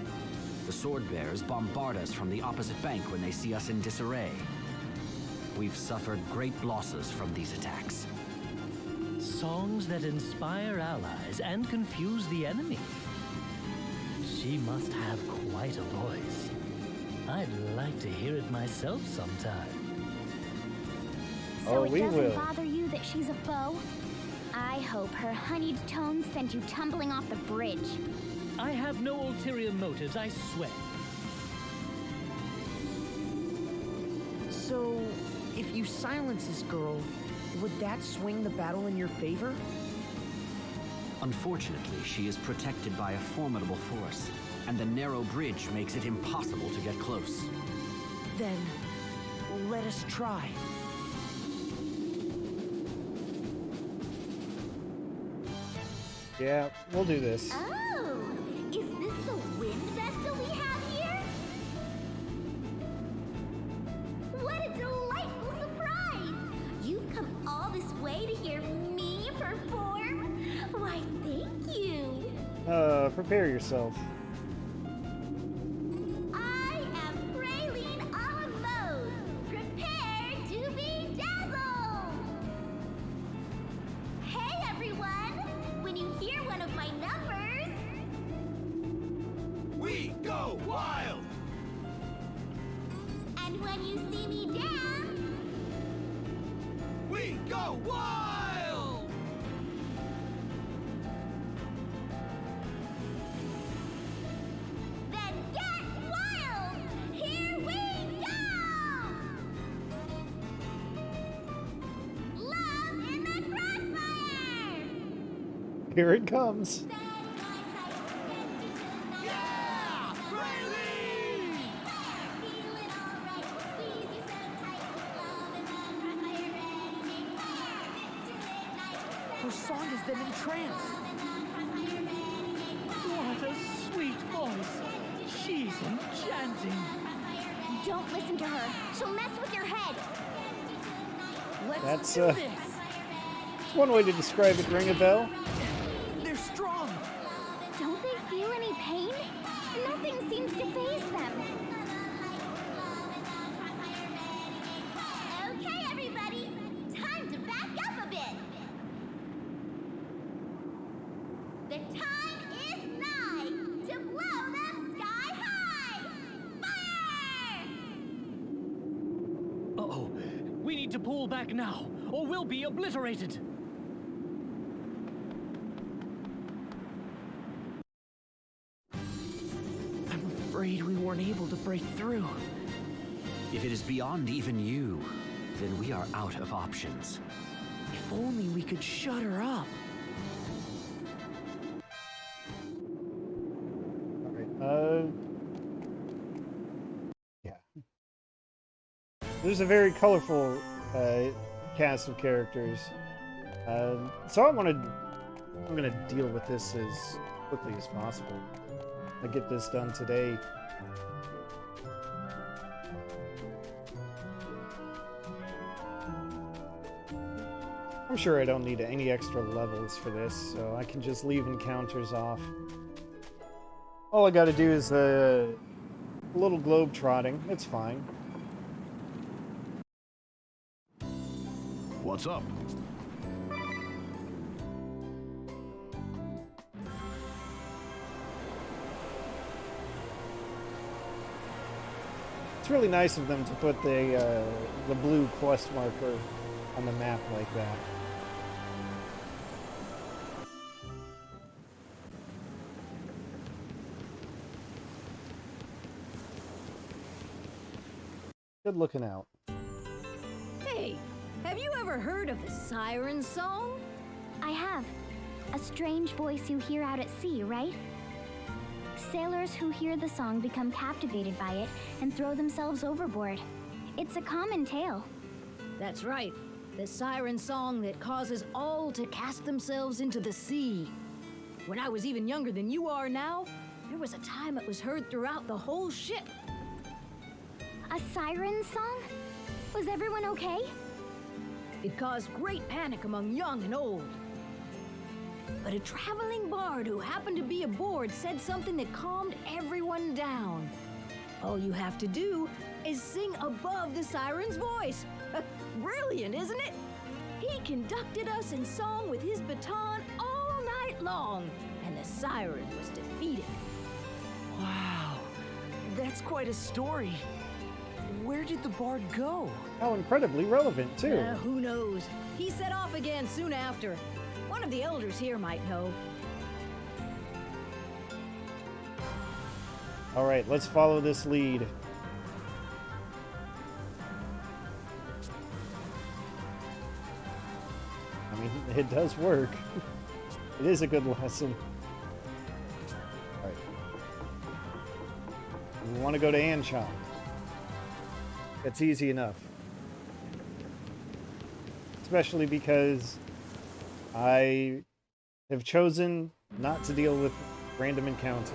The Swordbearers bombard us from the opposite bank when they see us in disarray. We've suffered great losses from these attacks. Songs that inspire allies and confuse the enemy. She must have quite a voice. I'd like to hear it myself sometime. So we it doesn't will. bother you that she's a foe? I hope her honeyed tones sent you tumbling off the bridge. I have no ulterior motives, I swear. So, if you silence this girl, would that swing the battle in your favor? Unfortunately, she is protected by a formidable force, and the narrow bridge makes it impossible to get close. Then, let us try. Yeah, we'll do this. Oh, is this the wind vessel we have here? What a delightful surprise! You've come all this way to hear me perform? Why, thank you. Prepare yourself. I am Praline a la mode. Prepare to be dazzled. Hey, everyone. When you hear one of my numbers, We go wild! and when you see me dance, We go wild! then get wild! Here we go! Love in the crossfire! Here it comes. Yeah! Praline! Her song has them entranced. What a sweet voice. She's enchanting. Don't listen to her. She'll mess with your head. Let's That's, do this. It's one way to describe it, ring a bell. They're strong. Don't they feel any pain? Nothing seems to faze them. Okay, everybody, time to back up a bit. The time is nigh to blow them sky high. Fire! Uh-oh. We need to pull back now, or we'll be obliterated. I'm afraid we weren't able to break through. If it is beyond even you, then we are out of options. If only we could shut her up. Alright, yeah. There's a very colorful cast of characters. So I'm gonna deal with this as quickly as possible. I get this done today. I'm sure I don't need any extra levels for this, so I can just leave encounters off. All I gotta do is a little globe trotting. It's fine. What's up? It's really nice of them to put the blue quest marker on the map like that. Good looking out. Hey, have you ever heard of the Siren Song? I have. A strange voice you hear out at sea, right? Sailors who hear the song become captivated by it and throw themselves overboard. It's a common tale. That's right. The Siren Song that causes all to cast themselves into the sea. When I was even younger than you are now, there was a time it was heard throughout the whole ship. A siren song? Was everyone okay? It caused great panic among young and old. But a traveling bard who happened to be aboard said something that calmed everyone down. All you have to do is sing above the siren's voice. Brilliant, isn't it? He conducted us in song with his baton all night long, and the siren was defeated. Wow, that's quite a story. Where did the bard go? How incredibly relevant, too. Who knows? He set off again soon after. One of the elders here might know. All right, let's follow this lead. I mean, it does work. It is a good lesson. All right. We want to go to Anshan. It's easy enough. Especially because I have chosen not to deal with random encounters.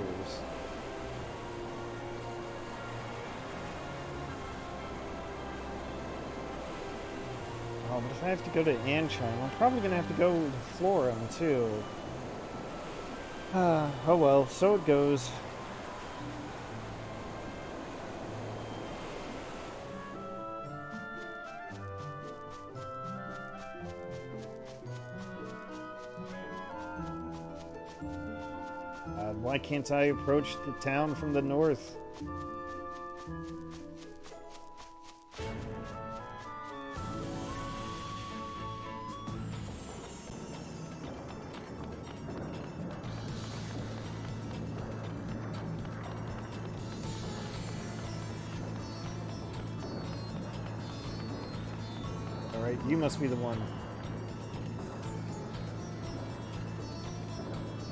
Oh, but if I have to go to Anshan, I'm probably going to have to go to Florum, too. Oh well, so it goes. Why can't I approach the town from the north? Alright, you must be the one.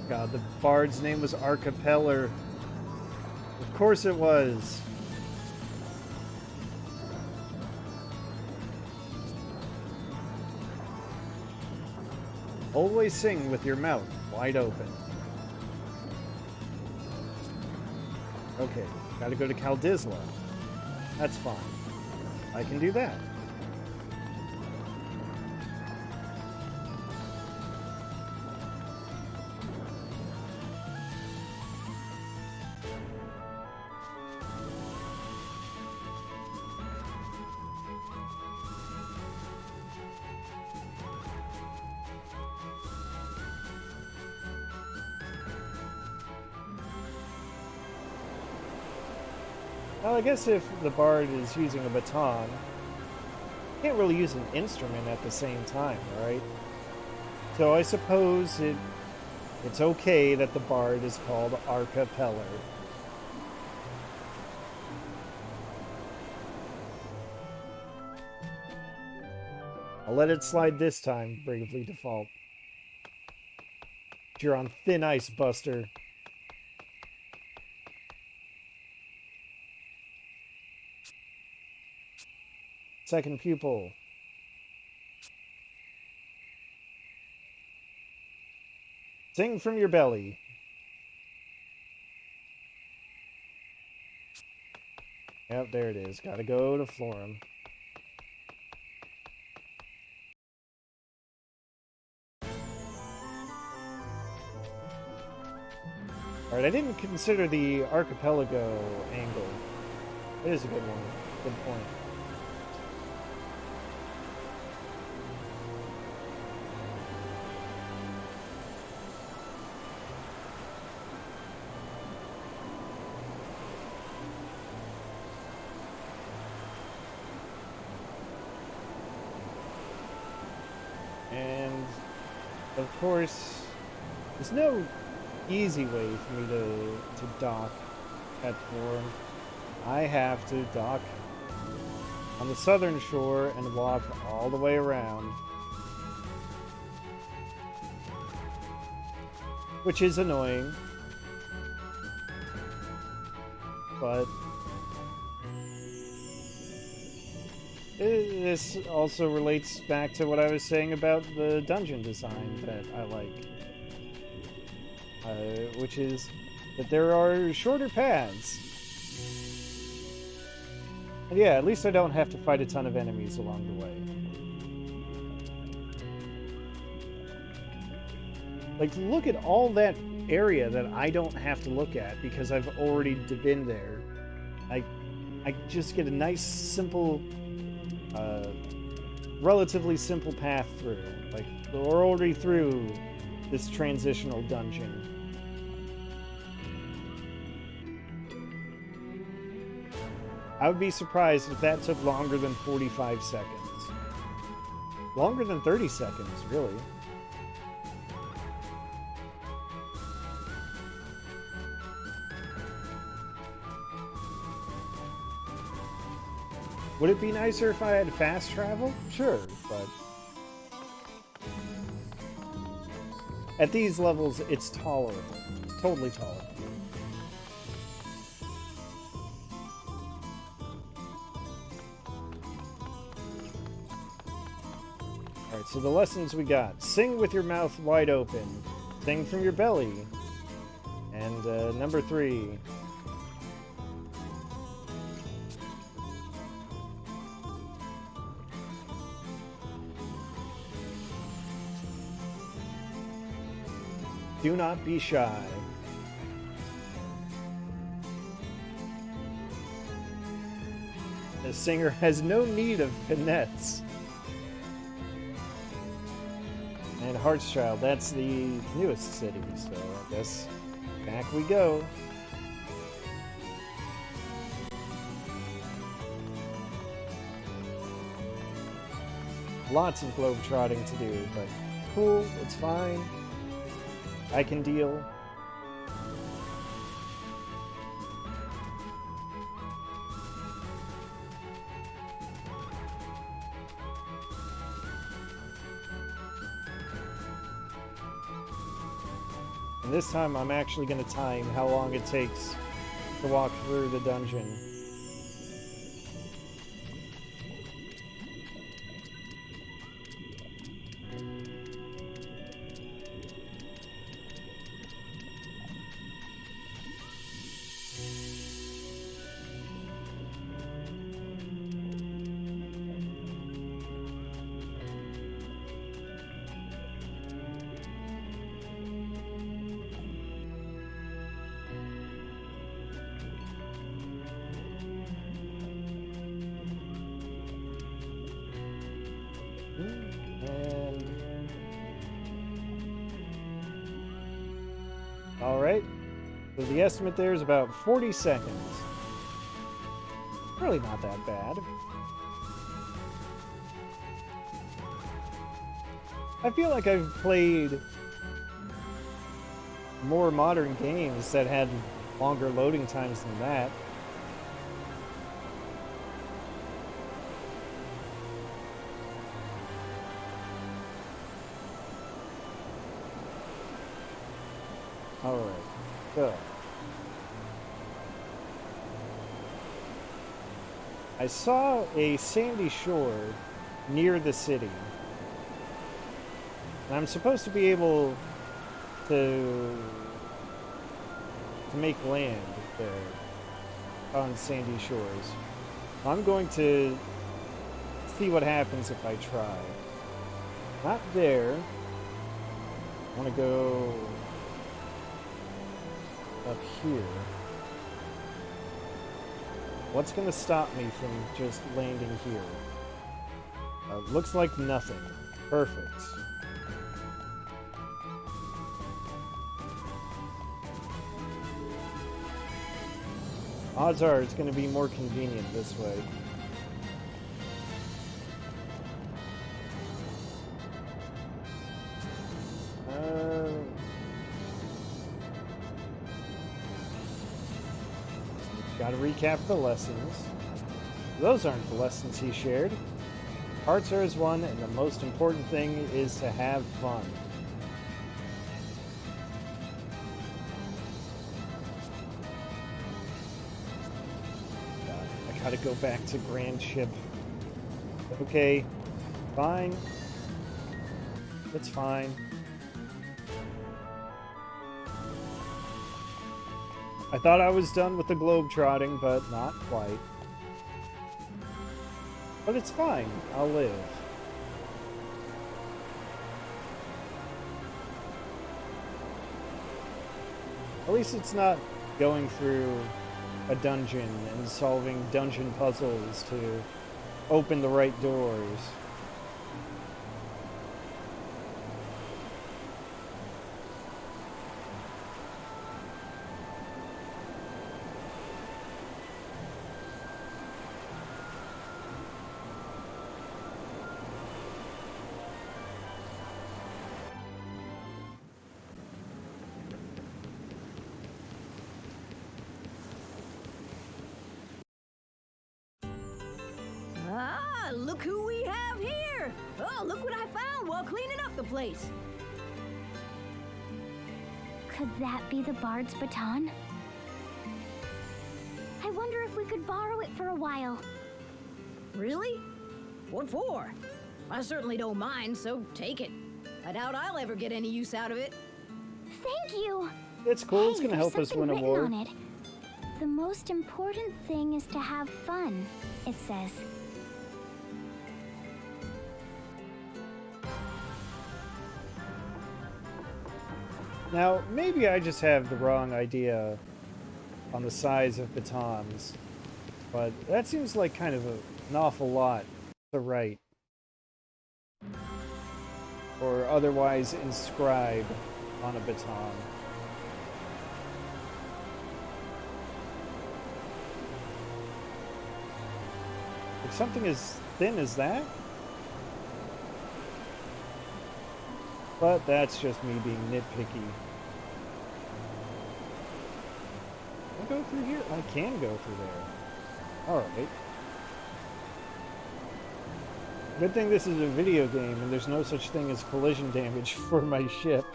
God, the bard's name was Archipeller. Of course it was. Always sing with your mouth wide open. Okay, gotta go to Kaldisla. That's fine. I can do that. Well, I guess if the bard is using a baton, you can't really use an instrument at the same time, right? So I suppose it's okay that the bard is called Archipeller. I'll let it slide this time, Bravely Default. You're on thin ice, Buster. Second pupil. Sing from your belly. Yep, there it is. Gotta go to Florum. Alright, I didn't consider the archipelago angle. It is a good one. Good point. And, of course, there's no easy way for me to dock at Forum. I have to dock on the southern shore and walk all the way around. Which is annoying. But this also relates back to what I was saying about the dungeon design that I like. Which is that there are shorter paths. And yeah, at least I don't have to fight a ton of enemies along the way. Like, look at all that area that I don't have to look at because I've already been there. I just get a nice, simple, relatively simple path through. Like, we're already through this transitional dungeon. I would be surprised if that took longer than 45 seconds. Longer than 30 seconds, really. Would it be nicer if I had fast travel? Sure, but at these levels, it's tolerable. It's totally tolerable. Alright, so the lessons we got. Sing with your mouth wide open. Sing from your belly. And number 3. Do not be shy. The singer has no need of finesse. And Heartschild, that's the newest city, so I guess back we go. Lots of globetrotting to do, but cool, it's fine. I can deal. And this time I'm actually going to time how long it takes to walk through the dungeon. Alright, so the estimate there is about 40 seconds. Really not that bad. I feel like I've played more modern games that had longer loading times than that. Alright, so I saw a sandy shore near the city. And I'm supposed to be able to make land there on sandy shores. I'm going to see what happens if I try. Not there. I want to go up here. What's gonna stop me from just landing here? Looks like nothing. Perfect. Odds are it's gonna be more convenient this way. Gotta recap the lessons. Those aren't the lessons he shared. Hearts are as one, and the most important thing is to have fun. I gotta go back to Grandship. Okay, fine. It's fine. I thought I was done with the globe-trotting, but not quite. But it's fine. I'll live. At least it's not going through a dungeon and solving dungeon puzzles to open the right doors. Ah, look who we have here! Oh, look what I found while cleaning up the place. Could that be the bard's baton? I wonder if we could borrow it for a while. Really? What for? I certainly don't mind, so take it. I doubt I'll ever get any use out of it. Thank you! It's cool. Hey, it's gonna there's help us something win a written war. on it. The most important thing is to have fun, it says. Now, maybe I just have the wrong idea on the size of batons, but that seems like kind of an awful lot to write. Or otherwise inscribe on a baton. If something as thin as that? But that's just me being nitpicky. Can I go through here? I can go through there. Alright. Good thing this is a video game and there's no such thing as collision damage for my ship.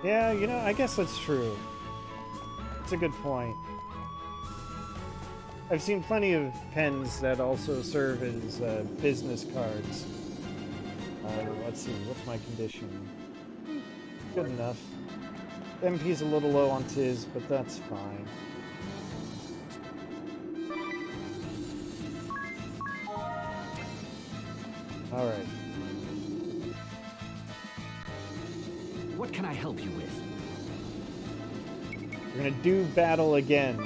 Yeah, you know, I guess that's true. It's a good point. I've seen plenty of pens that also serve as business cards. Let's see, what's my condition? Good enough. MP's a little low on Tiz, but that's fine. Alright. What can I help you with? We're gonna do battle again.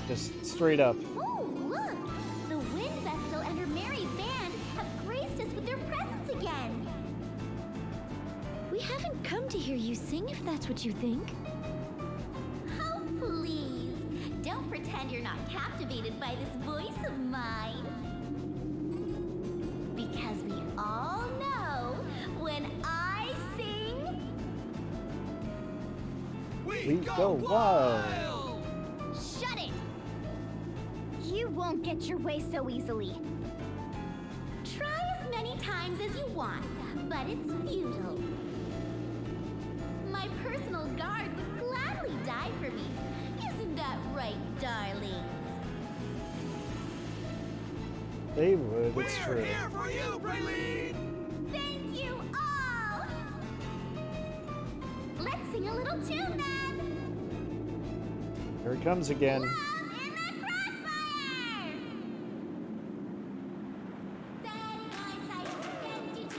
Just straight up. Oh, look! The Wind Vestal and her merry band have graced us with their presence again. We haven't come to hear you sing, if that's what you think. Oh, please. Don't pretend you're not captivated by this voice of mine. Because we all know when I sing... We go wild! Shut it! You won't get your way so easily. Try as many times as you want, but it's futile. My personal guard would gladly die for me. Isn't that right, darling? They would, it's true. We're here for you, Praline! Thank you all! Let's sing a little tune then! Here it comes again. Love in the crossfire! Steady my sights, get you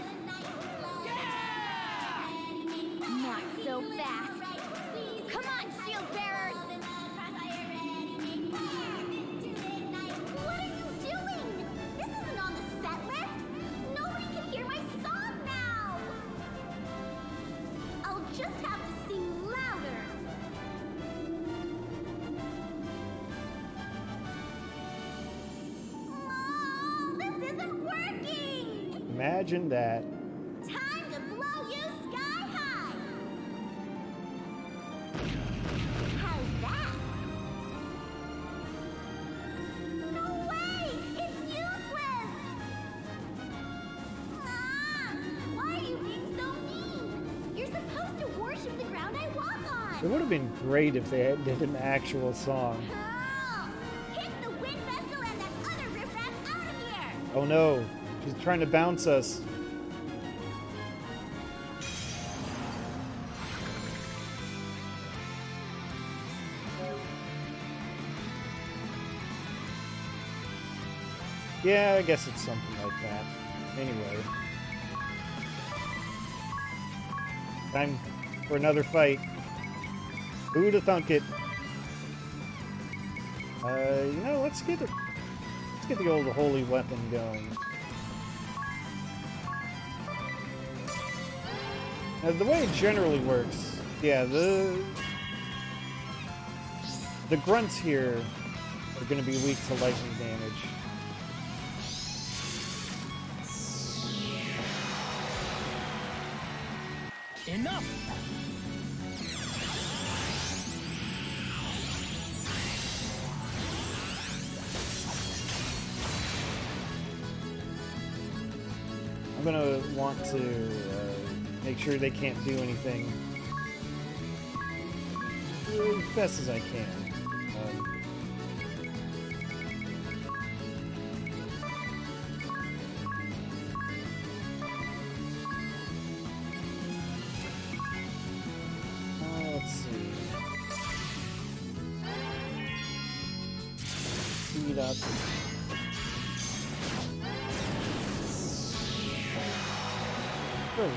Imagine that. Time to blow you sky high! How's that? No way! It's useless! Ah, why are you being so mean? You're supposed to worship the ground I walk on! It would have been great if they did an actual song. Kick the wind vessel and that other riffraff out of here! Oh no, she's trying to bounce us. Yeah, I guess it's something like that. Anyway. Time for another fight. Who'd have thunk it? You know, let's get the old holy weapon going. Now, the way it generally works, yeah, the grunts here are going to be weak to lightning damage. Enough! I'm gonna want to make sure they can't do anything as best as I can. Let's see. Speed up. Alright.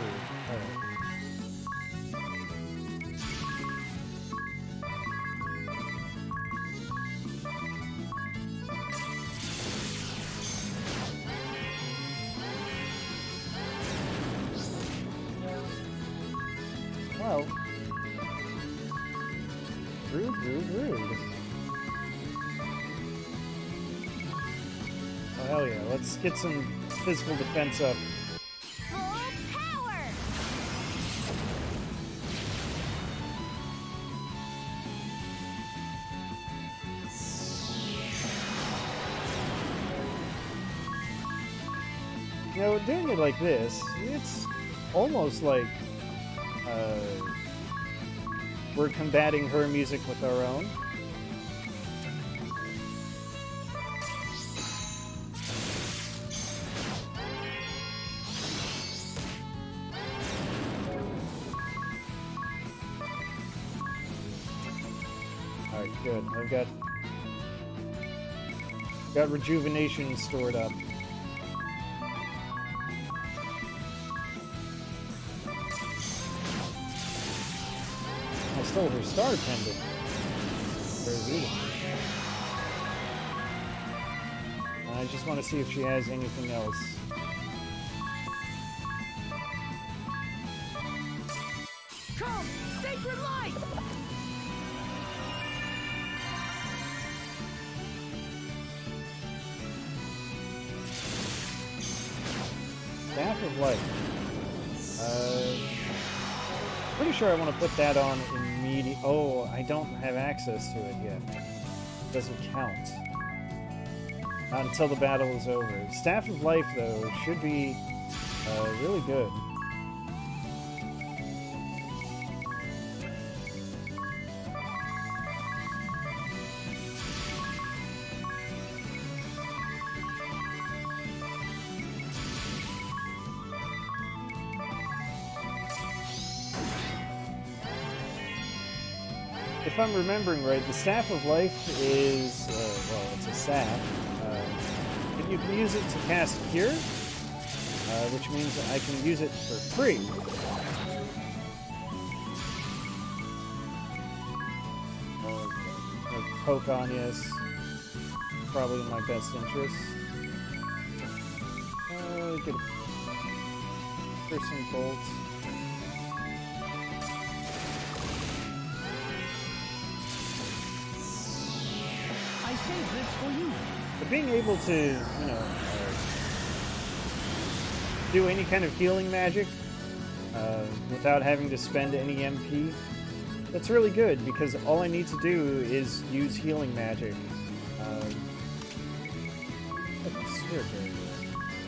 Well, rude. Oh hell yeah, let's get some physical defense up. You know, doing it like this, it's almost like we're combating her music with our own. Alright, good. I've got rejuvenation stored up. I stole her star pendant. Very beautiful. I just want to see if she has anything else. Come, sacred light! Staff of Life. Pretty sure I want to put that on immediate. Oh, I don't have access to it yet. Doesn't count. Not until the battle is over. Staff of Life, though, should be really good. If I'm remembering right, the Staff of Life is, well, it's a staff. But you can use it to cast Cure, which means I can use it for free. Poke on yes, probably in my best interest. Get a piercing bolt. I saved this for you. But being able to, you know, do any kind of healing magic without having to spend any MP. That's really good, because all I need to do is use healing magic.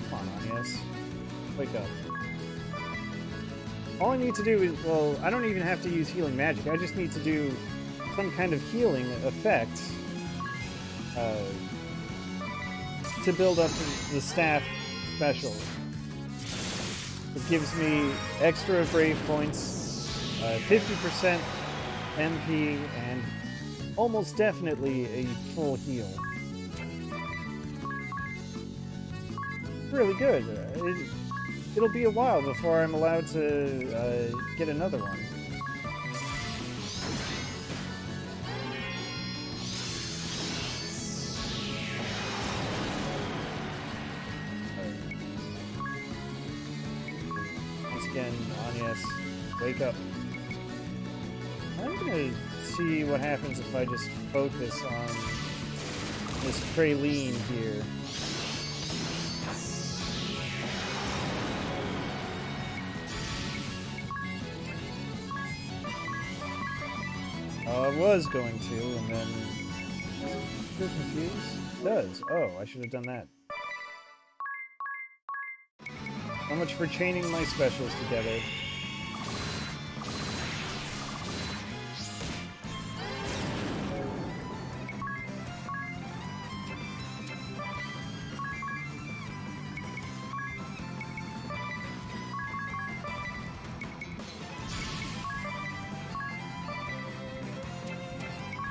Come on, yes. Wake up. All I need to do is, well, I don't even have to use healing magic. I just need to do some kind of healing effect to build up the staff special. It gives me extra brave points, 50% MP, and almost definitely a full heal. Really good. It'll be a while before I'm allowed to get another one. Once again, Agnes, wake up. I'm gonna see what happens if I just focus on this praline here. I was going to, and then... Still confused? It does. Oh, I should have done that. How much for chaining my specials together?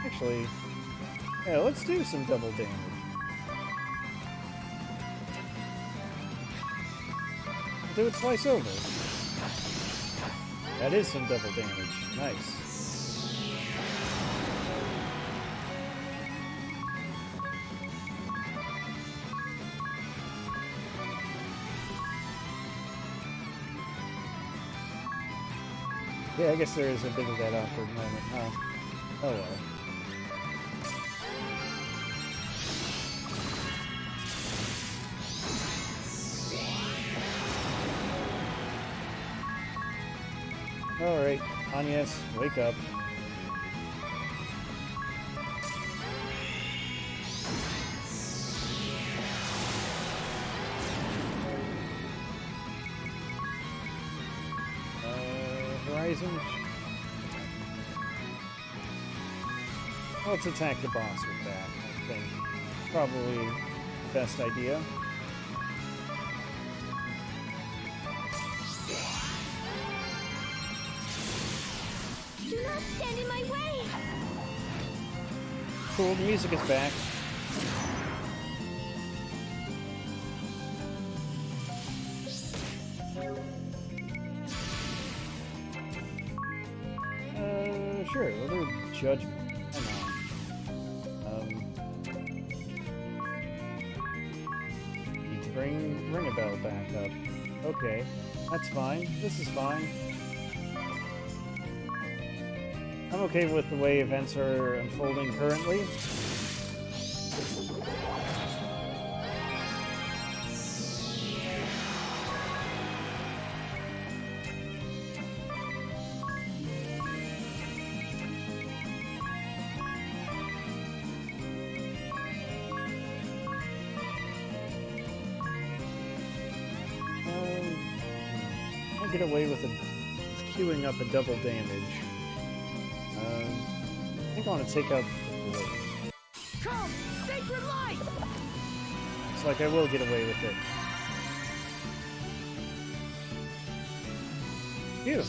Actually, yeah, let's do some double damage. Do it twice over. That is some double damage. Nice. Yeah, I guess there is a bit of that awkward moment, huh? Oh well. Alright, Agnes, wake up. Horizon. Let's attack the boss with that, I think. Probably the best idea. Do not stand in my way! Cool, the music is back. Sure, we'll do Judgment. Come on. Need to bring a bell back up. Okay, that's fine. This is fine. I'm okay with the way events are unfolding currently. Get away with queuing up a double damage. I think I want to take out the blade. Come, sacred light! It's like I will get away with it. Phew.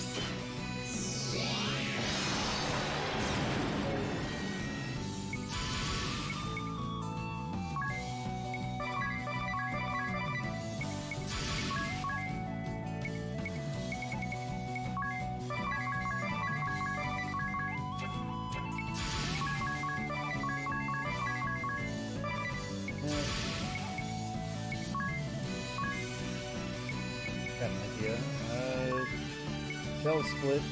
Got an idea. Shell split,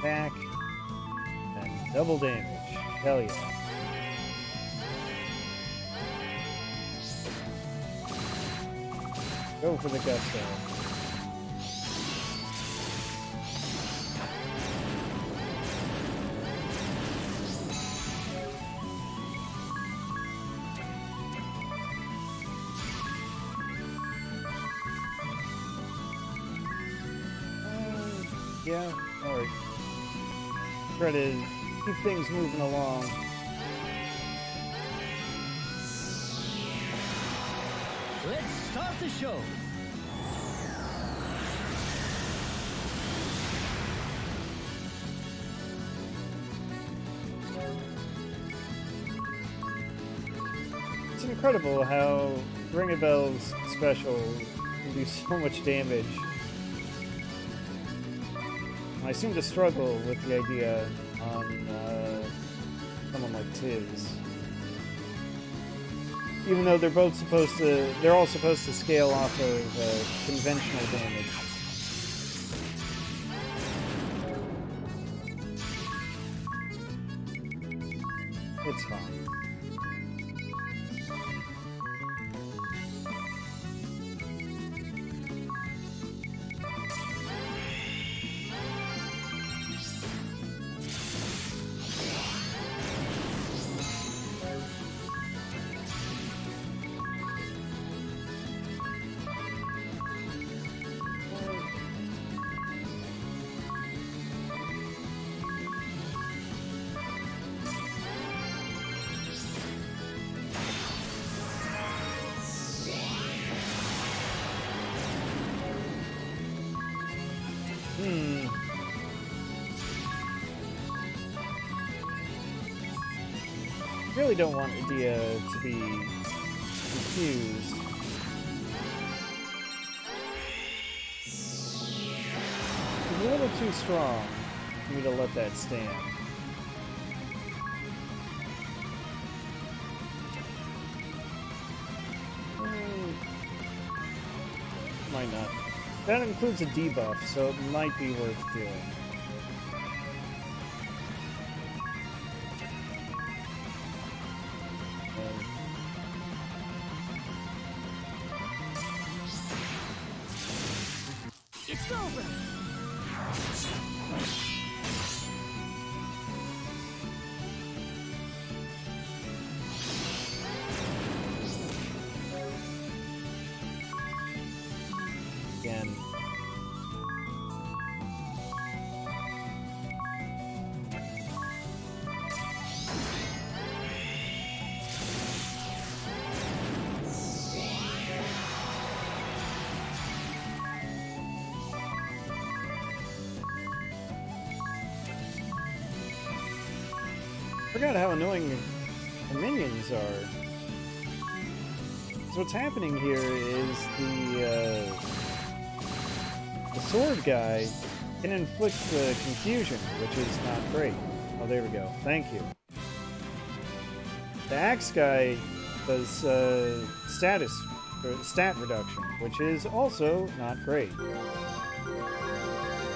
back, and double damage. Hell yeah. Go for the gusto. Yeah, alright. Try to keep things moving along. Let's start the show. It's incredible how Ring of Bells special can do so much damage. I seem to struggle with the idea on someone like Tiz. Even though they're both supposed to, they're all supposed to scale off of conventional damage. It's fine. I really don't want Idea to be confused. She's a little too strong for me to let that stand. Might not. That includes a debuff, so it might be worth doing. It's over. Again. Forgot how annoying the minions are. So what's happening here is the sword guy can inflict the confusion, which is not great. Oh, there we go. Thank you. The axe guy does stat reduction, which is also not great.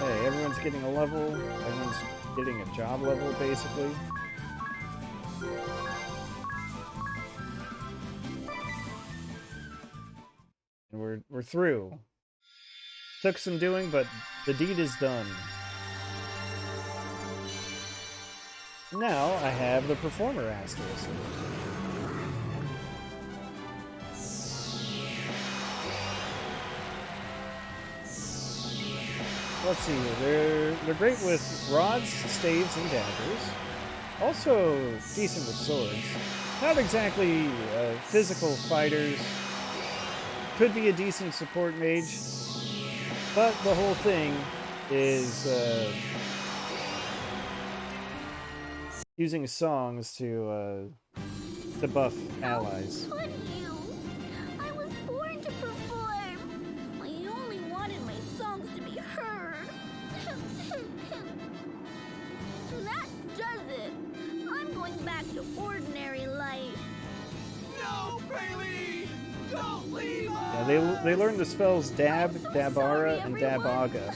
Hey, everyone's getting a level. Everyone's getting a job level, basically. And we're through. Took some doing, but the deed is done. Now I have the performer asterisk. Let's see, they're great with rods, staves, and daggers. Also decent with swords. Not exactly physical fighters. Could be a decent support mage, but the whole thing is using songs to buff allies. I was born to perform. I only wanted my songs to be heard. That does it. I'm going back to ordinary life. No, Bailey! Don't leave us! Yeah, they learned the spells Dab, Dabara, and Dabaga.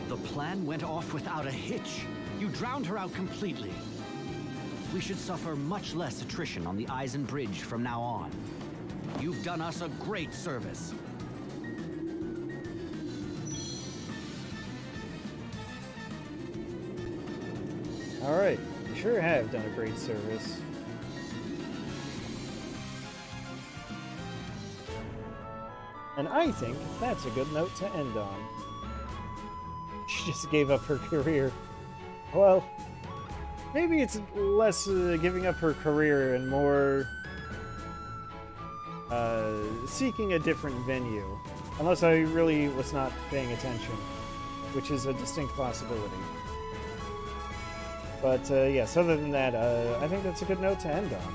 The plan went off without a hitch. You drowned her out completely. we should suffer much less attrition on the Eisen Bridge from now on. You've done us a great service. Alright, you sure have done a great service. And I think that's a good note to end on. She just gave up her career. Well, maybe it's less giving up her career and more seeking a different venue. Unless I really was not paying attention, which is a distinct possibility. But yes, other than that, I think that's a good note to end on.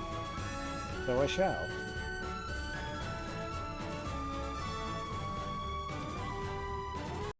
So I shall.